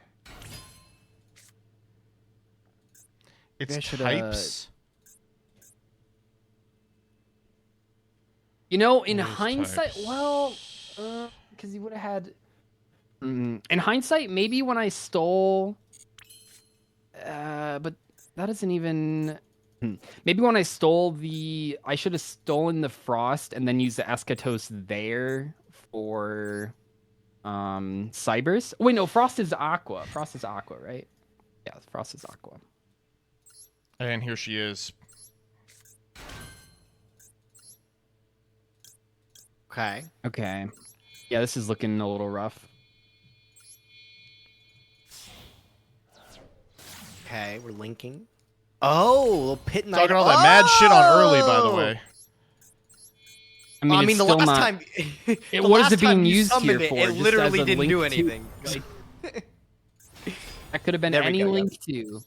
Maybe I It's should, types. You know, in Those hindsight, types. well, because you would have had. In hindsight, maybe when I stole. But that isn't even. Maybe when I stole I should have stolen the Frost and then used the Eschatos there for, Cybers. Wait, no, Frost is Aqua. Frost is Aqua, right? Yeah, Frost is Aqua. And here she is. Okay. Okay. Yeah, this is looking a little rough. Okay, we're linking. Oh, little pit knight. Talking all that mad shit on early, by the way. I mean, I mean, it's the still last not, time. It the what is last it being time you used summoned here for? It Just literally as a didn't do link to- anything. That could have been There we any go, yeah. link to.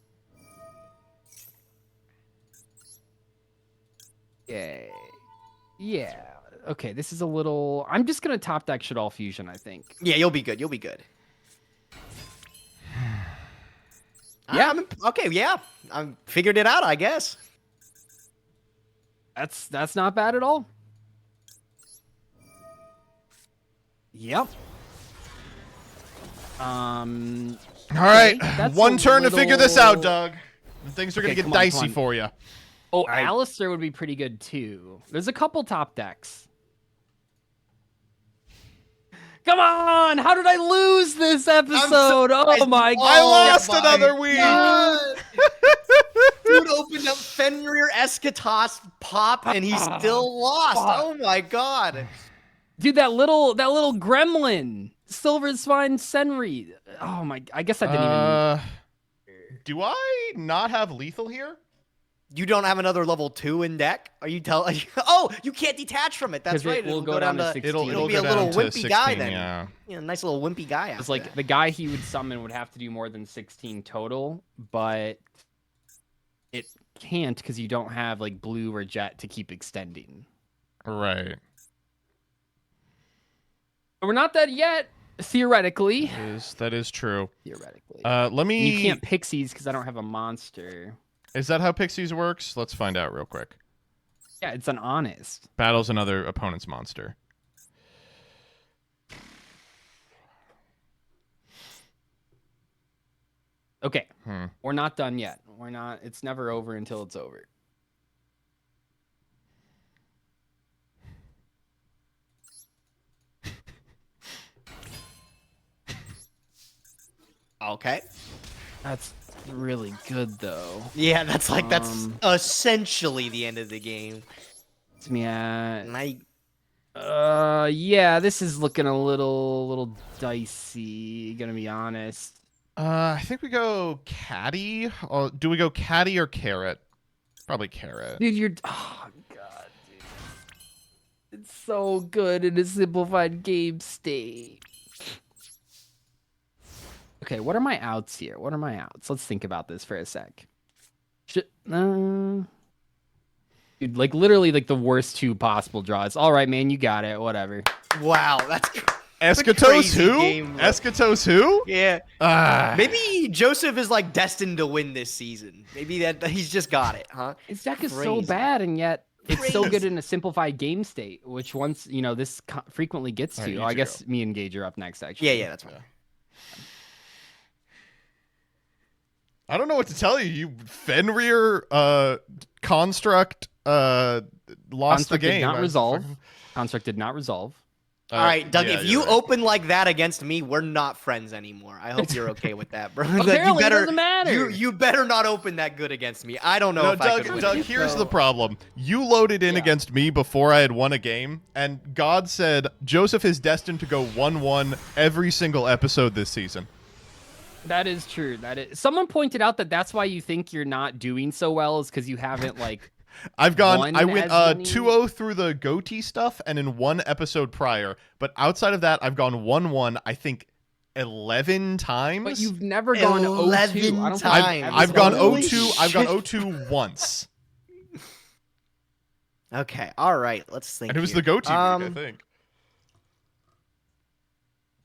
Yeah. Okay, this is a little. I'm just gonna top deck Shaddoll Fusion, I think. Yeah, you'll be good. You'll be good. Yeah. Okay. Yeah. I figured it out. I guess. That's not bad at all. Yep. All right, that's one a turn to figure this out, little- Doug. And things are gonna Okay, get come on, dicey come on. for you. Oh, Alistair would be pretty good too. There's a couple top decks. Come on! How did I lose this episode? Oh my god! I lost my another week. Dude opened up Fenrir Eschatos pop and he still lost. Oh my god! Dude, that little gremlin, Silver Spine Senri. Oh my! I guess I didn't even. Do I not have lethal here? You don't have another level 2 in deck? Are you telling? Oh, you can't detach from it. That's 'Cause it right. will go down to 16. It'll be go a little down to wimpy 16, guy then. Yeah. Yeah, nice little wimpy guy. It's after like that. the guy he would summon would have to do more than 16 total, but it can't because you don't have like blue or jet to keep extending. Right. But we're not dead yet, theoretically. That is true. Theoretically. Let And me. you can't pixies because I don't have a monster. Is that how Pixies works? Let's find out real quick. Yeah, it's an honest. Battles another opponent's monster. Okay. We're not done yet. We're not. It's never over until it's over. Okay. That's really good though. Yeah, that's essentially the end of the game. It's me at. And I Yeah, this is looking a little dicey. Gonna be honest. I think we go Caddy. Oh, do we go Caddy or Carrot? Probably Carrot. Dude, you're. Oh god, dude. It's so good in a simplified game state. Okay, what are my outs here? What are my outs? Let's think about this for a sec. Dude, like literally like the worst two possible draws. All right, man, you got it. Whatever. wow, that's Eschatos crazy who? game, bro. Eschatos who? yeah. Ah. Maybe Joseph is like destined to win this season. Maybe that he's just got it, huh? His deck is so Crazy. bad, and yet it's so good Crazy. in a simplified game state, which once this frequently gets All right, to. you I two guess me and Gage are up next, actually. Yeah, yeah, that's right. I don't know what to tell you. You Fenrir construct lost Construct the game. did not I resolve. fucking- Construct did not resolve. All right, Doug, yeah, if you're you right. open like that against me, we're not friends anymore. I hope you're okay with that, bro. Like, Apparently, it doesn't matter. You better not open that good against me. I don't know No, if I could Doug, win. Doug, here's the problem. You loaded in against me before I had won a game, and God said Joseph is destined to go 1-1 every single episode this season. That is true. That is. Someone pointed out that that's why you think you're not doing so well is because you haven't like. I won went as many- 2-0 through the goatee stuff and in one episode prior, but outside of that, I've gone 1-1, I think 11 times. But you've never gone 0-2. 11 I don't think times. I've gone Holy 0-2. I've gone shit. 0-2 once. Okay, all right. Let's think. And it was here. the goatee week, I think.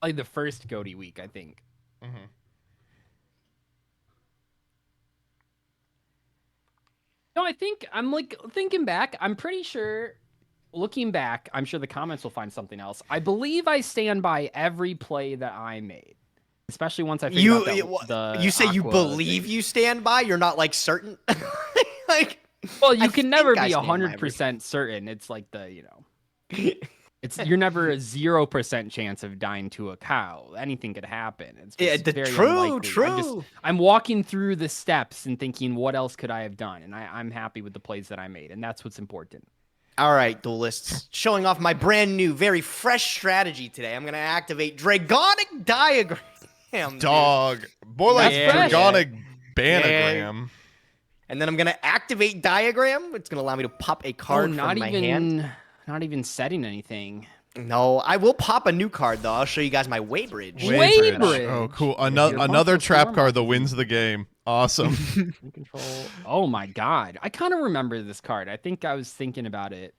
like the first Goaty week, I think. Mm-hmm. No, I think I'm like thinking back. I'm pretty sure, looking back, I'm sure the comments will find something else. I believe I stand by every play that I made, especially once I figured out that You say you Aqua believe thing. you stand by. You're not like certain. like, Well, you I can never think I be stand by 100% certain. It's like you're never a 0% chance of dying to a cow. Anything could happen. It's Yeah, just very true, unlikely. true. I'm walking through the steps and thinking, what else could I have done? And I'm happy with the plays that I made, and that's what's important. All right, duelists. Showing off my brand new, very fresh strategy today. I'm going to activate Dragonic Diagram. Dude. Dog. More like That's fresh. Dragonic Banagram. And then I'm going to activate Diagram. It's going to allow me to pop a card from my hand. Not even setting anything. No, I will pop a new card, though. I'll show you guys my Waybridge. Waybridge. Oh, cool. Your Another functional trap form. card that wins the game. Awesome. Control. Oh my god. I kind of remember this card. I think I was thinking about it.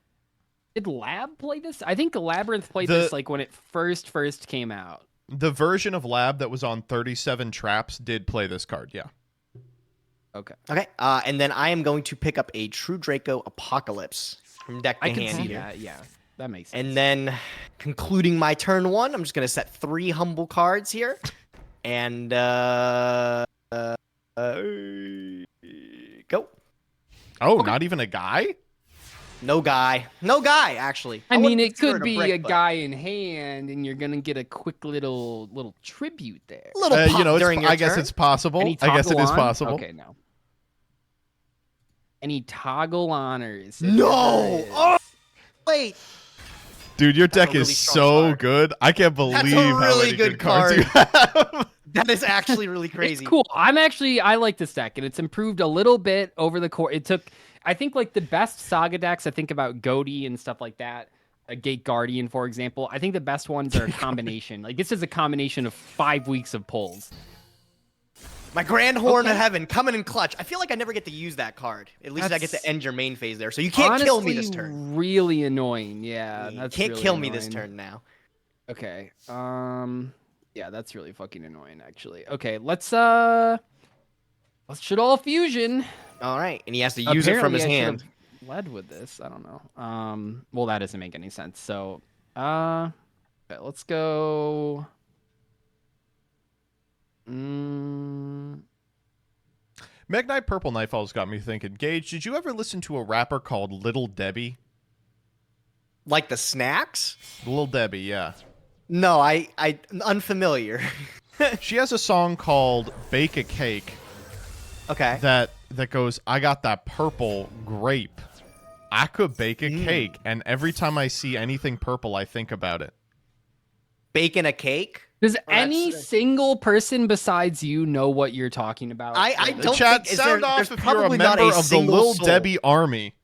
Did Lab play this? I think Labyrinth played this like when it first came out. The version of Lab that was on 37 traps did play this card, yeah. Okay. Okay, and then I am going to pick up a True Draco Apocalypse from deck to I can hand see here. that. Yeah. That makes sense. And then, concluding my turn one, I'm just going to set 3 humble cards here. And, go. Oh, not even a guy? No guy. No guy, actually. I mean, wouldn't it consider could a be brick, a but guy in hand, and you're gonna get a quick little tribute there. Little pop during your I guess turn. it's possible. Any I guess it toggle is on? possible. Okay, no. Any toggle honors? No! Oh, wait. Dude, your That's a deck really is strong so card. good. I can't believe That's a how really many good cards you card. have. That is actually really crazy. It's cool. I like this deck, and it's improved a little bit over the course. It took, I think, like the best saga decks. I think about Goaty and stuff like that. A Gate Guardian, for example. I think the best ones are a combination. Like this is a combination of 5 weeks of pulls. My Grand Horn of Heaven coming in clutch. I feel like I never get to use that card. At least I get That's to end your main phase there. So you can't kill me this Honestly, turn. Really annoying. Yeah, You that's can't really kill me this annoying. turn now. Okay. Yeah, that's really fucking annoying, actually. Okay, let's should all fusion. All right, and he has to use it from his Apparently, I hand. should've led with this. I don't know. Well, that doesn't make any sense. So, okay, let's go. Meg Knight Purple Nightfall's got me thinking. Gage, did you ever listen to a rapper called Little Debbie? Like the snacks? Little Debbie, yeah. No, I unfamiliar. She has a song called Bake a Cake Okay. that goes, I got that purple grape. I could bake a cake, and every time I see anything purple, I think about it. Baking a cake? Does Or any that's- single person besides you know what you're talking about? I The don't chat, think is sound there, off there's if you're a probably not member a of the single Lil soul. Debbie army.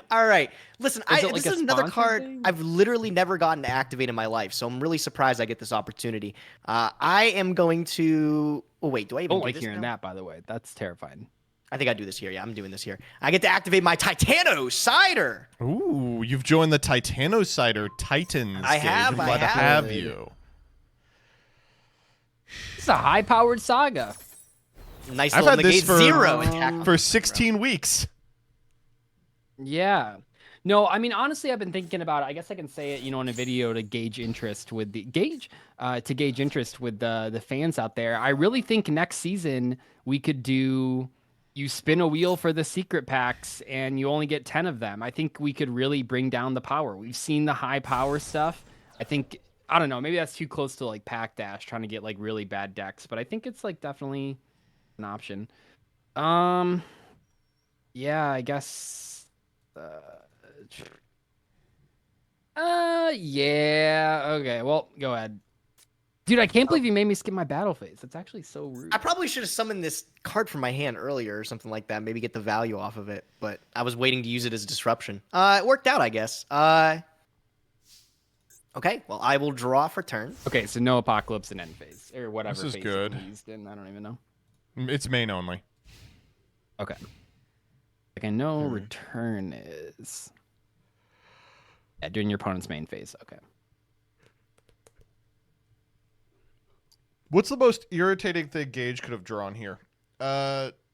All right. Listen, Is it like this a is another sponsor card thing? I've literally never gotten to activate in my life, so I'm really surprised I get this opportunity. I am going to... Oh, wait, do I I even don't do like this hearing now? that, by the way. That's terrifying. I think I do this here. Yeah, I'm doing this here. I get to activate my Titano Cider. Ooh, you've joined the Titanocider Titans. I Gage. have, I'm I glad to have. have you. It's a high-powered saga. Nice I've little had this negate for, zero attack. for 16 weeks. Yeah. No, I mean honestly, I've been thinking about it. I guess I can say it, in a video to gauge interest with the the fans out there. I really think next season we could do. You spin a wheel for the secret packs, and you only get 10 of them. I think we could really bring down the power. We've seen the high power stuff. I don't know. Maybe that's too close to like Pack Dash, trying to get like really bad decks, but I think it's like definitely an option. Yeah, I guess. Yeah. Okay. Well, go ahead. Dude, I can't believe you made me skip my battle phase. That's actually so rude. I probably should have summoned this card from my hand earlier or something like that. Maybe get the value off of it, but I was waiting to use it as disruption. It worked out, I guess. Okay, well, I will draw for turn. Okay, so no Apocalypse and end phase or whatever. This is phase good. it's used in. I don't even know. It's main only. Okay. Like I know return is. Yeah, during your opponent's main phase. Okay. What's the most irritating thing Gage could have drawn here?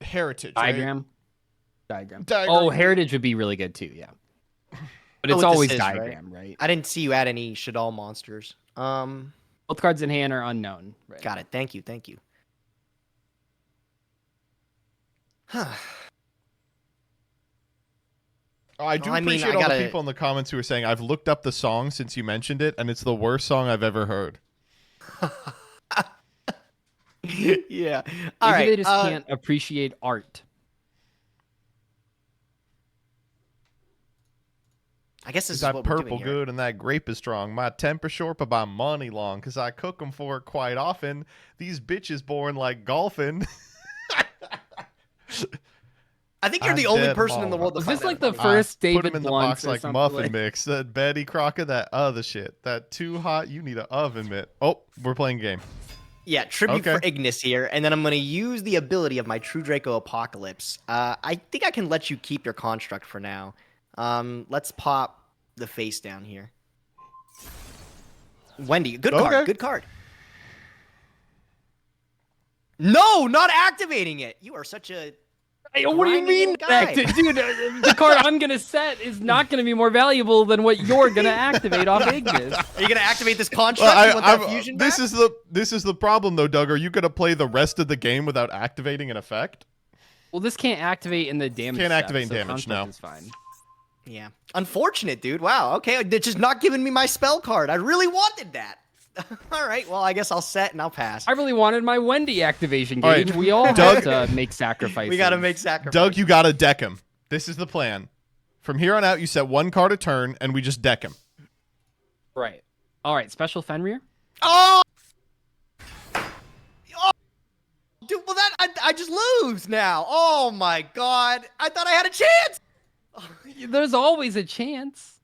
Heritage. Diagram. Diagram. Oh, Heritage would be really good too. Yeah. But it's with the always Sizz, diagram, right? I didn't see you add any Shadal monsters. Both cards in hand are unknown. Right? Got it. Thank you. Huh. I do Well, I mean, appreciate I all the gotta- people in the comments who are saying, I've looked up the song since you mentioned it, and it's the worst song I've ever heard. Yeah. All Maybe right. they just can't appreciate art. I guess this Is is that what we're purple doing here. good and that grape is strong? My temper short, but my money long, because I cook 'em for it quite often. These bitches born like golfing. I think you're I'm the only dead person in the wrong. world to Was find this that like the funny. first Put David them in the Blunt box or like something muffin like- mix. That Betty Crocker, that other shit. That too hot, you need an oven mitt. Oh, we're playing game. Yeah, tribute Okay. for Ignis here, and then I'm going to use the ability of my True Draco Apocalypse. I think I can let you keep your construct for now. Let's pop the face down here. Wendy, good card, Okay. good card. No, not activating it. You are such a Hey, what do you grinding mean, little guy. dude? The card I'm gonna set is not gonna be more valuable than what you're gonna activate off Ignis. Are you going to activate this construct? You want that fusion this back? this is the problem though, Doug. Are you gonna play the rest of the game without activating an effect? Well, this can't activate in the damage. Can't step, activate in so damage, construct no. is fine. Yeah. Unfortunate, dude. Wow. Okay. They're just not giving me my spell card. I really wanted that. All right. Well, I guess I'll set and I'll pass. I really wanted my Wendy activation All right, gauge. We all Doug- have to make sacrifices. We got to make sacrifices. Doug, you gotta deck him. This is the plan. From here on out, you set one card a turn, and we just deck him. Right. All right. Special Fenrir. Oh! Oh! Dude, well, I just lose now. Oh, my God. I thought I had a chance. There's always a chance.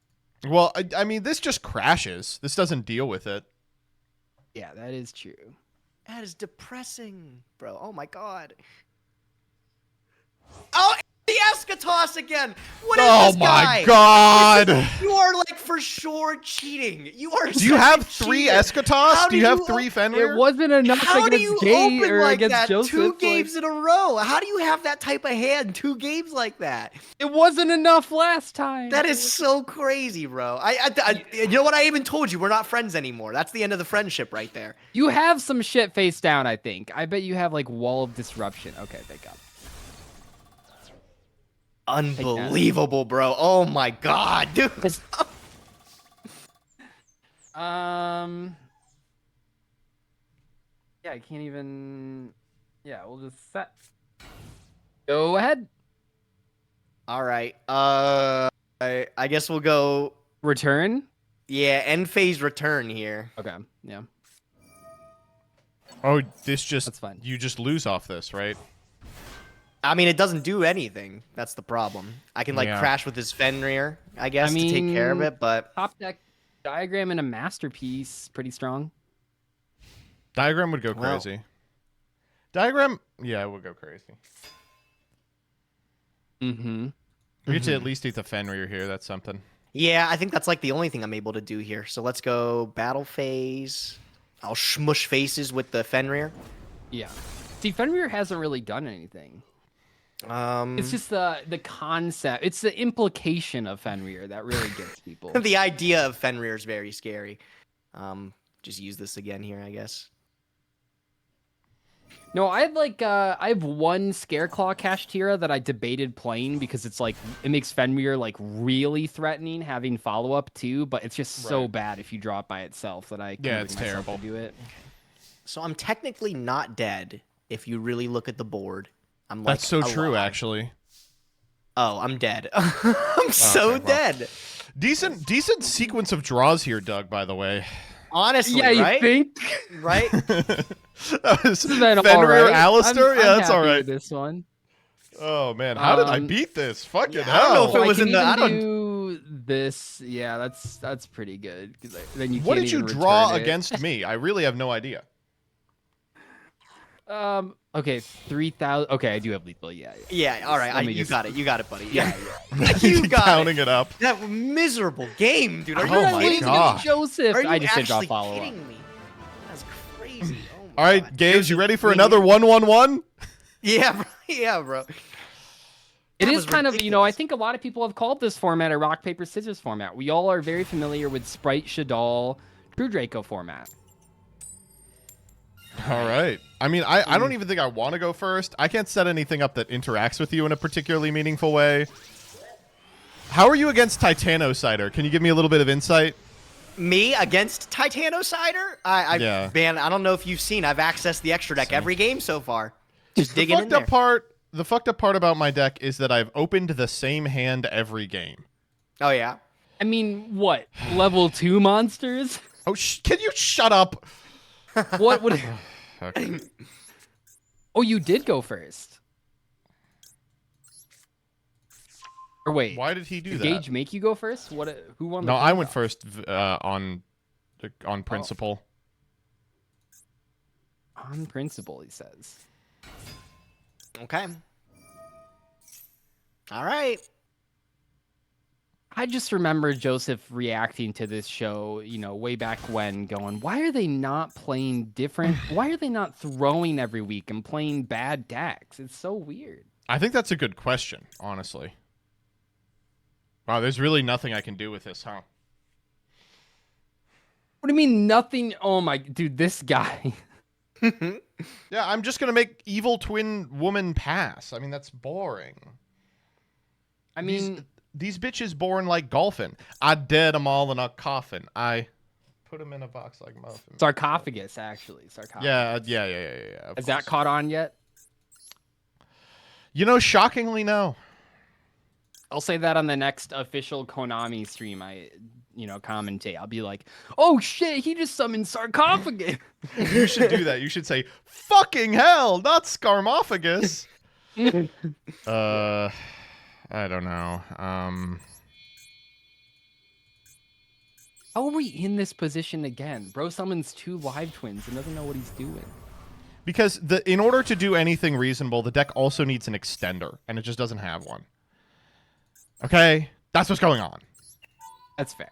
Well, I mean, this just crashes. This doesn't deal with it. Yeah, that is true. That is depressing, bro. Oh, my God. Oh, the Eschatos again. What is Oh this guy? my God! You are like for sure cheating. You are. Do you have three Eschatos? How Do you do have you three It Fenrir? wasn't enough How do against you Gay open or like against that Joseph. two like, games in a row? How do you have that type of hand 2 games like that? it wasn't enough last time. That is so crazy, bro. You know what? I even told you we're not friends anymore. That's the end of the friendship right there. You have some shit face down, I think. I bet you have like Wall of Disruption. Okay, thank God. Unbelievable, bro. Oh my God, dude. Yeah, I can't even. Yeah, we'll just set. Go ahead. All right. I guess we'll go. Return. Yeah, end phase return here. Okay. Yeah. Oh, this just That's fine. You just lose off this, right? I mean, it doesn't do anything. That's the problem. I can like Yeah. crash with his Fenrir, I guess, I to take care of mean, it, but Top deck diagram and a masterpiece. Pretty strong. Diagram would go Well- crazy. Diagram, yeah, it would go crazy. Mm-hmm. We get to at least eat the Fenrir here. That's something. yeah, I think that's like the only thing I'm able to do here. So let's go battle phase. I'll smush faces with the Fenrir. Yeah. See, Fenrir hasn't really done anything. It's just the concept. It's the implication of Fenrir that really gets people. The idea of Fenrir is very scary. Just use this again here, I guess. No, I have I have one Scareclaw Kashtira that I debated playing because it's like it makes Fenrir like really threatening, having follow up too. But it's just so bad if you draw it by itself that I can't it's bring myself terrible. to do it. So I'm technically not dead if you really look at the board. I'm like That's so true, alive. actually. Oh, I'm dead. I'm so okay, well. dead. Decent sequence of draws here, Doug, by the way. Honestly, Yeah, you right? think? Right? That was This has been Fenrir, all right. Alistair? I'm yeah, that's happy all right. with this one. Oh, man. How did I Um, beat this? Fucking yeah, I don't know hell. if it was I can in the- I even don't- do this. Yeah, that's pretty good. 'Cause then you What can't did you even draw return it. against me? I really have no idea. Okay, 3,000. Okay, I do have lethal. Yeah. Yeah, all right. Let me You just- got it. You got it, buddy. Yeah. You got counting it up. That miserable game, dude. Are you Oh my kidding God. me? Joseph. Are you I just didn't draw actually follow up. kidding me? That's crazy. Oh my All right, God. Gage, you ready for we another need- 1-1-1? Yeah, bro. Yeah, bro. It That is was kind of, I ridiculous. think a lot of people have called this format a rock, paper, scissors format. We all are very familiar with Sprite, Shadal, True Draco format. All right. I mean, I don't even think I want to go first. I can't set anything up that interacts with you in a particularly meaningful way. How are you against Titanocider? Can you give me a little bit of insight? Me against Titanocider? Yeah. Man, I don't know if you've seen. I've accessed the extra deck Same. every game so far. Just The digging in there. the fucked up part about my deck is that I've opened the same hand every game. Oh yeah. I mean, what? Level 2 monsters? Oh, can you shut up? What would... Okay. Oh, you did go first. Or wait, Why did he do did that? Gage make you go first? Who won the No, I went playoff? first on principle. On principle, he says. Okay. All right. I just remember Joseph reacting to this show, way back when, going, why are they not playing different? Why are they not throwing every week and playing bad decks? It's so weird. I think that's a good question, honestly. Wow, there's really nothing I can do with this, huh? What do you mean nothing? Oh my, dude, this guy. Yeah, I'm just gonna make evil twin woman pass. I mean, that's boring. I mean, These bitches born like golfing. I dead them all in a coffin. I put them in a box like muffin. sarcophagus, actually. Sarcophagus. Yeah. Of Has that course. caught on yet? Shockingly, no. I'll say that on the next official Konami stream I commentate. I'll be like, oh shit, he just summoned sarcophagus. You should do that. You should say, fucking hell, not Scarmophagus. I don't know. How are we in this position again? Bro summons 2 live twins and doesn't know what he's doing. Because in order to do anything reasonable, the deck also needs an extender, and it just doesn't have one. Okay? That's what's going on. That's fair.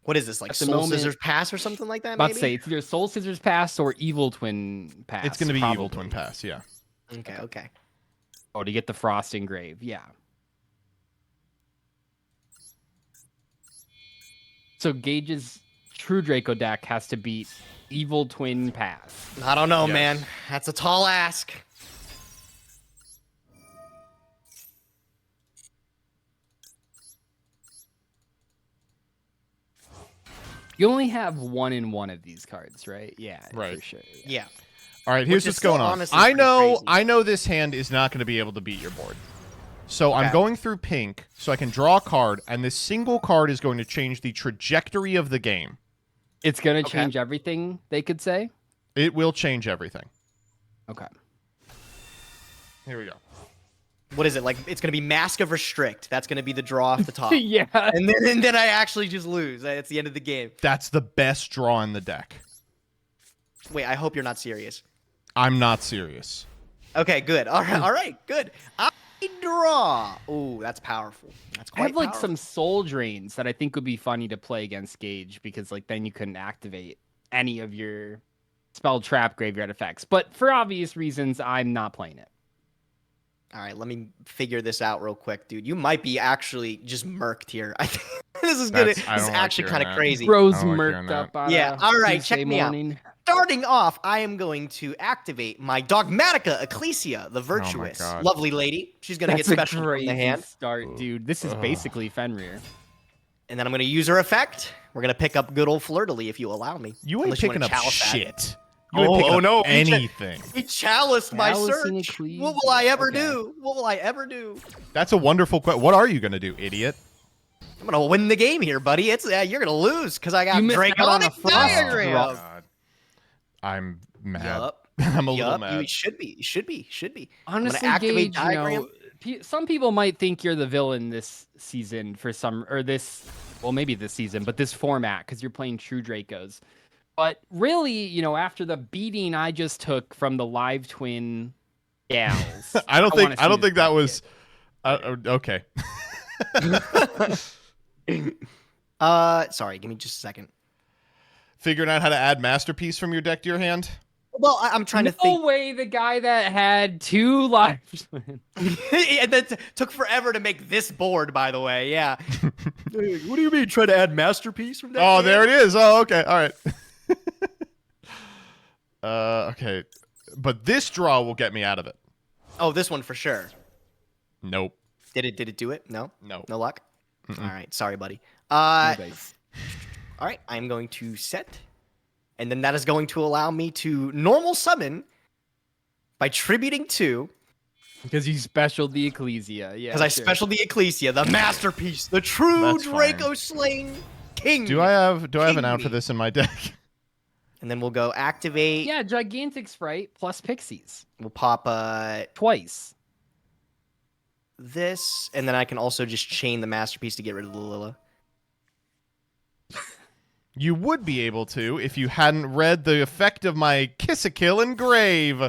What is this, like At the Soul moment- Scissors Pass or something like that? About Maybe. to say it's either Soul Scissors Pass or Evil Twin Pass. It's going to be Evil probably. Twin Pass, yeah. Okay. Oh, to get the Frost Engrave, yeah. So Gage's True Draco deck has to beat Evil Twin Pass. I don't know, Yes. man. That's a tall ask. You only have 1 in 1 of these cards, right? Yeah, Right. for sure. Yeah. All right, here's Which is what's going still on. honestly I pretty know crazy. this hand is not going to be able to beat your board. So I'm Okay. going through pink so I can draw a card, and this single card is going to change the trajectory of the game. It's gonna Okay. change everything, they could say. It will change everything. Okay. Here we go. What is it? Like, it's going to be Mask of Restrict. That's going to be the draw off the top. Yeah. and then I actually just lose. It's the end of the game. That's the best draw in the deck. Wait, I hope you're not serious. I'm not serious. Okay, good. All right, good. I draw. Ooh, that's powerful. That's I quite have like powerful. some soul drains that I think would be funny to play against Gage because like then you couldn't activate any of your spell trap graveyard effects. But for obvious reasons, I'm not playing it. All right, let me figure this out real quick, dude. You might be actually just murked here. I think this is gonna. That's- I This is don't like actually hearing kind of that. crazy. Bros I don't like hearing murked that. up on Yeah. a All right, Tuesday check me out. morning. Starting off, I am going to activate my Dogmatica Ecclesia, the Virtuous. God. Lovely lady. She's gonna That's get a special from crazy the hand. start, dude. This is basically Fenrir. And then I'm gonna use her effect. We're gonna pick up good old Flirtily if you allow me. You ain't Unless you picking wanna up chalice that. shit. You ain't Oh, picking oh up no, anything. He chaliced my Chalicing search. What will I Ecclesia, ever okay. do? What will I ever do? That's a wonderful question. What are you gonna do, idiot? I'm gonna win the game here, buddy. It's you're gonna lose because I got You missed out on a Draconic frost Diagram. drop. God. I'm mad. Yup. I'm a little Yup, mad. you should be. Should be. Honestly, I'm gonna activate Gage, Diagram. some people might think you're the villain this season for some, or this, well, maybe this season, but this format because you're playing True Dracos. But really, after the beating I just took from the live twin gals, I don't wanna think see that this was okay. Sorry, give me just a second. Figuring out how to add masterpiece from your deck to your hand. Well, I'm trying to No think. way, the guy that had 2 live twins. And that took forever to make this board, by the way. Yeah. Hey, what do you mean, try to add masterpiece from that? Oh, there it is. Oh, okay. All right. Okay. But this draw will get me out of it. Oh, this one for sure. Nope. Did it do it? No. No. No luck. All right. Sorry, buddy. No dice. All right. I'm going to set, and then that is going to allow me to normal summon by tributing 2. Because you special the Ecclesia. Yeah. Because I sure. special the Ecclesia, the masterpiece, the true That's fine. Draco slaying king. Do I have an King out for me. this in my deck? And then we'll go activate. Yeah, gigantic sprite plus pixies. We'll pop Twice. this, and then I can also just chain the masterpiece to get rid of the Lilla. You would be able to if you hadn't read the effect of my Kiss-a-Kill Engrave.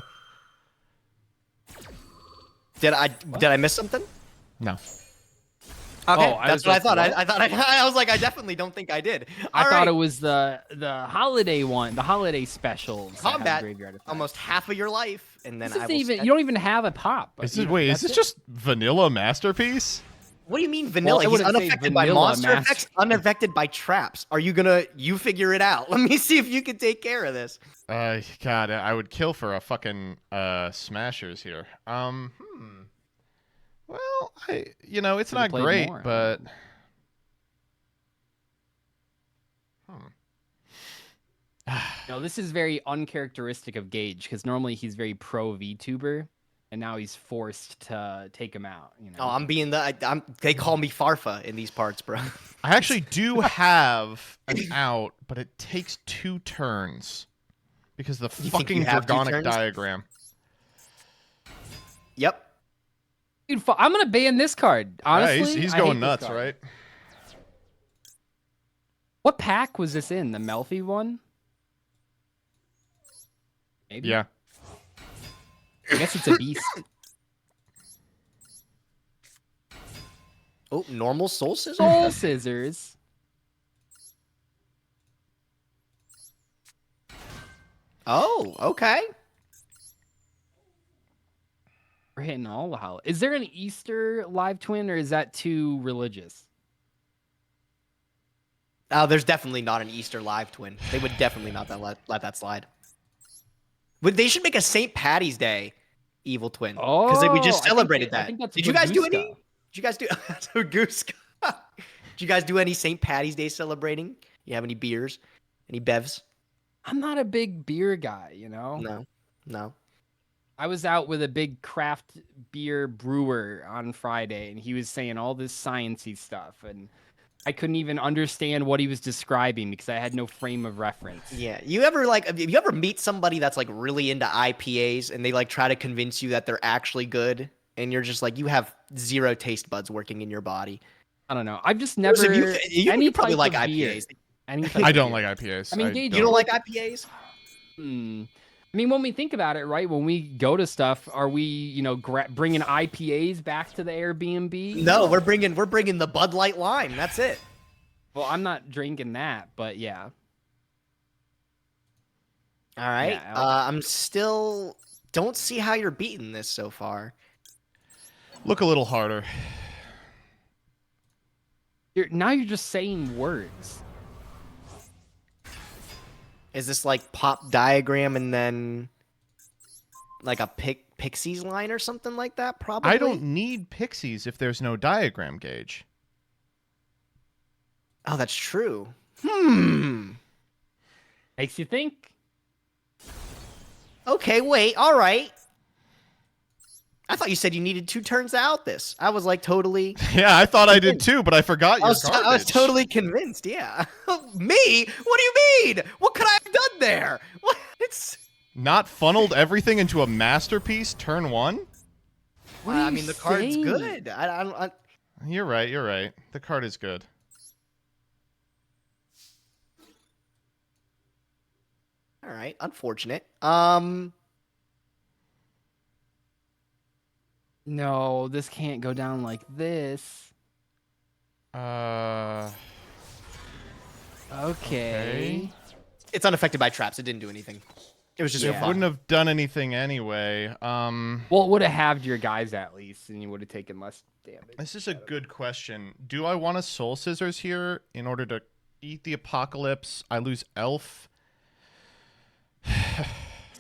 Did I miss something? No. Okay, I that's was what I like, thought. what? I was like, I definitely don't think I did. I All thought right. it was the holiday one, the holiday specials. that had Combat, graveyard effect. almost half of your life, and then This I isn't will even. set- You don't even have a pop. but, Is you this, know, wait, is that's this it. just vanilla masterpiece? What do you mean vanilla? I He's wouldn't say unaffected by vanilla monster effects, unaffected by traps. Are you gonna figure it out? Let me see if you can take care of this. God, I would kill for a fucking smashers here. Well, it's Could've not played great, more, but No, this is very uncharacteristic of Gage because normally he's very pro VTuber, and now he's forced to take him out. Oh, I'm being they call me Farfa in these parts, bro. I actually do have an out, but it takes 2 turns because the think fucking you have 2 Dragonic turns? diagram. Yep. Dude, I'm gonna ban this card. Honestly, yeah, he's I hate going this nuts, card. right? What pack was this in? The Melfi one? Maybe. Yeah. I guess it's a beast. Oh, normal soul scissors. Soul scissors. Oh, okay. We're hitting all the holidays. Is there an Easter live twin, or is that too religious? Oh, there's definitely not an Easter live twin. They would definitely not let that slide. But they should make a St. Patty's Day evil twin. Because we just celebrated that. Did you guys do any? Did you guys do so Goose? Did you guys do any St. Patty's Day celebrating? You have any beers? Any bevs? I'm not a big beer guy, No. I was out with a big craft beer brewer on Friday, and he was saying all this sciencey stuff, and I couldn't even understand what he was describing because I had no frame of reference. Yeah. You ever meet somebody that's like really into IPAs and they like try to convince you that they're actually good, and you're just like, you have 0 taste buds working in your body. I don't know. I've just never. You probably type like of beer. IPAs. Any type I of don't beer. like IPAs. I mean, Gage, You don't like IPAs? I mean, when we think about it, right? When we go to stuff, are we, bringing IPAs back to the Airbnb? No, we're bringing the Bud Light line. That's it. Well, I'm not drinking that, but yeah. All right. Yeah, I'm still don't see how you're beating this so far. Look a little harder. Now you're just saying words. Is this like pop diagram and then like a Pixies line or something like that? Probably. I don't need Pixies if there's no diagram gauge. Oh, that's true. Makes you think. Okay, wait. All right. I thought you said you needed 2 turns out this. I was like totally. Yeah, I thought I did too, but I forgot your garbage. I was totally convinced. Yeah. Me? What do you mean? What could I have done there? What? It's not funneled everything into a masterpiece. Turn 1. I mean, the card's saying? good. You're right. You're right. The card is good. All right. Unfortunate. No, this can't go down like this. Okay. It's unaffected by traps. It didn't do anything. It was just It for fun. wouldn't have done anything anyway. Well, it would have halved your guys at least, and you would have taken less damage. This is a good question. Do I want to Soul Scissors here in order to eat the Apocalypse? I lose Elf.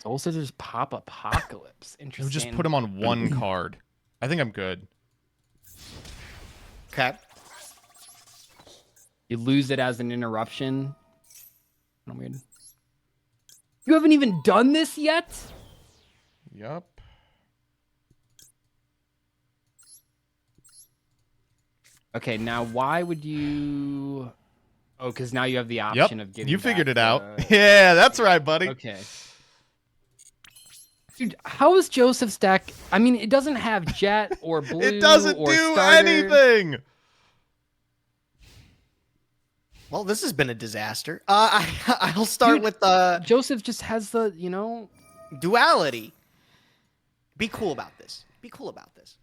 Soul Scissors pop Apocalypse. We'll Interesting. just put him on 1 card. I think I'm good. Okay. You lose it as an interruption. Kinda weird. You haven't even done this yet? Yup. Okay, now why would you... Oh, because now you have the option of giving You figured back it out. the- Yeah, that's right, buddy. Okay. Dude, how is Joseph's deck? I mean, it doesn't have Jet or Blue It doesn't or do starter. anything. Well, this has been a disaster. I'll start Dude, with Joseph just has the, duality. Be cool about this. Be cool about this.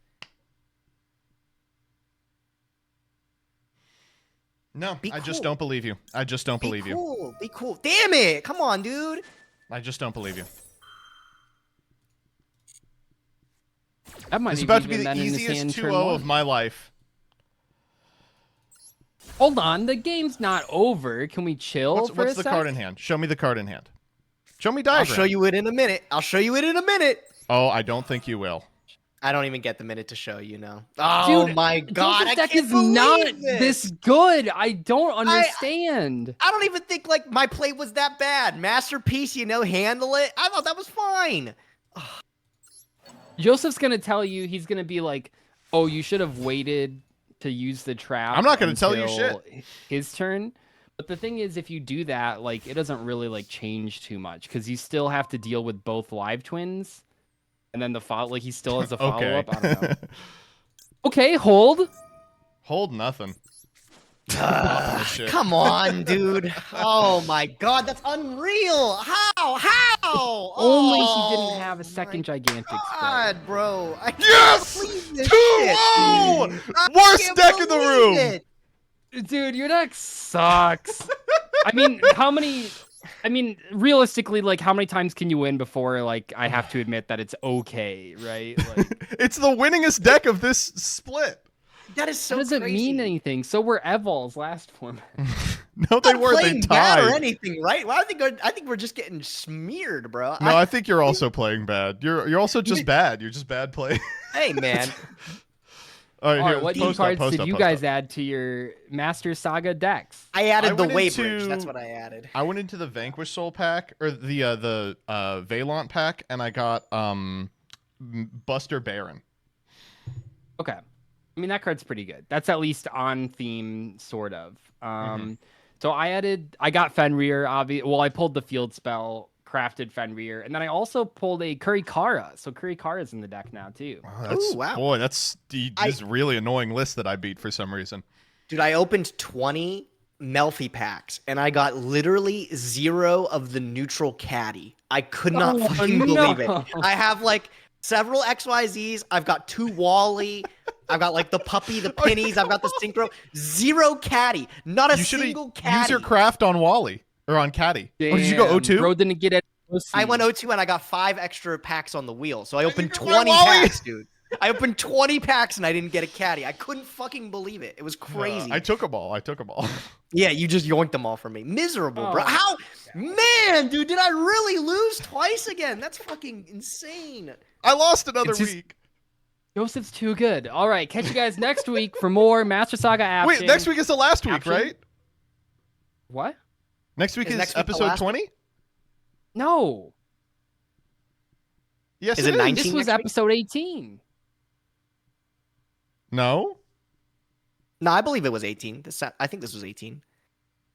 No, Be I just cool. don't believe you. I just don't believe you. Cool. Be cool. Damn it. Come on, dude. I just don't believe you. That might It's have about to be even the been in his easiest hand 2-0 turn of one. my life. Hold on, the game's not over. Can we chill What's for a the sec? card in hand? Show me the card in hand. Show me I'll diagram. show you it in a minute. Oh, I don't think you will. I don't even get the minute to show you now. Oh Dude, my god, Joseph's I deck can't is believe not this. this good. I don't understand. I don't even think like my play was that bad. Masterpiece, handle it. I thought that was fine. Joseph's gonna tell you, he's gonna be like, "Oh, you should have waited to use the trap." I'm not gonna tell you until his turn. But the thing is, if you do that, like, it doesn't really like change too much because you still have to deal with both live twins, and then the follow. Like, he still has the follow Okay. up. I don't know. Okay, hold. Hold nothing. Off this shit. Come on, dude. Oh my god, that's unreal. How? Only Oh, he didn't have a second gigantic spread. God, bro. I can't Yes! believe this 2-0! shit. I Worst can't deck in the believe room. it. Dude, your deck sucks. I mean, realistically, like, how many times can you win before, like, I have to admit that it's okay, right? Like, It's the winningest deck of this split. That is so it doesn't crazy. mean anything. So were Evol's last format. No, they Not weren't. They playing bad or tied. anything, right? Well, I think we're just getting smeared, bro. No, I think you're also playing bad. You're also just bad. You're just bad play. Hey, man. All right, All here, right, what new post up, cards post did up, you post guys up. add to your Master Saga decks? I added I the went Waybridge. into- That's what I added. I went into the Vanquish Soul pack or the Valant pack, and I got Buster Baron. Okay. I mean, that card's pretty good. That's at least on theme, sort of. So I got Fenrir, well, I pulled the field spell, crafted Fenrir, and then I also pulled a Kurikara. So Kurikara's in the deck now, too. Oh, wow. Boy, that's this really annoying list that I beat for some reason. Dude, I opened 20 Melfi packs, and I got literally 0 of the neutral caddy. I could not fucking believe it. I have, like, several XYZs. I've got 2 Wally. I've got, like, the puppy, the pennies. I've got the synchro. 0 caddy. Not a You should single caddy. use your craft on Wally or on Caddy. Or did you go Damn, 0-2? Bro didn't get it. I went 0-2, and I got 5 extra packs on the wheel. So I opened go 20 Wally. packs, dude. I opened 20 packs and I didn't get a caddy. I couldn't fucking believe it. It was crazy. I took them all. Yeah, you just yoinked them all from me. Miserable, bro. Oh. How? Man, dude, did I really lose twice again? That's fucking insane. I lost another It's just- week. Joseph's too good. All right, catch you guys next week for more Master Saga action. Wait, next week is the last week, Action? right? What? Next week Is is next week the episode last 20? No. Yes, Is it it is. 19? This was next week? episode 18. No? No, I believe it was 18. I think this was 18.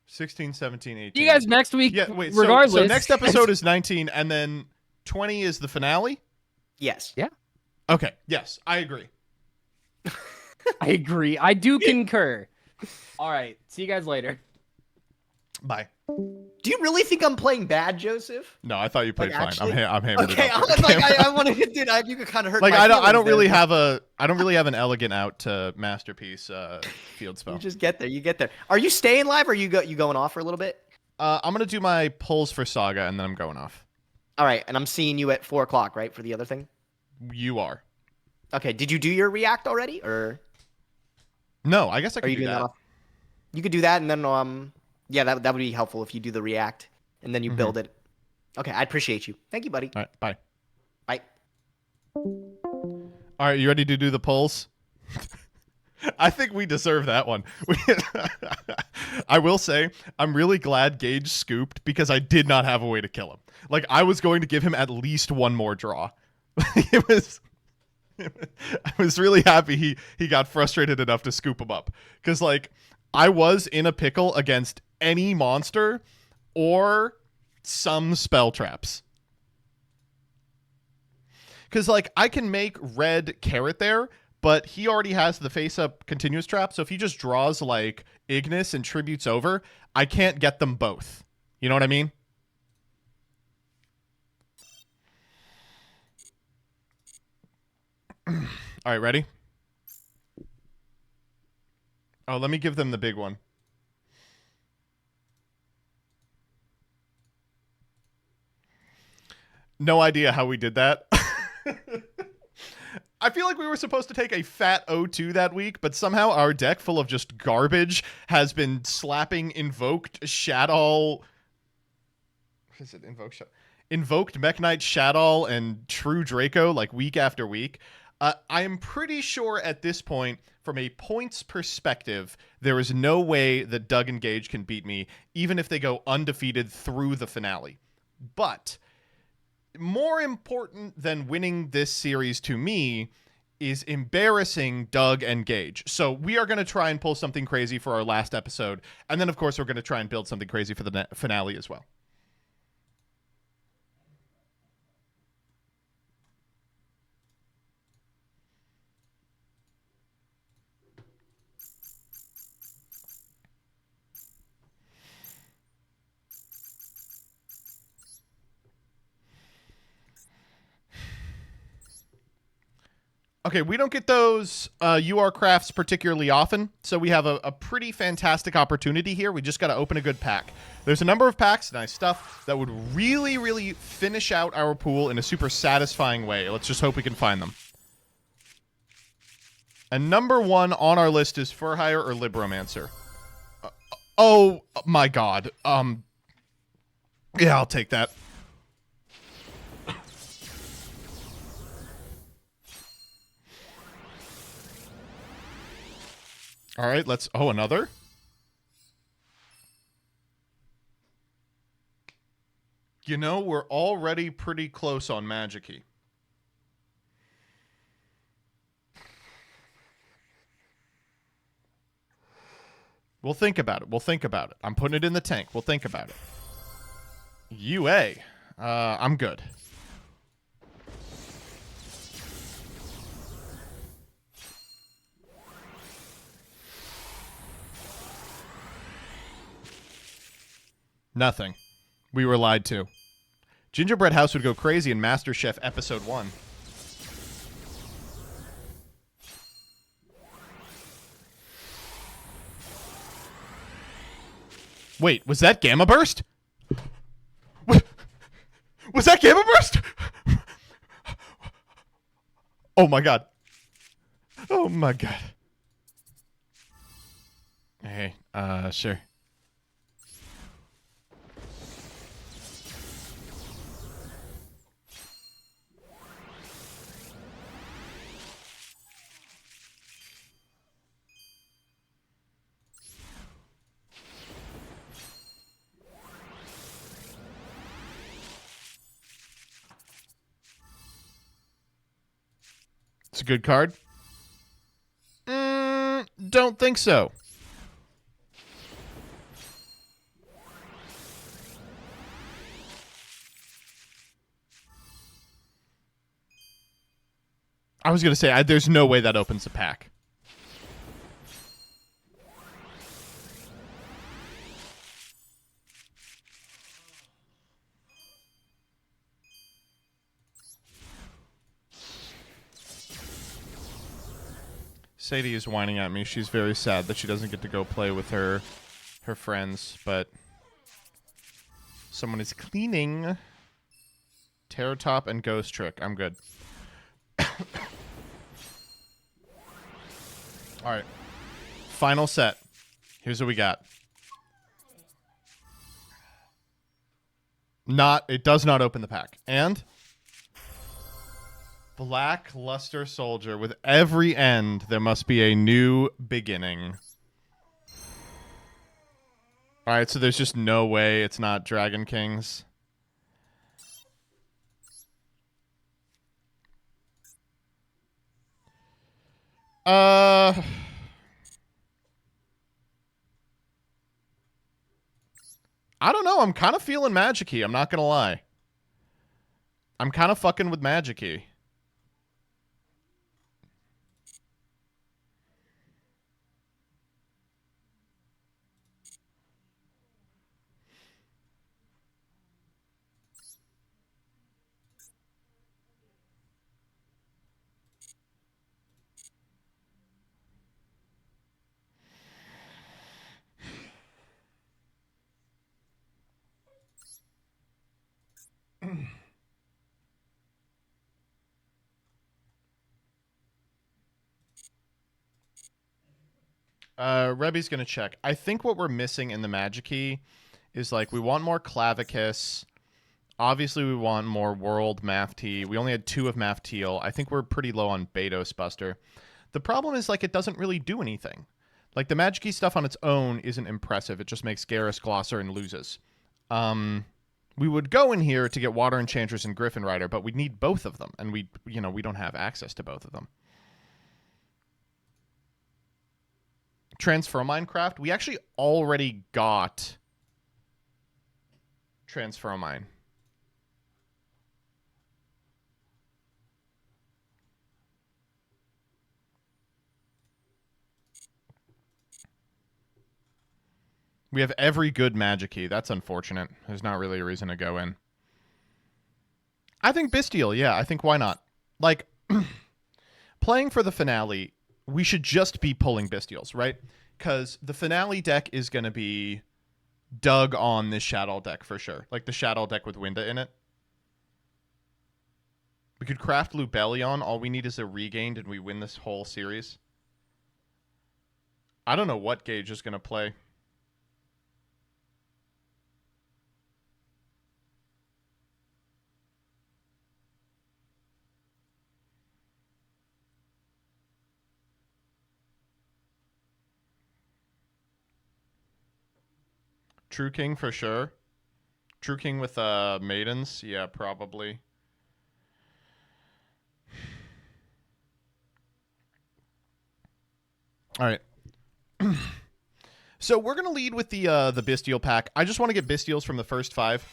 16, 17, 18. See you guys next week. Yeah, wait, regardless. so next episode is 19, and then 20 is the finale? Yes. Yeah. Okay, yes, I agree. I agree. I do concur. All right. See you guys later. Bye. Do you really think I'm playing bad, Joseph? No, I thought you played Like, fine. actually? I'm hammering Okay, it I up. was like, I want to, dude. You could kind of hurt. Like my I don't feelings really there. have an elegant out to masterpiece field spell. You just get there. You get there. Are you staying live, or you going off for a little bit? I'm gonna do my pulls for Saga, and then I'm going off. All right, and I'm seeing you at 4 o'clock, right, for the other thing? You are. Okay. Did you do your react already, or No, I guess I are can you do doing that. that? You could do that, and then yeah, that would be helpful if you do the react and then you build it. Okay, I appreciate you. Thank you, buddy. All right, bye. Bye. All right, you ready to do the pulls? I think we deserve that one. I will say, I'm really glad Gage scooped because I did not have a way to kill him. Like, I was going to give him at least one more draw. I was really happy he got frustrated enough to scoop him up. Because, like, I was in a pickle against any monster or some spell traps. Because, like, I can make red carrot there, but he already has the face-up continuous trap, so if he just draws, like, Ignis and Tributes over, I can't get them both. You know what I mean? All right, ready? Oh, let me give them the big one. No idea how we did that. I feel like we were supposed to take a fat O2 that week, but somehow our deck full of just garbage has been slapping Invoked Shadow. What is it? Invoked Mech Knight Shadow and True Draco like week after week. I am pretty sure at this point, from a points perspective, there is no way that Doug and Gage can beat me, even if they go undefeated through the finale. But more important than winning this series to me is embarrassing Doug and Gage. So we are going to try and pull something crazy for our last episode. And then, of course, we're going to try and build something crazy for the finale as well. Okay, we don't get those UR crafts particularly often, so we have a pretty fantastic opportunity here. We just got to open a good pack. There's a number of packs, nice stuff, that would really, really finish out our pool in a super satisfying way. Let's just hope we can find them. And number one on our list is Fur Hire or Libromancer. Oh my god. Yeah, I'll take that. All right, let's... Oh, another? You know, we're already pretty close on Magic-y. We'll think about it. We'll think about it. I'm putting it in the tank. We'll think about it. UA. I'm good. Nothing. We were lied to. Gingerbread House would go crazy in MasterChef Episode 1. Wait, was that Gamma Burst? Was that Gamma Burst? Oh my god. Oh my god. Hey, sure. It's a good card. Don't think so. I was going to say, there's no way that opens the pack. Sadie is whining at me. She's very sad that she doesn't get to go play with her friends, but someone is cleaning. Terror Top and Ghost Trick. I'm good. All right. Final set. Here's what we got. It does not open the pack. And Black Luster Soldier. With every end, there must be a new beginning. All right, so there's just no way it's not Dragon Kings. I don't know. I'm kind of feeling Magic-y. I'm not going to lie. I'm kind of fucking with Magic-y. Rebby's going to check. I think what we're missing in the Magic-y is, like, we want more Clavicus. Obviously, we want more World Mafty. We only had 2 of Mafteal. I think we're pretty low on Betos Buster. The problem is, like, it doesn't really do anything. Like, the Magic-y stuff on its own isn't impressive. It just makes Garrus Glosser and loses. We would go in here to get Water Enchantress and Griffin Rider, but we'd need both of them, and we don't have access to both of them. Transfer Minecraft. We actually already got Transfer Mine. We have every good Magic-y. That's unfortunate. There's not really a reason to go in. I think Bestial, yeah. I think why not? Like, playing for the finale, we should just be pulling Bestials, right? Because the finale deck is going to be dug on this Shadow deck for sure. Like the Shadow deck with Winda in it. We could craft Lubellion. All we need is a regained and we win this whole series. I don't know what Gage is going to play. True King for sure. True King with Maidens. Yeah, probably. All right. So we're going to lead with the Bestial pack. I just want to get Bestials from the first 5.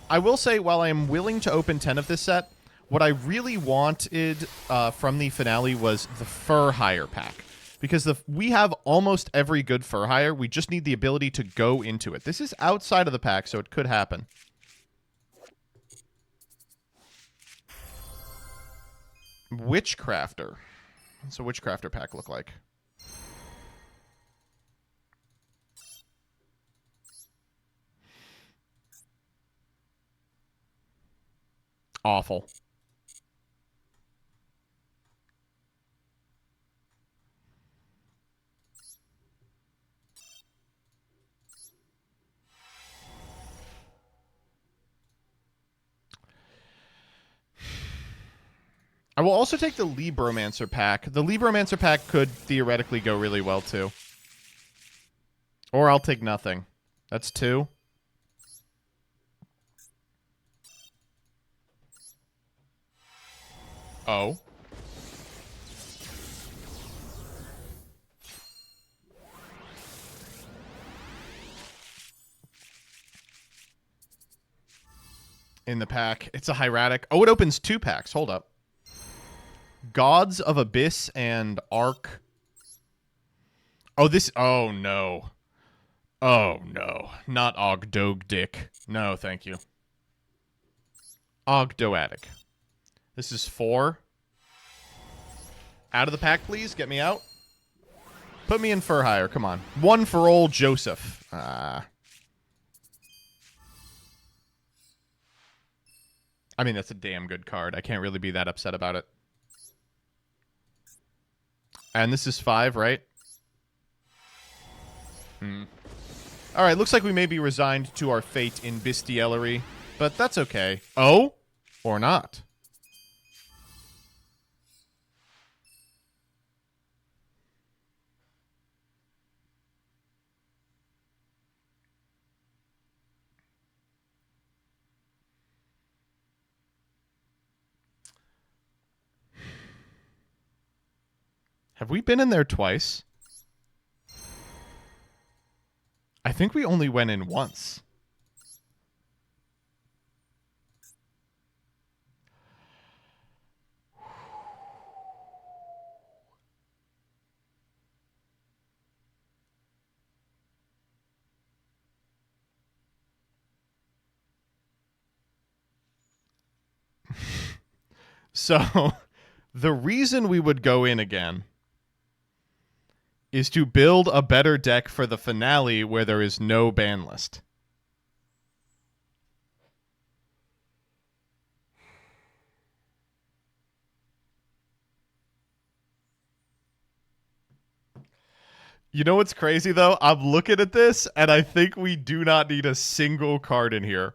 I will say, while I am willing to open 10 of this set, what I really wanted from the finale was the Fur Hire pack. Because we have almost every good Fur Hire. We just need the ability to go into it. This is outside of the pack, so it could happen. Witchcrafter. What's a Witchcrafter pack look like? Awful. I will also take the Libromancer pack. The Libromancer pack could theoretically go really well, too. Or I'll take nothing. That's 2. Oh. In the pack. It's a hieratic. Oh, it opens 2 packs. Hold up. Gods of Abyss and Arc. Oh, this... Oh, no. Oh, no. Not Ogdogdick. No, thank you. Ogdoadic. This is 4. Out of the pack, please. Get me out. Put me in for hire. Come on. 1 for old Joseph. I mean, that's a damn good card. I can't really be that upset about it. And this is 5, right? All right, looks like we may be resigned to our fate in bestiality, but that's okay. Oh? Or not. Have we been in there twice? I think we only went in once. So, the reason we would go in again is to build a better deck for the finale where there is no ban list. You know what's crazy, though? I'm looking at this, and I think we do not need a single card in here.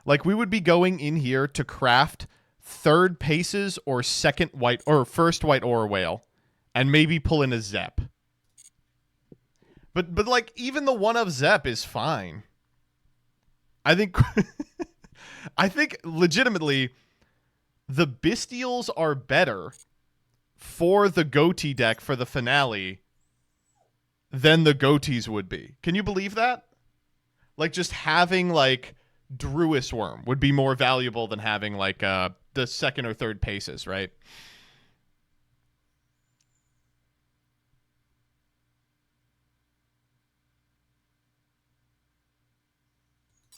Like, we would be going in here to craft 3rd Paces or 2nd White or 1st White Aura Whale, and maybe pull in a Zep. But like, even the one of Zep is fine. I think I think legitimately the Bestials are better for the Goatee deck for the finale than the Goatees would be. Can you believe that? Like, just having like Druis Worm would be more valuable than having like the 2nd or 3rd Paces, right?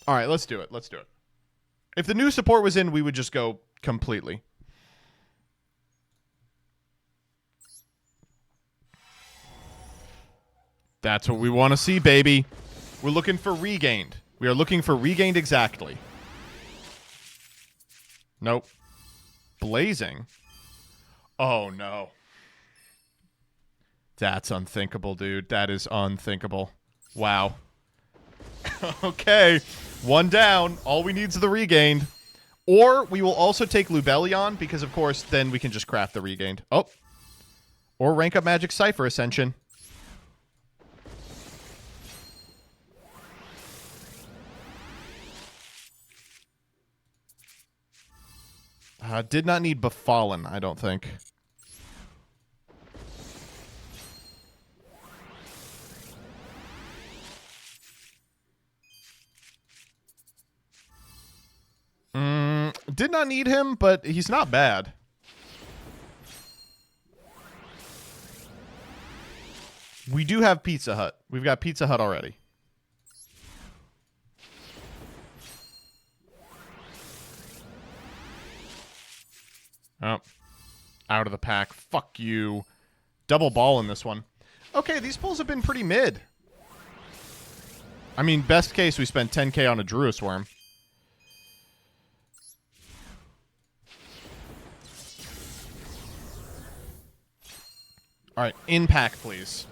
All right, let's do it. Let's do it. If the new support was in, we would just go completely. That's what we want to see, baby. We're looking for regained. We are looking for regained exactly. Nope. Blazing. Oh, no. That's unthinkable, dude. That is unthinkable. Wow. Okay. 1 down. All we need is the regained. Or we will also take Lubellion, because, of course, then we can just craft the regained. Oh. Or rank up Magic Cypher Ascension. Did not need Befallen, I don't think. Did not need him, but he's not bad. We do have Pizza Hut. We've got Pizza Hut already. Oh. Out of the pack. Fuck you. Double ball in this one. Okay, these pulls have been pretty mid. I mean, best case, we spent 10k on a Druis Worm. All right, in pack, please.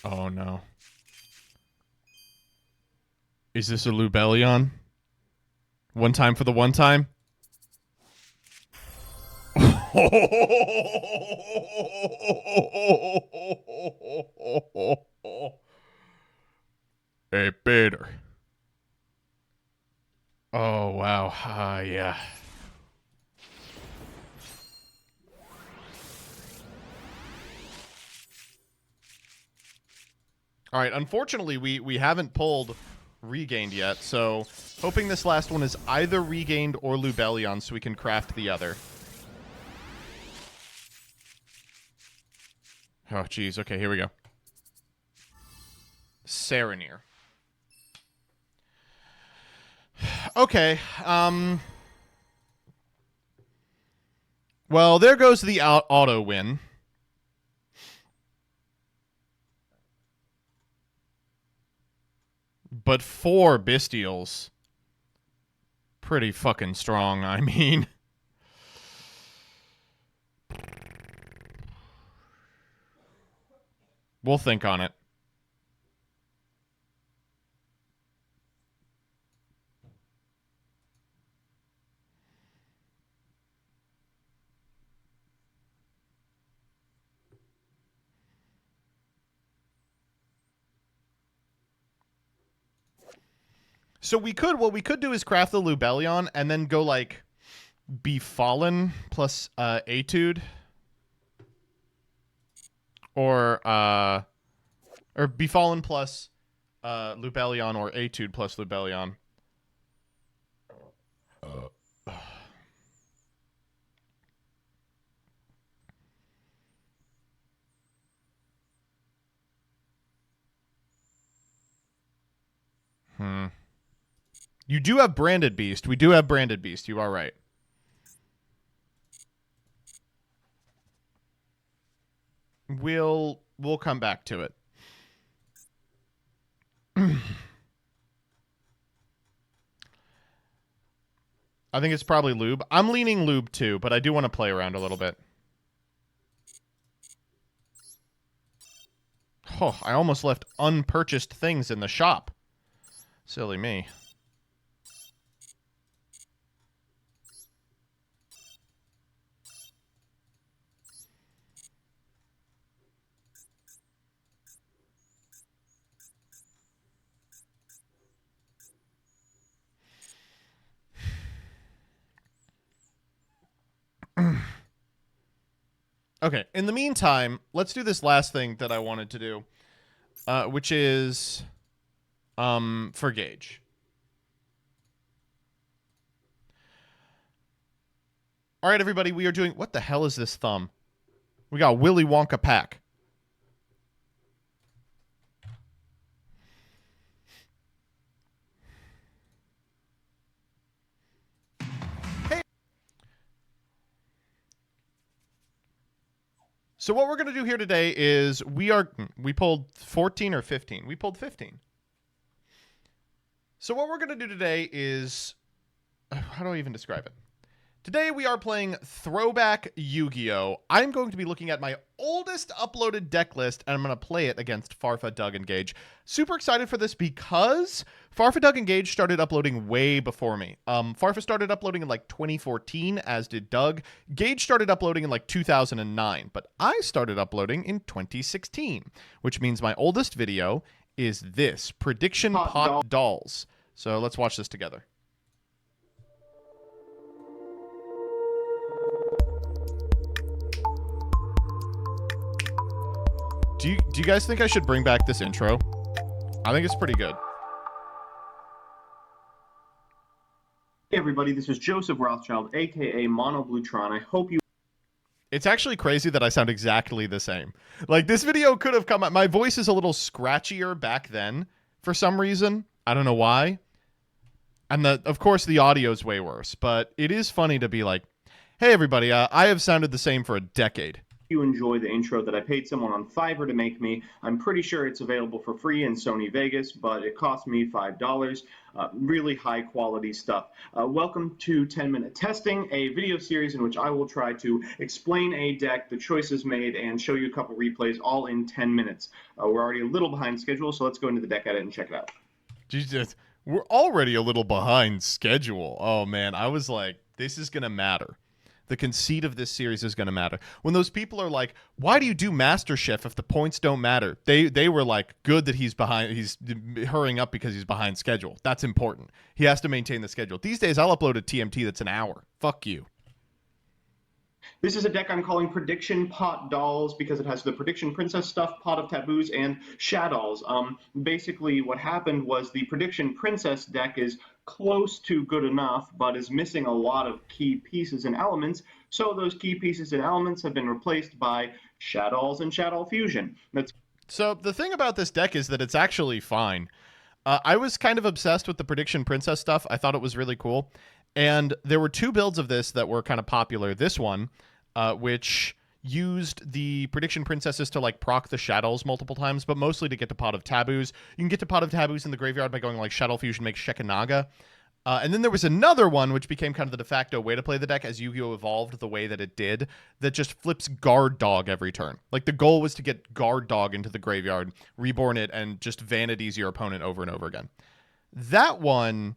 Oh, no. Is this a Lubellion? One time for the one time? Hey, Peter. Oh, wow. Yeah. All right, unfortunately, we haven't pulled Regained yet, so hoping this last one is either Regained or Lubellion so we can craft the other. Oh, geez. Okay, here we go. Saranir. Okay, well, there goes the auto win. But 4 Bestials. Pretty fucking strong, I mean. We'll think on it. So what we could do is craft the Lubellion and then go like Befallen plus Etude. Or Befallen plus Lubellion or Etude plus Lubellion. You do have Branded Beast. We do have Branded Beast. You are right. We'll come back to it. I think it's probably Lube. I'm leaning Lube too, but I do want to play around a little bit. Oh, I almost left unpurchased things in the shop. Silly me. Okay, in the meantime, let's do this last thing that I wanted to do, which is for Gage. All right, everybody, we are doing... What the hell is this thumb? We got Willy Wonka pack. So what we're going to do here today is we pulled 14 or 15. We pulled 15. So what we're going to do today is, how do I even describe it? Today we are playing Throwback Yu-Gi-Oh! I'm going to be looking at my oldest uploaded deck list, and I'm going to play it against Farfa, Doug, and Gage. Super excited for this because Farfa, Doug, and Gage started uploading way before me. Farfa started uploading in like 2014, as did Doug. Gage started uploading in like 2009, but I started uploading in 2016, which means my oldest video is this, Prediction Pot Dolls. So let's watch this together. Do you guys think I should bring back this intro? I think it's pretty good. Hey everybody, this is Joseph Rothschild, aka Mono Bluetron. I hope you... It's actually crazy that I sound exactly the same. Like, this video could have come out... My voice is a little scratchier back then, for some reason. I don't know why. And, of course, the audio's way worse. But it is funny to be like, hey everybody, I have sounded the same for a decade. You enjoy the intro that I paid someone on Fiverr to make me. I'm pretty sure it's available for free in Sony Vegas, but it cost me $5. Really high quality stuff. Welcome to 10-Minute Testing, a video series in which I will try to explain a deck, the choices made, and show you a couple replays all in 10 minutes. We're already a little behind schedule, so let's go into the deck edit and check it out. Jesus, we're already a little behind schedule. Oh man, I was like, this is gonna matter. the conceit of this series is going to matter. When those people are like, why do you do Master Chef if the points don't matter? They were like, good that he's hurrying up because he's behind schedule. That's important. He has to maintain the schedule. These days, I'll upload a TMT that's an hour. Fuck you. This is a deck I'm calling Prediction Pot Dolls because it has the Prediction Princess stuff, Pot of Taboos, and Shaddolls. Basically, what happened was the Prediction Princess deck is close to good enough, but is missing a lot of key pieces and elements. So those key pieces and elements have been replaced by Shaddolls and Shadoll Fusion. So the thing about this deck is that it's actually fine. I was kind of obsessed with the Prediction Princess stuff. I thought it was really cool. And there were two builds of this that were kind of popular. This one, which used the Prediction Princesses to like proc the Shaddolls multiple times, but mostly to get to Pot of Taboos. You can get to Pot of Taboos in the graveyard by going like Shadoll Fusion makes Shekinaga. And then there was another one, which became kind of the de facto way to play the deck as Yu-Gi-Oh! Evolved the way that it did, that just flips Guard Dog every turn. Like, the goal was to get Guard Dog into the graveyard, reborn it, and just vanities your opponent over and over again. That one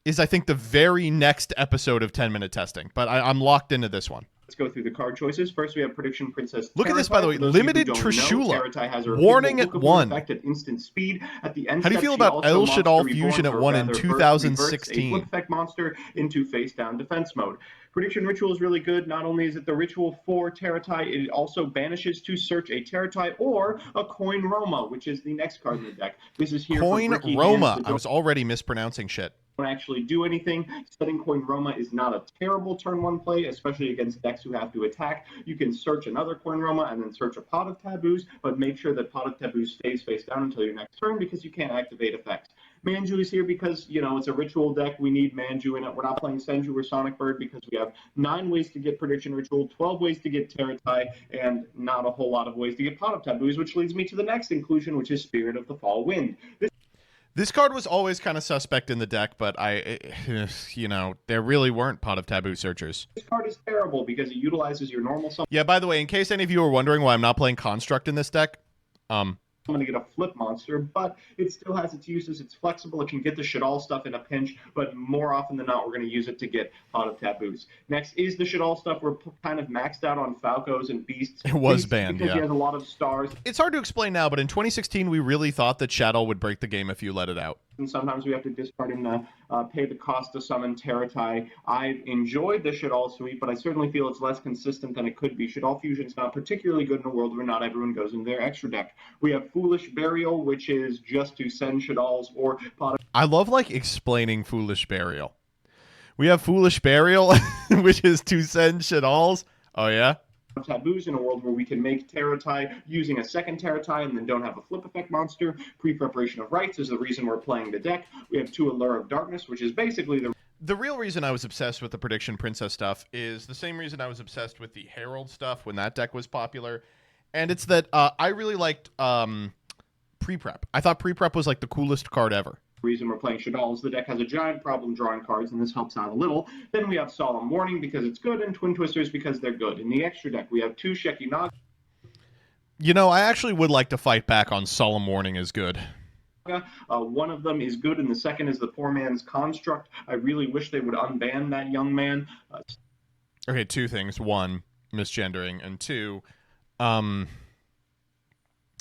is, I think, the very next episode of 10-minute testing, but I'm locked into this one. Let's go through the card choices. First, we have Prediction Princess. Look at this, by the way. Limited Trishula. Warning at 1. Effect at instant speed. At the end How do you feel about El Shaddol Fusion at 1 in 2016? A flip effect monster into face-down defense mode. Prediction Ritual is really good. Not only is it the ritual for Terratai, it also banishes to search a Terratai or a Coin Roma, which is the next card in the deck. This is here Coin for Ricky Roma. I was already mispronouncing shit. Don't actually do anything. Setting Coin Roma is not a terrible turn 1 play, especially against decks who have to attack. You can search another Coin Roma and then search a Pot of Taboos, but make sure that Pot of Taboos stays face down until your next turn because you can't activate effects. Manju is here because, you know, it's a ritual deck. We need Manju in it. We're not playing Senju or Sonic Bird because we have 9 ways to get Prediction Ritual, 12 ways to get Terratai, and not a whole lot of ways to get Pot of Taboos, which leads me to the next inclusion, which is Spirit of the Fall Wind. This card was always kind of suspect in the deck, but there really weren't Pot of Taboo searchers. This card is terrible because it utilizes your normal summon. Yeah, by the way, in case any of you are wondering why I'm not playing Construct in this deck, I'm going to get a flip monster, but it still has its uses. It's flexible. It can get the Shaddol stuff in a pinch, but more often than not, we're going to use it to get Pot of Taboos. Next is the Shaddol stuff. We're kind of maxed out on Falcos and Beasts. It was banned, because he has a lot of stars. It's hard to explain now, but in 2016, we really thought that Shaddol would break the game if you let it out. And sometimes we have to discard him to pay the cost to summon Terratai. I've enjoyed the Shaddol suite, but I certainly feel it's less consistent than it could be. Shaddol Fusion is not particularly good in a world where not everyone goes into their extra deck. We have Foolish Burial, which is just to send Shaddolls or Pot of... I love, like, explaining Foolish Burial. We have Foolish Burial, which is to send Shaddolls. Oh, yeah? Taboos in a world where we can make Terratai using a second Terratai and then don't have a flip effect monster. Pre-preparation of rights is the reason we're playing the deck. We have 2 Allure of Darkness, which is basically the real reason I was obsessed with the Prediction Princess stuff is the same reason I was obsessed with the Herald stuff when that deck was popular. And it's that I really liked pre-prep. I thought pre-prep was like the coolest card ever. Reason we're playing Shaddolls. The deck has a giant problem drawing cards, and this helps out a little. Then we have Solemn Warning because it's good, and Twin Twisters because they're good. In the extra deck, we have 2 Shekinaga. You know, I actually would like to fight back on Solemn Warning is good. One of them is good, and the second is the Poor Man's Construct. I really wish they would unban that young man. Okay, 2 things. 1, misgendering, and 2,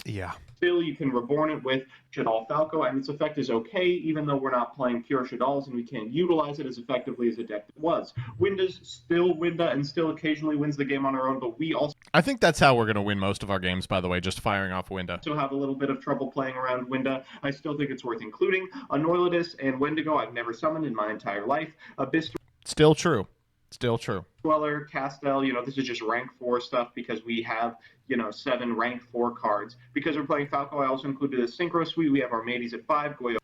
yeah. Still, you can reborn it with Shaddol Falco, and its effect is okay, even though we're not playing pure Shaddolls and we can't utilize it as effectively as a deck was. Winda's still Winda and still occasionally wins the game on her own, but we also... I think that's how we're going to win most of our games, by the way, just firing off Winda. So have a little bit of trouble playing around Winda. I still think it's worth including. Anoilidus and Wendigo I've never summoned in my entire life. Abyss... Still true. Still true. Dweller, Castel, this is just rank 4 stuff because we have, 7 rank 4 cards. Because we're playing Falco, I also included a Synchro Suite. We have Armades at 5, Goyo.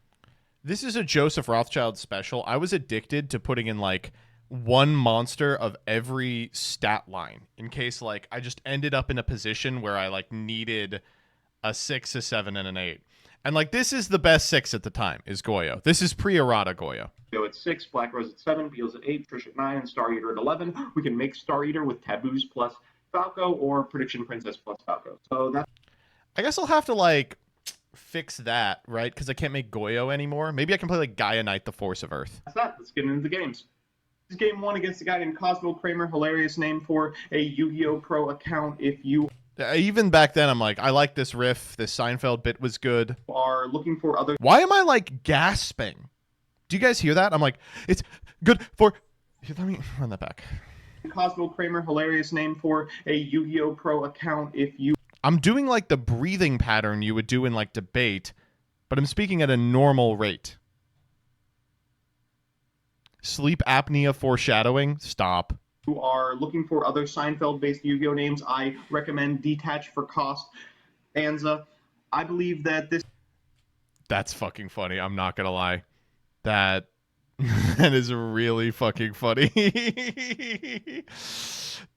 This is a Joseph Rothschild special. I was addicted to putting in, like, 1 monster of every stat line in case, like, I just ended up in a position where I, like, needed a 6, a 7, and an 8. And, like, this is the best 6 at the time, is Goyo. This is pre-errata Goyo. Go at 6, Black Rose at 7, Beals at 8, Trish at 9, and Star Eater at 11. We can make Star Eater with Taboos plus Falco or Prediction Princess plus Falco. So that's... I guess I'll have to, like, fix that, right? Because I can't make Goyo anymore. Maybe I can play, like, Gaia Knight, the Force of Earth. That's that. Let's get into the games. Game 1 against a guy named Cosmo Kramer, hilarious name for a Yu-Gi-Oh! Pro account. If you Even back then, I'm like, I like this riff. This Seinfeld bit was good. are looking for other... Why am I, like, gasping? Do you guys hear that? I'm like, it's good for... Here, let me run that back. Cosmo Kramer, hilarious name for a Yu-Gi-Oh! Pro account. If you... I'm doing, like, the breathing pattern you would do in, like, debate, but I'm speaking at a normal rate. Sleep apnea foreshadowing? Stop. You are looking for other Seinfeld-based Yu-Gi-Oh! Names, I recommend Detach for Cost, Anza. I believe that this... That's fucking funny. I'm not gonna lie. That is really fucking funny.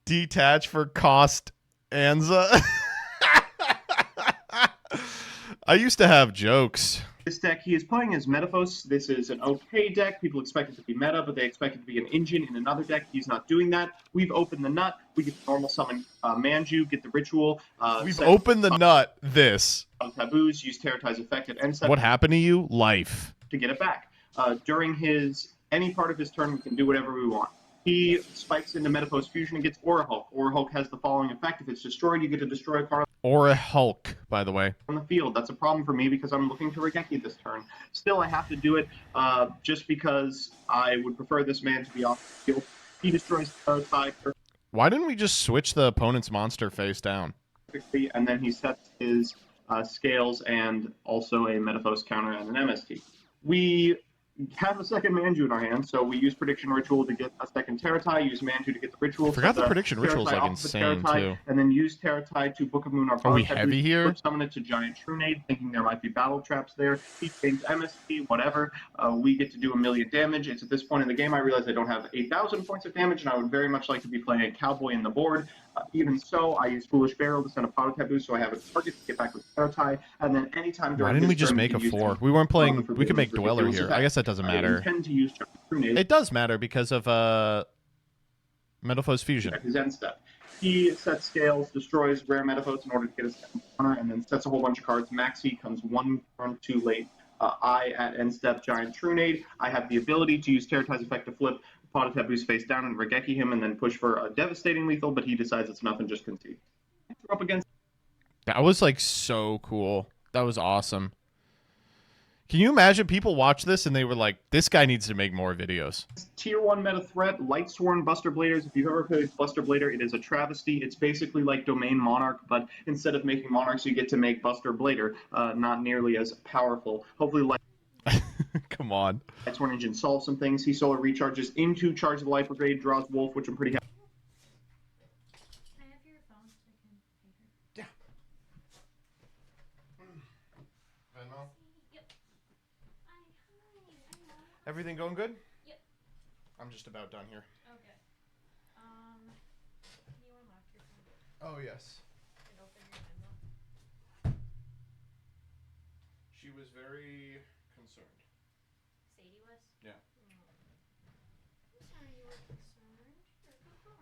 Detach for Cost, Anza. I used to have jokes. This deck he is playing is Metaphos. This is an okay deck. People expect it to be meta, but they expect it to be an engine in another deck. He's not doing that. We've opened the nut. We get the normal summon Manju, get the ritual. We've opened the nut. This. Taboos, use Terratai's effect at end step. What happened to you? Life. To get it back. During any part of his turn, we can do whatever we want. He spikes into Metaphos Fusion and gets Aura Hulk. Aura Hulk has the following effect. If it's destroyed, you get to destroy a card Aura Hulk, by the way. on the field. That's a problem for me because I'm looking to Regeki this turn. Still, I have to do it just because I would prefer this man to be off the field. He destroys Terratai Why didn't we just switch the opponent's monster face down? perfectly, and then he sets his scales and also a Metaphos counter and an MST. We have a second Manju in our hand, so we use Prediction Ritual to get a second Terratai, use Manju to get the ritual. I forgot the Prediction Ritual is like insane too. And then use Terratai to Book of Moon. Are we heavy here? Summon it to Giant Trunade, thinking there might be battle traps there. He gains MST, whatever. We get to do 1,000,000 damage. It's at this point in the game I realize I don't have 8,000 points of damage, and I would very much like to be playing a Cowboy in the board. Even so, I use Foolish Barrel to send a Power Taboo, so I have a target to get back with Terratai, and then anytime during Why didn't we his just turn, make a can use 4? it. We weren't playing... For We could make ridiculous Dweller here. effect. I guess that doesn't I matter. intend to use Giant Trunade. It does matter because of Metaphos Fusion. His end step. He sets scales, destroys rare Metaphos in order to get a second counter, and then sets a whole bunch of cards. Maxi comes one turn too late. I, at end step, Giant Trunade. I have the ability to use Terratai's effect to flip Pot of Taboo's face down and Regeki him, and then push for a devastating lethal, but he decides it's nothing, just concede. Up against. That was like so cool. That was awesome. Can you imagine people watch this and they were like, this guy needs to make more videos? Tier 1 meta threat, Lightsworn Buster Bladers. If you've ever played Buster Blader, it is a travesty. It's basically like Domain Monarch, but instead of making Monarchs, you get to make Buster Blader. Not nearly as powerful. Hopefully, Come on. Lightsworn Engine solves some things. He solo recharges into Charge of the Light Brigade, draws Wolf, which I'm pretty happy. Yeah. Everything going good? Yep. I'm just about done here. Okay. You unlock your phone Oh, yes. and open your envelope. She was very concerned. Sadie was? Yeah. I'm sorry you were concerned. You're a good girl.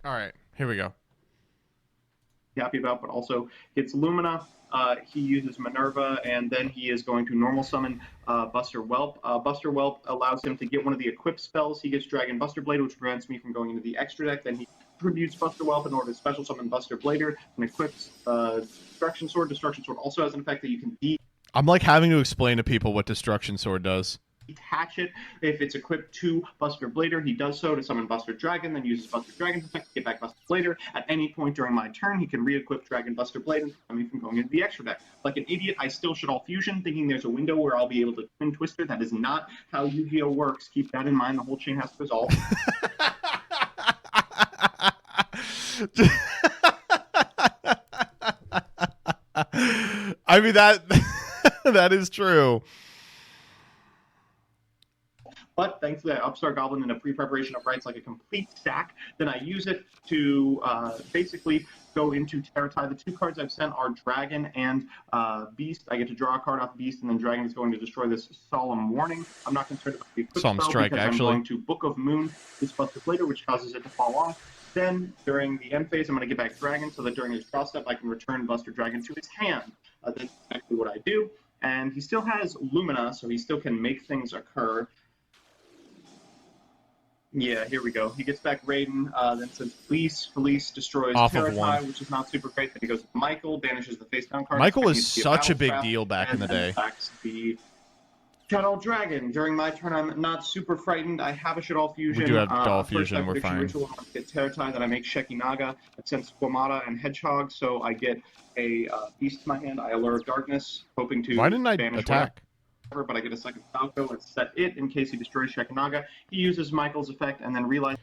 All right, here we go. Happy about, but also gets Lumina. He uses Minerva, and then he is going to normal summon Buster Whelp. Buster Whelp allows him to get one of the equipped spells. He gets Dragon Buster Blade, which prevents me from going into the extra deck. Then he tributes Buster Whelp in order to special summon Buster Blader and equips Destruction Sword. Destruction Sword also has an effect that you can I'm like having to explain to people what Destruction Sword does. detach it. If it's equipped to Buster Blader, he does so to summon Buster Dragon, then uses Buster Dragon's effect to get back Buster Blader. At any point during my turn, he can re-equip Dragon Buster Blade and stop me from going into the extra deck. Like an idiot, I still should all fusion, thinking there's a window where I'll be able to Twin Twister. That is not how Yu-Gi-Oh! Works. Keep that in mind. The whole chain has to resolve. I mean, that that is true. But thankfully, I Upstart Goblin in a pre-preparation of rights like a complete stack. Then I use it to basically go into Terratai. The two cards I've sent are Dragon and Beast. I get to draw a card off Beast, and then Dragon is going to destroy this Solemn Warning. I'm not concerned about the equip Solemn spell Strike, because actually. I'm going to Book of Moon this Buster Blader, which causes it to fall off. Then, during the end phase, I'm going to get back Dragon so that during his draw step, I can return Buster Dragon to his hand. That's exactly what I do. And he still has Lumina, so he still can make things occur. Yeah, here we go. He gets back Raiden, then sends Felice destroys Off of one. Terratai, which is not super great. Then he goes to Michael, banishes the face down card. Michael expecting is it to be such a big battle trap, deal back in the and then day. attacks the Shadow Dragon. During my turn, I'm not super frightened. I have a Shadow Fusion. We do have Doll First, Fusion, I we're prediction fine. ritual. I get Terratai, then I make Shekinaga. That sends Squamata and Hedgehog, so I get a beast in my hand. I allure Darkness, hoping to Why didn't I banish attack? whatever, but I get a second Falco and set it in case he destroys Shekinaga. He uses Michael's effect and then realizes.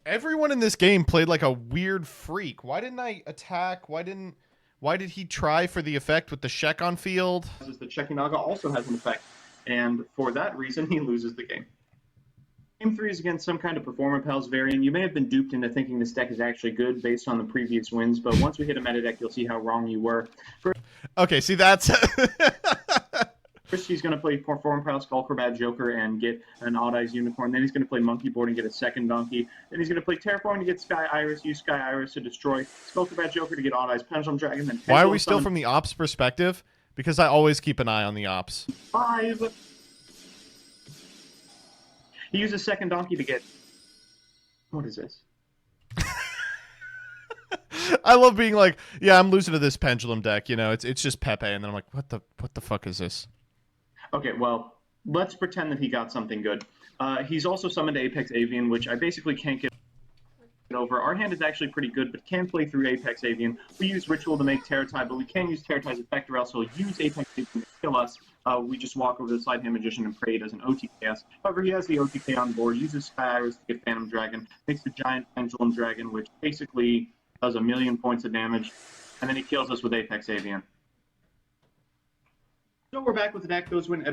Everyone in this game played like a weird freak. Why didn't I attack? Why did he try for the effect with the Shek on field? That Shekinaga also has an effect, and for that reason, he loses the game. Game 3 is against some kind of Performer Pals variant. You may have been duped into thinking this deck is actually good based on the previous wins, but once we hit a meta deck, you'll see how wrong you were. Okay, see, that's... First, he's going to play Performer Pals, Skullcrab Joker, and get an Odd Eyes Unicorn. Then he's going to play Monkey Board and get a second Donkey. Then he's going to play Terraform to get Sky Iris, use Sky Iris to destroy Skullcrab Joker to get Odd Eyes Pendulum Dragon. Then Why are we still from the ops perspective? Because I always keep an eye on the ops. 5. He uses second Donkey to get... What is this? I love being like, yeah, I'm losing to this pendulum deck. You know, it's just Pepe, and then I'm like, what the fuck is this? Okay, well, let's pretend that he got something good. He's also summoned Apex Avian, which I basically can't get over. Our hand is actually pretty good, but can play through Apex Avian. We use Ritual to make Terratai, but we can't use Terratai's effect, or else he'll use Apex Avian to kill us. We just walk over to the Slide Hand Magician and pray it as an OTKS. However, he has the OTK on board, uses Sky Iris to get Phantom Dragon, makes the Giant Pendulum Dragon, which basically does 1,000,000 points of damage, and then he kills us with Apex Avian. So we're back with the deck. Those went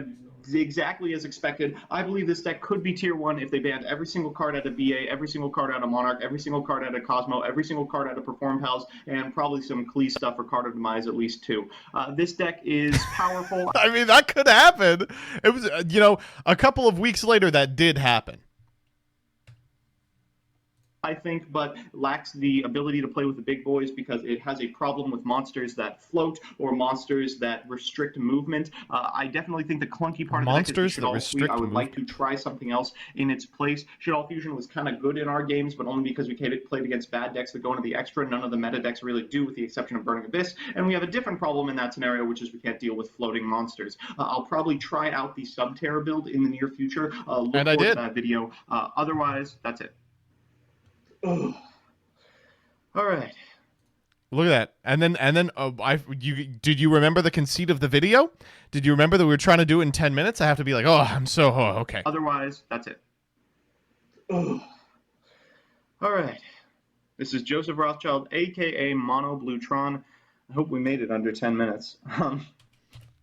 exactly as expected. I believe this deck could be tier 1 if they banned every single card out of BA, every single card out of Monarch, every single card out of Cosmo, every single card out of Perform Pals, and probably some Klee stuff for Card of Demise, at least 2. This deck is powerful. I mean, that could happen. It was, you know, a couple of weeks later that did happen. I think, but lacks the ability to play with the big boys because it has a problem with monsters that float or monsters that restrict movement. I definitely think the clunky part of the deck is Shaddoll Suite. I would like to try something else in its place. Shaddoll Fusion was kind of good in our games, but only because we played against bad decks that go into the extra. None of the meta decks really do, with the exception of Burning Abyss. And we have a different problem in that scenario, which is we can't deal with floating monsters. I'll probably try out the Subterra build in the near future. Look forward to that video. Otherwise, that's it. Ugh. All right. Look at that. And then did you remember the conceit of the video? Did you remember that we were trying to do it in 10 minutes? I have to be like, okay. Otherwise, that's it. Ugh. All right. This is Joseph Rothschild, aka Mono Bluetron. I hope we made it under 10 minutes.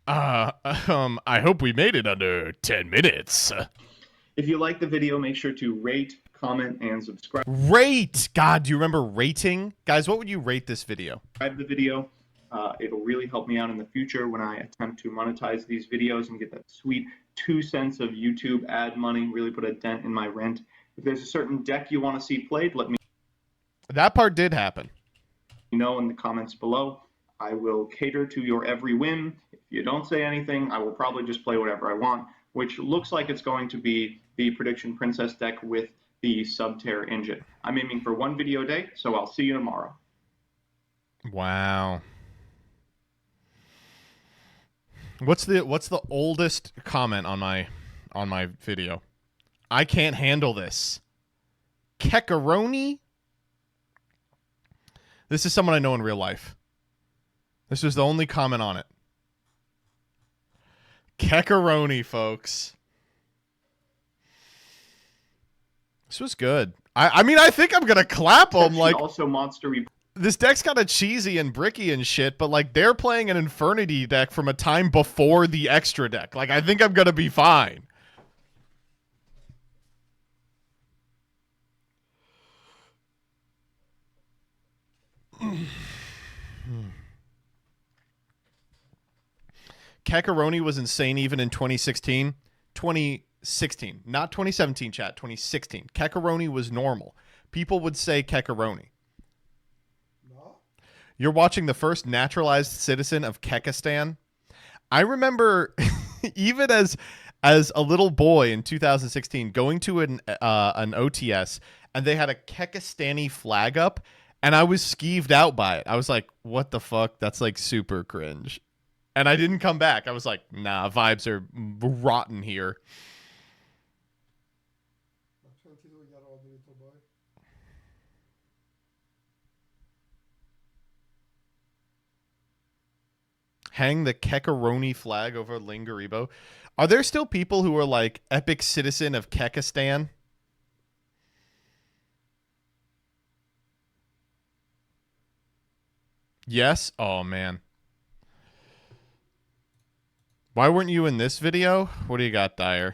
I hope we made it under 10 minutes. If you like the video, make sure to rate, comment, and subscribe. Rate! God, do you remember rating? Guys, what would you rate this video? Subscribe the video. It'll really help me out in the future when I attempt to monetize these videos and get that sweet 2 cents of YouTube ad money, really put a dent in my rent. If there's a certain deck you want to see played, let me That part did happen. know in the comments below. I will cater to your every whim. If you don't say anything, I will probably just play whatever I want, which looks like it's going to be the Prediction Princess deck with the Subterra engine. I'm aiming for 1 video a day, so I'll see you tomorrow. Wow. What's the oldest comment on my video? I can't handle this. Kekaroni? This is someone I know in real life. This was the only comment on it. Kekaroni, folks. This was good. I mean, I think I'm gonna clap him. Like, also Monster. This deck's kind of cheesy and bricky and shit, but like they're playing an Infernity deck from a time before the extra deck. Like, I think I'm gonna be fine. Kekaroni was insane even in 2016. 2016, not 2017, chat. 2016. Kekaroni was normal. People would say Kekaroni. No? You're watching the first naturalized citizen of Kekistan. I remember even as a little boy in 2016 going to an OTS and they had a Kekistani flag up and I was skeeved out by it. I was like, what the fuck? That's like super cringe. And I didn't come back. I was like, nah, vibes are rotten here. Hang the Kekaroni flag over Lingaribo. Are there still people who are like epic citizen of Kekistan? Yes? Oh, man. Why weren't you in this video? What do you got, Dyer?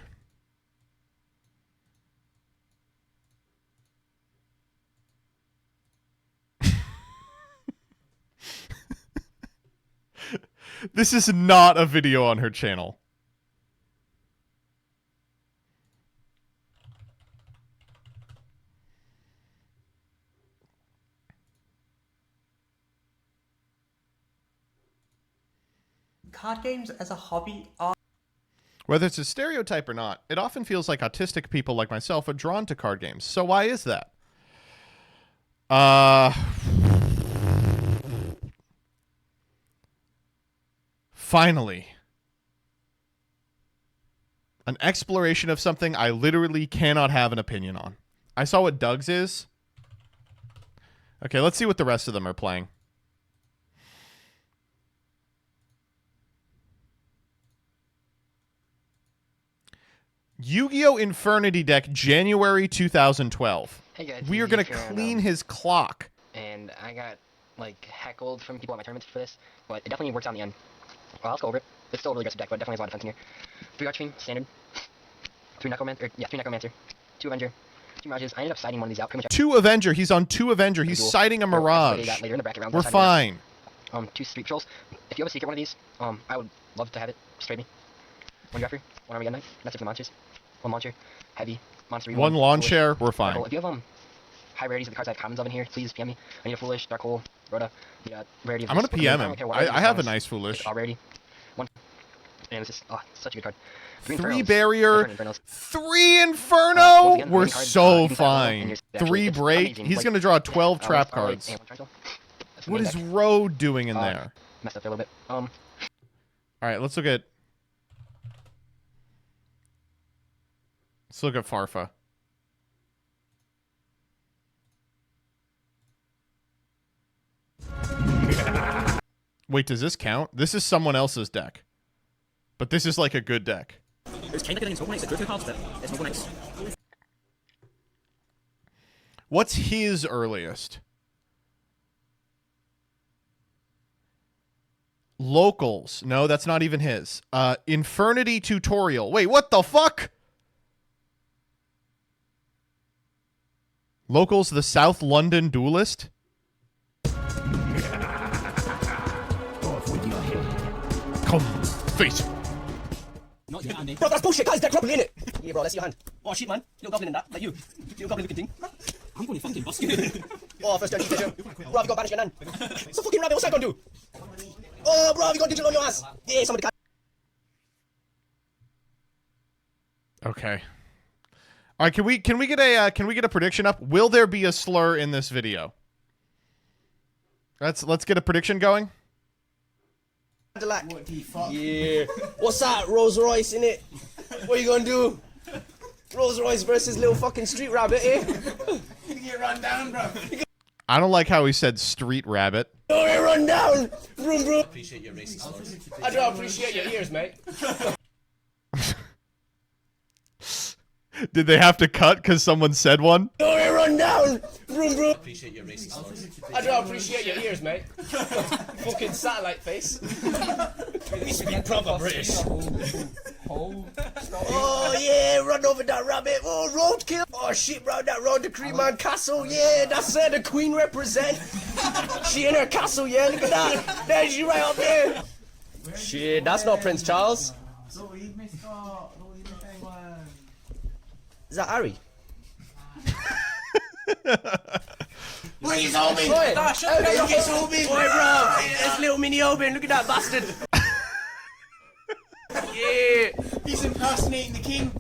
This is not a video on her channel. Card games as a hobby are... Whether it's a stereotype or not, it often feels like autistic people like myself are drawn to card games. So why is that? Finally. An exploration of something I literally cannot have an opinion on. I saw what Doug's is. Okay, let's see what the rest of them are playing. Yu-Gi-Oh! Infernity deck, January 2012. Hey guys, we are going to clean his clock. And I got, like, heckled from people at my tournaments for this, but it definitely works out in the end. Well, let's go over it. It's still a really aggressive deck, but it definitely has a lot of defense in here. 3 Archfiend, standard. 3 Necromancer, 3 Necromancer. 2 Avenger. 2 Mirages. I ended up siding one of these out. Pretty much 2 Avenger. He's on 2 Avenger. He's sighting a Mirage. Later in the bracket round, we're fine. 2 Street Patrols. If you have a secret one of these, I would love to have it. Just trade me. 1 Grapher, 1 Armageddon Knight. That's it for the monsters. 1 launcher, heavy, monster. 1 lawn chair, we're fine. If you have high rarities of the cards I have commons of in here, please PM me. I need a Foolish, Dark Hole, Rhoda. Rarity of I'm gonna PM him. I have a nice Foolish. All rarity. 1. And it's just such a good card. 3 barrier, 3 Inferno. We're so fine. 3 break. He's gonna draw 12 trap cards. What is Road doing in there? Messed up there a little bit. All right, let's look at. Let's look at Farfa. Wait, does this count? This is someone else's deck. But this is like a good deck. What's his earliest? Locals. No, that's not even his. Infernity Tutorial. Wait, what the fuck? Locals, the South London Duelist. Come, face. Bro, that's bullshit. Guys, they're properly in it. Yeah, bro, let's see your hand. Oh, shit, man. Little goblin in that. Like you. Little goblin looking thing. I'm going to fucking bust you. Oh, first turn, digital. Bro, have you got banish your hand? So fucking rabbit, what's that going to do? Oh, bro, have you got digital on your ass? Yeah, somebody can. Okay. All right, can we get a prediction up? Will there be a slur in this video? Let's get a prediction going. What the fuck? Yeah. What's that? Rolls Royce in it. What are you gonna do? Rolls Royce versus little fucking street rabbit, eh? You get run down, bro. I don't like how he said street rabbit. Oh, get run down, vroom vroom. Appreciate your racist slurs. I do appreciate your ears, mate. Did they have to cut because someone said one? Oh, get run down, vroom vroom. Appreciate your racist slurs. I do appreciate your ears, mate. Fucking satellite face. We speak proper British. Oh yeah, run over that rabbit. Oh, roadkill. Oh shit, round that road to Creeman Castle. Yeah, that's her. The Queen represent. She in her castle. Yeah, look at that. There's she right up there. Shit, that's not Prince Charles. Is that Harry? Look, he's Oben! Look, it's Oben! Boy, bro! It's little mini Oben, look at that bastard! Yeah! He's impersonating the king!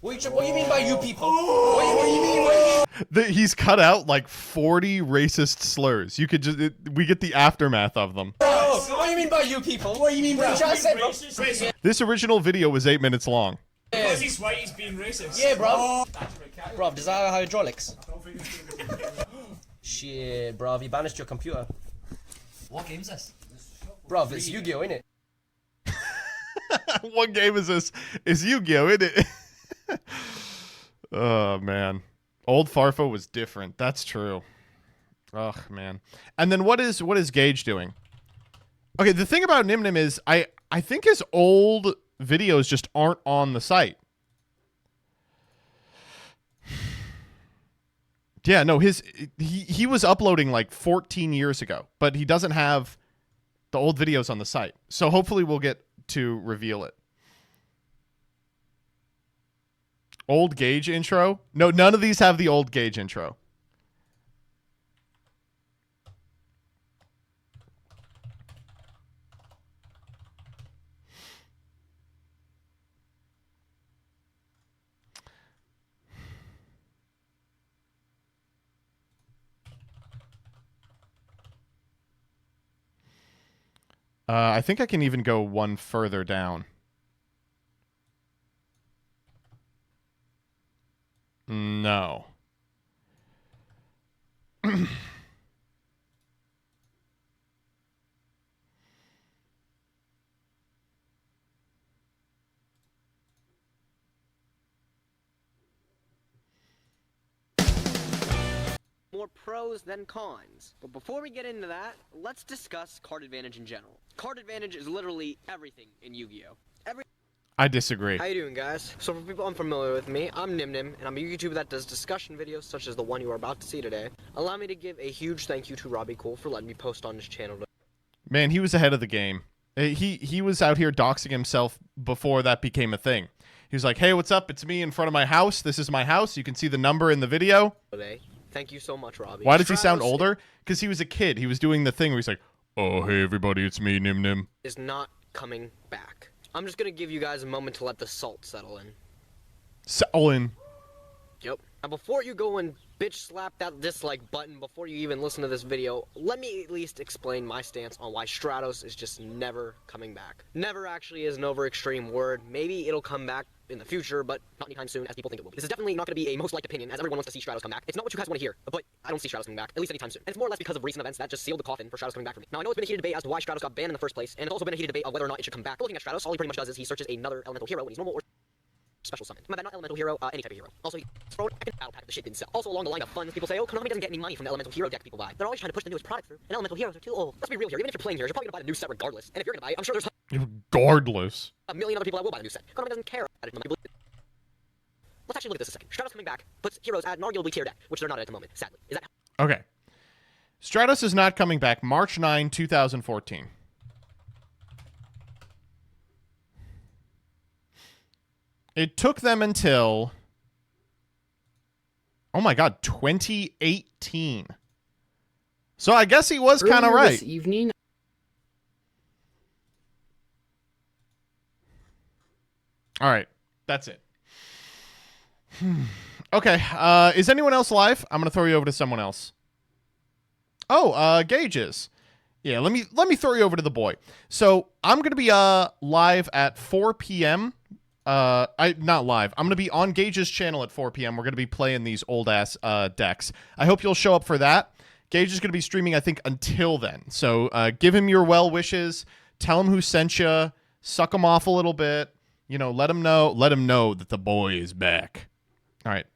What do you mean by you people? What do you mean? He's cut out like 40 racist slurs. You could we get the aftermath of them. Bro, what do you mean by you people? What do you mean by racist? This original video was 8 minutes long. Because he's white, he's being racist. Yeah, bro. Bro, does that have hydraulics? Shit, bro, have you banished your computer? What game is this? Bro, it's Yu-Gi-Oh, innit? What game is this? It's Yu-Gi-Oh, isn't it? Oh, man. Old Farfo was different. That's true. Oh, man. And then what is Gage doing? Okay, the thing about Nim Nim is I think his old videos just aren't on the site. Yeah, no, he was uploading like 14 years ago, but he doesn't have the old videos on the site. So hopefully we'll get to reveal it. Old Gage intro? No, none of these have the old Gage intro. I think I can even go one further down. No. More pros than cons. But before we get into that, let's discuss card advantage in general. Card advantage is literally everything in Yu-Gi-Oh! I disagree. How you doing, guys? So for people unfamiliar with me, I'm Nim Nim, and I'm a YouTuber that does discussion videos such as the one you are about to see today. Allow me to give a huge thank you to Robbie Cool for letting me post on his channel. Man, he was ahead of the game. He was out here doxing himself before that became a thing. He was like, hey, what's up? It's me in front of my house. This is my house. You can see the number in the video. Today. Thank you so much, Robbie. Why does he sound older? Because he was a kid. He was doing the thing where he's like, oh, hey, everybody, it's me, Nim Nim. Is not coming back. I'm just going to give you guys a moment to let the salt settle in. Settle in. Yep. Now, before you go and bitch slap that dislike button before you even listen to this video, let me at least explain my stance on why Stratos is just never coming back. Never actually is an over extreme word. Maybe it'll come back in the future, but not anytime soon as people think it will. This is definitely not going to be a most liked opinion, as everyone wants to see Stratos come back. It's not what you guys want to hear, but I don't see Stratos coming back, at least anytime soon. And it's more or less because of recent events that just sealed the coffin for Stratos coming back for me. Now, I know it's been a heated debate as to why Stratos got banned in the first place, and it's also been a heated debate of whether or not it should come back. But looking at Stratos, all he pretty much does is he searches another elemental hero when he's normal or special summon. My bad, not elemental hero, any type of hero. Also, he thrown back in battle pack, the shit didn't sell. Also, along the line of fun, people say, oh, Konami doesn't get any money from the elemental hero deck people buy. They're always trying to push the newest product through, and elemental heroes are too old. Let's be real here, even if you're playing here, you're probably gonna buy the new set regardless. And if you're gonna buy it, I'm sure there's Regardless. a million other people that will buy the new set. Konami doesn't care about it. Let's actually look at this a second. Stratos coming back puts heroes at an arguably tier deck, which they're not at the moment, sadly. Is that Okay. Stratos is not coming back March 9, 2014. It took them until, oh my god, 2018. So I guess he was kind of right. This evening. All right, that's it. Okay, is anyone else live? I'm gonna throw you over to someone else. Oh, Gage is. Yeah, let me throw you over to the boy. So I'm gonna be live at 4 p.m. Not live. I'm gonna be on Gage's channel at 4 p.m. We're gonna be playing these old ass decks. I hope you'll show up for that. Gage is gonna be streaming, I think, until then. So give him your well wishes. Tell him who sent you. Suck him off a little bit. You know, let him know. Let him know that the boy is back. All right.